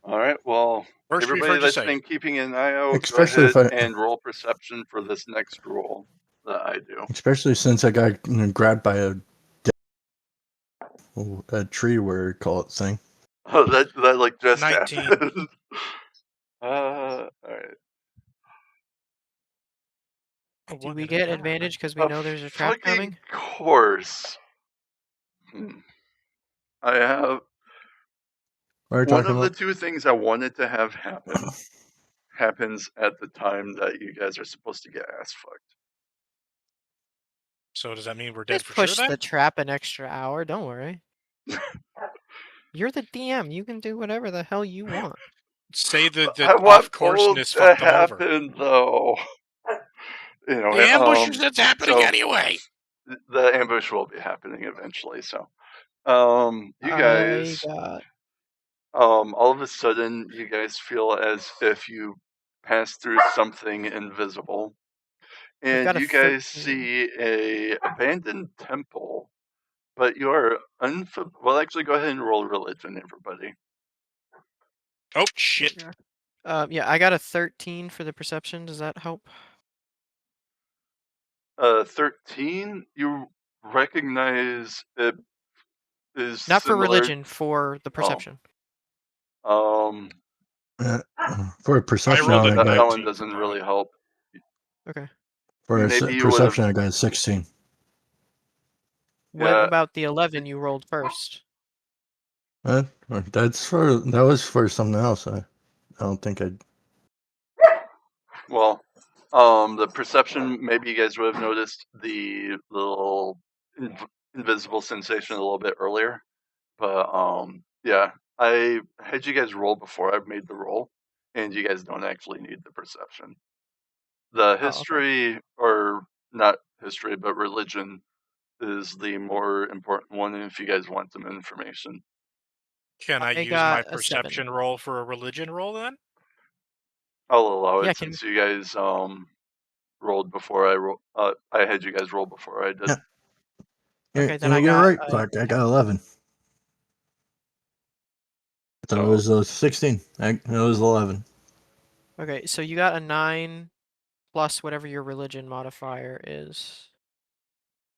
All right. Well, First we've everybody heard you that's say been keeping an eye out, Especially go if ahead I- and roll perception for this next roll that I do. Especially since I got grabbed by a tree, where call it thing. Oh, that like just 19. happened. All right. Do we get advantage because we know there's a trap fucking coming? course. I have What are you one talking of the about? two things I wanted to have happen happens at the time that you guys are supposed to get ass fucked. So does that mean we're dead Just for sure push then? the trap an extra hour. Don't worry. You're the DM. You can do whatever the hell you want. Say the I off want both courseness to fucked them over. happen though. The ambush that's happening so anyway. the ambush will be happening eventually. So, you I guys, got all of a sudden, you guys feel as if you pass through something invisible, and got a you guys 13. see a abandoned temple. But you are well. Actually, go ahead and roll religion, everybody. Oh shit. Yeah, I got a 13 for the perception. Does that help? 13, you recognize it is Not for similar. religion, for the perception. Um, For perception, rolled a I that, got that one 13 doesn't for really that. help. Okay. for Maybe you perception, would've- I got 16. What Yeah. about the 11 you rolled first? That was for something else. I don't think I. Well, the perception, maybe you guys would have noticed the little invisible sensation a little bit earlier. But, yeah, I had you guys roll before I made the roll, and you guys don't actually need the perception. The Oh, okay. history, or not history, but religion is the more important one if you guys want some information. Can I I use got my a 7. perception roll for a religion roll then? I'll allow it Yeah, since you guys rolled before I had you guys roll before I did. Yeah. Okay, then I you're got right, Clark. I got 11. I thought it was 16. It was 11. Okay, so you got a 9 plus whatever your religion modifier is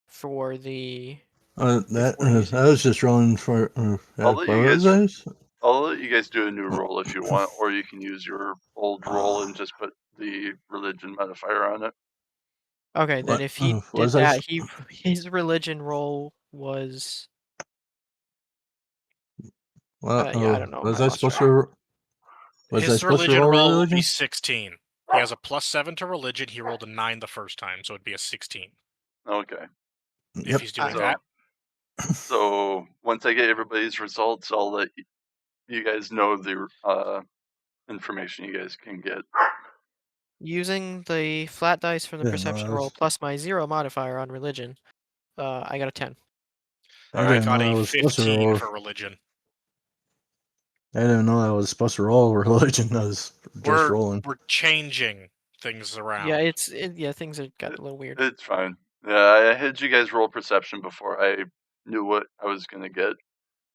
for the That before using. I was just rolling for. I'll What let you was guys this? I'll let you guys do a new roll if you want, or you can use your old roll and just put the religion modifier on it. Okay, then What if he was did I? that, his religion roll was yeah, I don't know. Was I I lost supposed track. to? Was I His supposed to religion roll roll will religion? be 16. He has a +7 to religion. He rolled a 9 the first time, so it'd be a 16 Okay. if Yep. he's doing So, that. so once I get everybody's results, I'll let you guys know the information you guys can get. Using the flat dice from the Yeah, perception roll plus my 0 modifier on religion, I got a 10. I I didn't got know I a was supposed to 15 roll. for religion. I didn't know I was supposed to roll religion. I was just rolling. We're changing things around. Yeah, things have got a little weird. It's fine. Yeah, I had you guys roll perception before I knew what I was gonna get,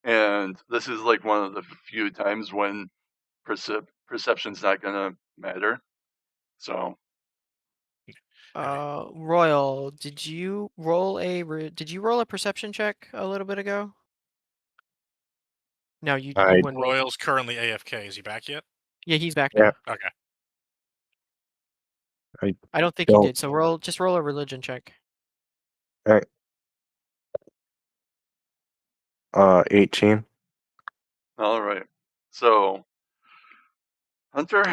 and this is like one of the few times when perception's not gonna matter. So Royal, did you roll a perception check a little bit ago? No, you I wouldn't roll. Royal's currently AFK. Is he back yet? Yeah, he's back Yeah. now. Okay. I don't think he don't. did. So roll a religion check. 18. all right. So Hunter,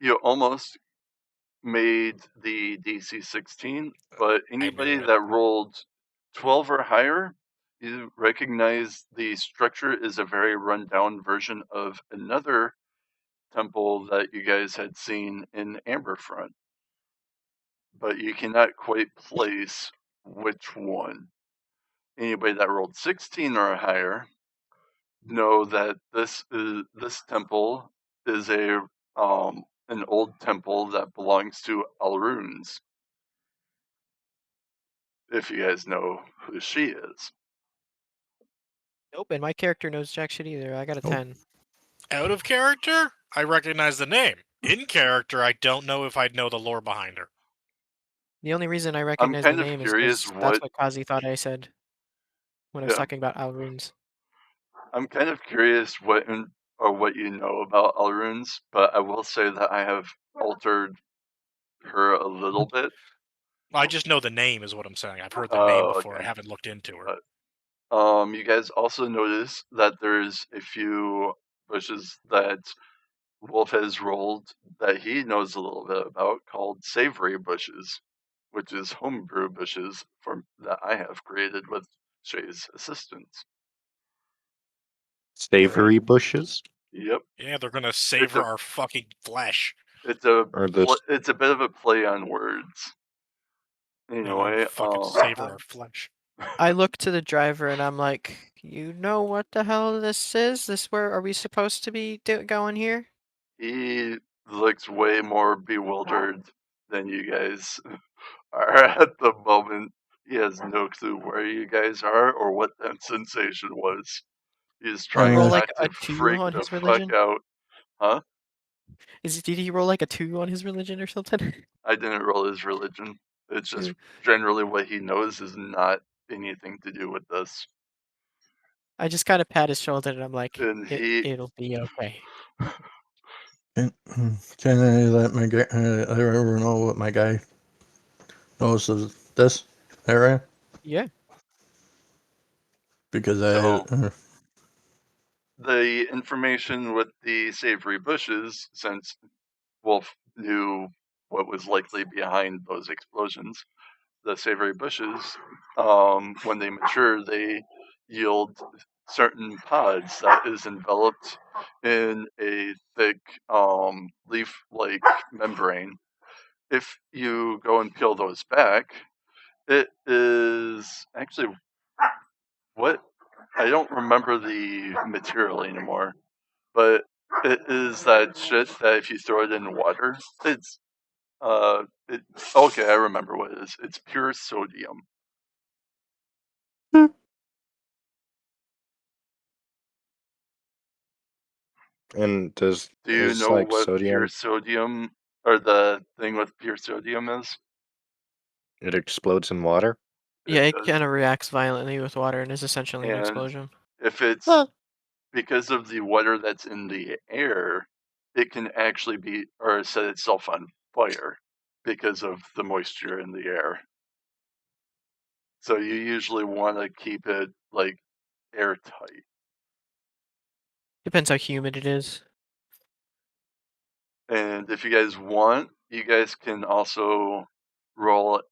you almost made the DC 16, but anybody it. that rolled 12 or higher, you recognize the structure is a very rundown version of another temple that you guys had seen in Amberfront, but you cannot quite place which one. Anybody that rolled 16 or higher know that this temple is an old temple that belongs to Alrunes. If you guys know who she is. Nope, and my character knows jack shit either. I got a Nope. 10. Out of character, I recognize the name. In character, I don't know if I'd know the lore behind her. The only reason I recognize the kind of name is curious because that's what- what Kazi thought I said when I was Yeah. talking about Alrunes. I'm kind of curious what you know about Alrunes, but I will say that I have altered her a little bit. I just know the name is what I'm saying. I've heard the name before. Okay. I haven't looked into her. You guys also notice that there's a few bushes that Wolf has rolled that he knows a little bit about called savory bushes, which is homebrew bushes that I have created with Shay's assistance. Savory bushes? Yep. Yeah, they're gonna savor a- our fucking flesh. It's a Or this? it's a bit of a play on words. Anyway, fucking savor our flesh. I look to the driver and I'm like, you know what the hell this is? Where are we supposed to be going here? he looks way more bewildered than you guys are at the moment. He has no clue where you guys are or what that sensation was. He's trying roll not like to a 2 freak on the his fuck religion? out. Huh? Did he roll like a 2 on his religion or something? I didn't roll his religion. It's just generally what he knows is not anything to do with this. I just kind of pat his shoulder and I'm like, And he, it'll be okay. Can I let my guy? I ever know what my guy knows of this area? Yeah. Because So- the information with the savory bushes, since Wolf knew what was likely behind those explosions, the savory bushes, when they mature, they yield certain pods that is enveloped in a thick leaf-like membrane. If you go and peel those back, it is actually what I don't remember the material anymore, but it is that shit that if you throw it in water, it's okay, I remember what it is. It's pure sodium. And Do you is know like what pure sodium? sodium, or the thing with pure sodium is? It explodes in water. Yeah, it does. kind of reacts violently with water and is essentially an And explosion. if it's Huh. because of the water that's in the air, it can actually be or set itself on fire because of the moisture in the air. So you usually want to keep it like airtight. Depends how humid it is. And if you guys want, you guys can also roll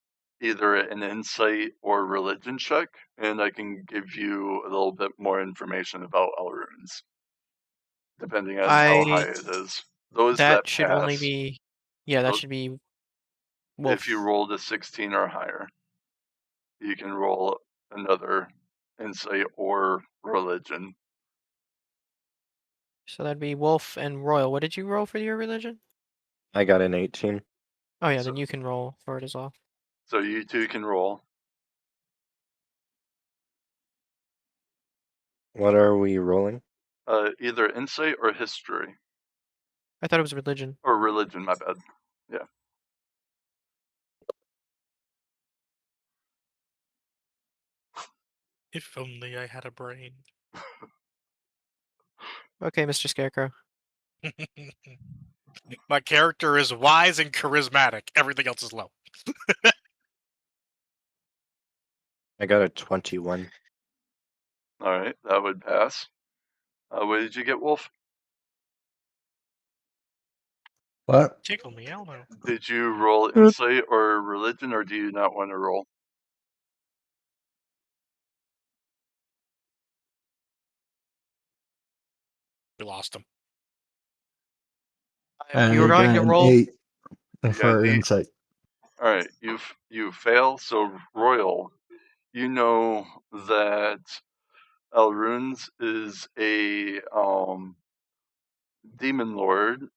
either an insight or religion check, and I can give you a little bit more information about Elrunes, depending on how high it is. Those that should pass, only be, yeah, that Those- should be Wolf. if you rolled a 16 or higher, you can roll another insight or religion. So that'd be Wolf and Royal. What did you roll for your religion? I got an 18. Oh yeah, So- then you can roll for it as well. So you two can roll. What are we rolling? Either insight or history. I thought it was religion. Or religion, my bad. Yeah. If only I had a brain. Okay, Mr. Scarecrow. My character is wise and charismatic. Everything else is low. I got a 21. Alright, that would pass. What did you get, Wolf? What? Tickle me, Elmo. Did you roll insight or religion, or do you not want to roll? We lost him. And You were I going got to an roll. 8 got for an 8? insight. Alright, you fail, so Royal, you know that Elrunes is a demon lord,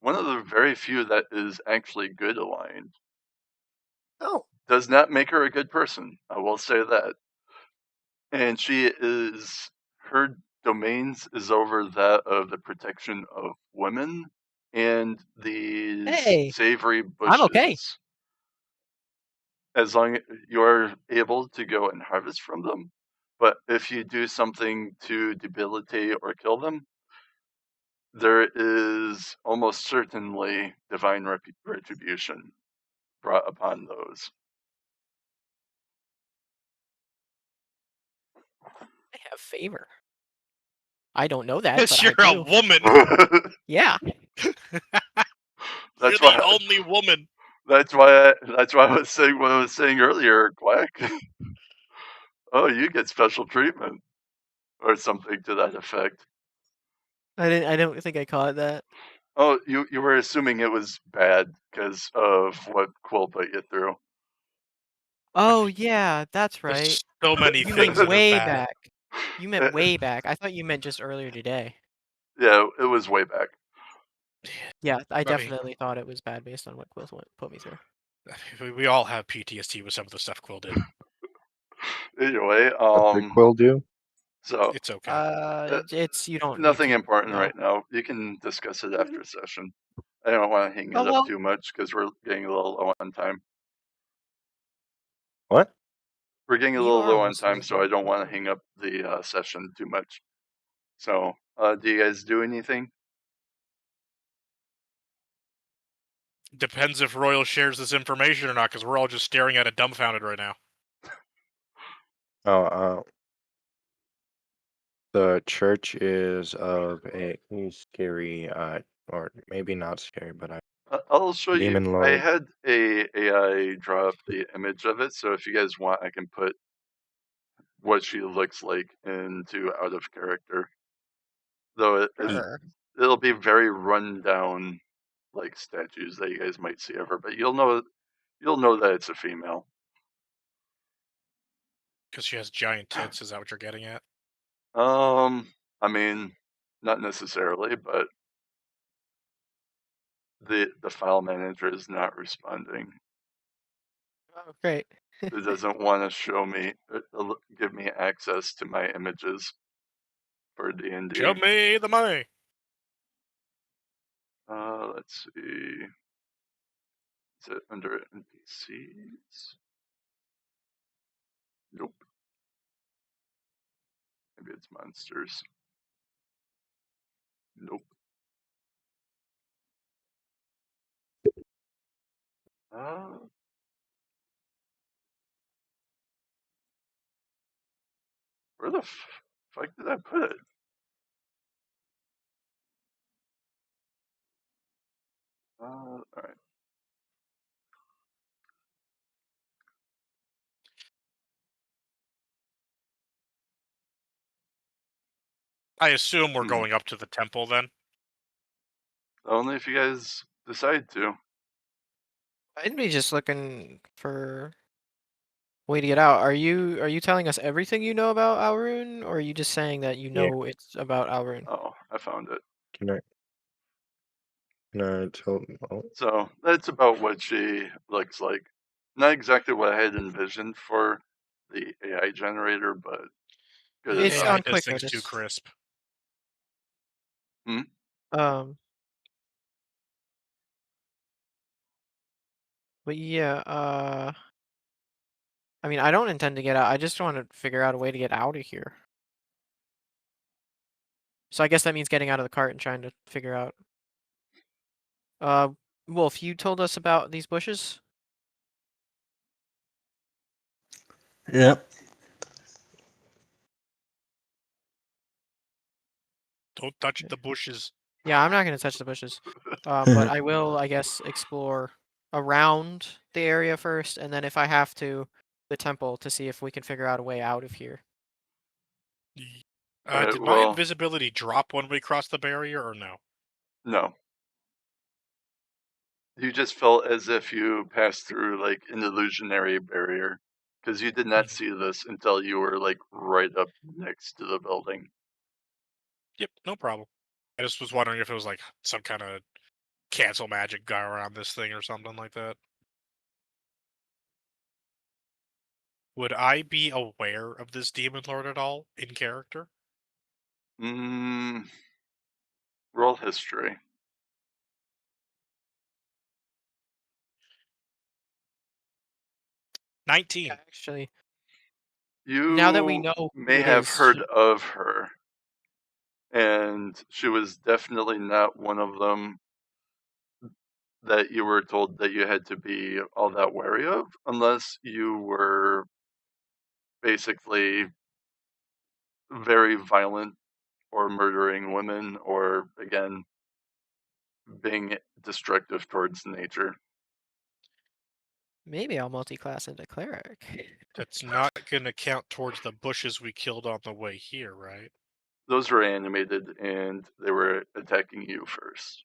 one of the very few that is actually good aligned. Oh. Does not make her a good person, I will say that. And her domains is over that of the protection of women and these Hey, savory bushes. I'm okay. As long as you're able to go and harvest from them. But if you do something to debilitate or kill them, there is almost certainly divine retribution brought upon those. I have favor. I don't know that, Because but you're I a do. woman. Yeah. You're That's the why. only woman. That's why I was saying what I was saying earlier, Quack. Oh, you get special treatment, or something to that effect. I don't think I caught that. Oh, you were assuming it was bad because of what Quill put you through. Oh yeah, that's There's right. so many You things mean that are way bad. back. You meant way back. I thought you meant just earlier today. Yeah, it was way back. Yeah, I mean- definitely thought it was bad based on what Quill put me through. We all have PTSD with some of the stuff Quill did. Anyway, What did Quill do? so It's okay. It's you don't nothing need to important know. right now. You can discuss it after session. I don't want to hang it Oh, up well. too much because we're getting a little low on time. What? We're getting a You little are low on almost time, so I don't want to invisible. hang up the session too much. So, do you guys do anything? Depends if Royal shares this information or not, because we're all just staring at it dumbfounded right now. Oh, the church is of a scary, or maybe not scary, but I'll show you. demon I lord. had a AI draw up the image of it, so if you guys want, I can put what she looks like into out of character. Though Sure. it'll be very run down, like statues that you guys might see of her, but you'll know that it's a female. Because she has giant tits, is that what you're getting at? I mean, not necessarily, but the file manager is not responding. Oh, great. It doesn't want to show me, give me access to my images for D&D. Show me the money! Let's see. Is it under NPCs? Nope. Maybe it's monsters. Nope. Where the fuck did I put it? Alright. I assume we're going up to the temple then. Only if you guys decide to. I'd be just looking for a way to get out. Are you telling us everything you know about Alrune, or are you just saying that you Yeah. know it's about Alrune? Oh, I found it. Can I tell? Oh, So that's about what she looks like. Not exactly what I had envisioned for the AI generator, but good It's enough. AI on does quick things too notice. crisp. Um, but yeah, I mean, I don't intend to get out. I just want to figure out a way to get out of here. So I guess that means getting out of the cart and trying to figure out. Wolf, you told us about these bushes? Yep. Don't touch the bushes. Yeah, I'm not gonna touch the bushes. But I will, I guess, explore around the area first, and then if I have to, the temple to see if we can figure out a way out of here. Alright, Did my well, invisibility drop when we crossed the barrier, or no? no. You just felt as if you passed through like an illusionary barrier. Because you did not Mhm. see this until you were like right up next to the building. Yep, no problem. I just was wondering if it was like some kind of cancel magic guy around this thing or something like that. Would I be aware of this demon lord at all in character? Mmm. Roll history. 19. Yeah, actually, You now that we know who may it have is, heard of her, and she was definitely not one of them that you were told that you had to be all that wary of, unless you were basically very violent or murdering women or, again, being destructive towards nature. maybe I'll multi-class into cleric. That's not going to count towards the bushes we killed on the way here, right? Those were animated and they were attacking you first.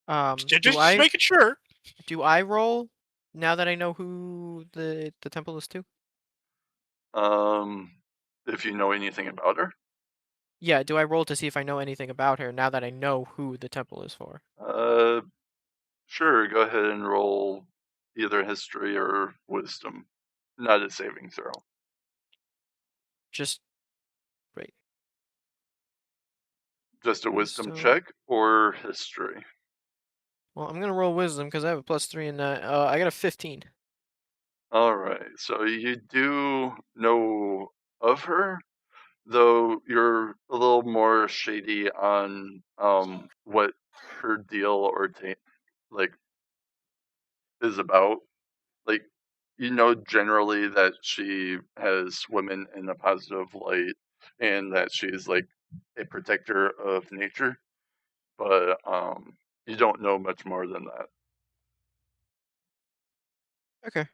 Do Just making sure. I roll now that I know who the temple is to? If you know anything about her, Yeah, do I roll to see if I know anything about her now that I know who the temple is for? sure, go ahead and roll either history or wisdom. Not a saving throw. Just wait. Just a wisdom Wisdom. check or history. Well, I'm gonna roll wisdom because I have a +3 in that. I got a 15. All right. So you do know of her, though you're a little more shady on what her deal or like is about. Like you know generally that she has women in a positive light and that she's like a protector of nature, but you don't know much more than that. Okay.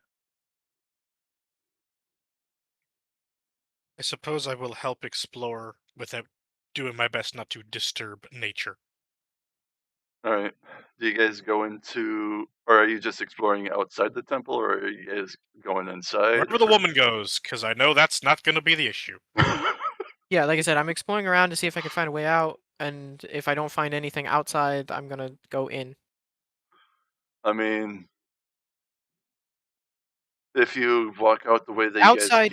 I suppose I will help explore without doing my best not to disturb nature. All right. Do you guys go into, or are you just exploring outside the temple, or are you guys going inside? Wherever the woman goes, because I know that's not going to be the issue. Yeah, like I said, I'm exploring around to see if I can find a way out, and if I don't find anything outside, I'm gonna go in. I mean, if you walk out the way that you guys Outside.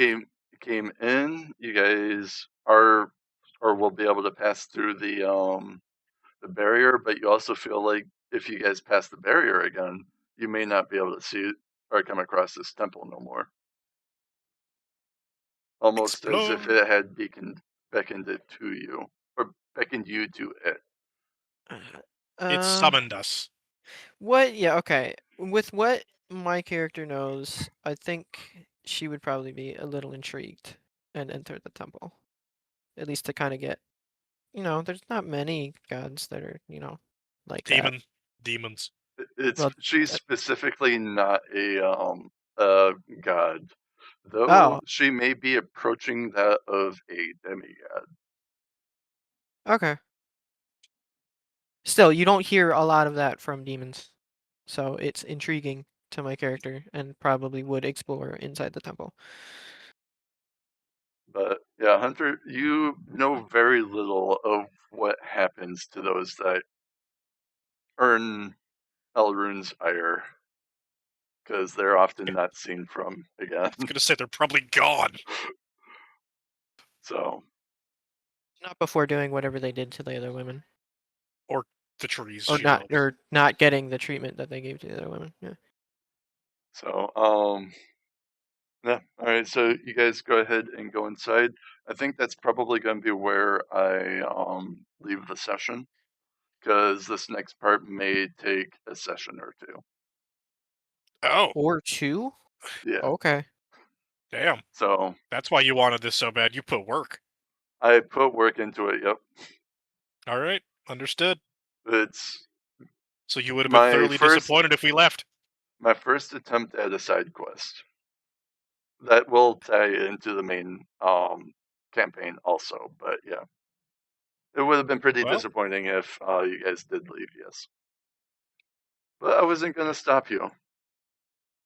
came in, you guys are or will be able to pass through the barrier, but you also feel like if you guys pass the barrier again, you may not be able to see or come across this temple no more. Almost as if Explore. it had beckoned it to you, or beckoned you to it. It Uh, summoned us. what? Yeah, okay. With what my character knows, I think she would probably be a little intrigued and enter the temple. At least to kind of get, there's not many gods that are, like that. Demons. It's Well, she's uh, specifically not a god, though oh, she may be approaching that of a demigod. okay. Still, you don't hear a lot of that from demons, so it's intriguing to my character, and probably would explore inside the temple. But yeah, Hunter, you know very little of what happens to those that earn Elrune's ire, because they're often not seen from again. I was going to say they're probably gone. So Not before doing whatever they did to the other women, Or the trees or she loves. not getting the treatment that they gave to the other women. Yeah. so yeah. All right. So you guys go ahead and go inside. I think that's probably going to be where I leave the session, because this next part may take a session or two. Oh, Or two. Yeah. Okay. damn. So That's why you wanted this so bad. You put work. I put work into it. Yep. All right. Understood. It's So you would have been my thoroughly disappointed if we left. first attempt at a side quest that will tie into the main campaign also. But yeah, it would have been pretty Well, disappointing if you guys did leave. Yes. But I wasn't going to stop you.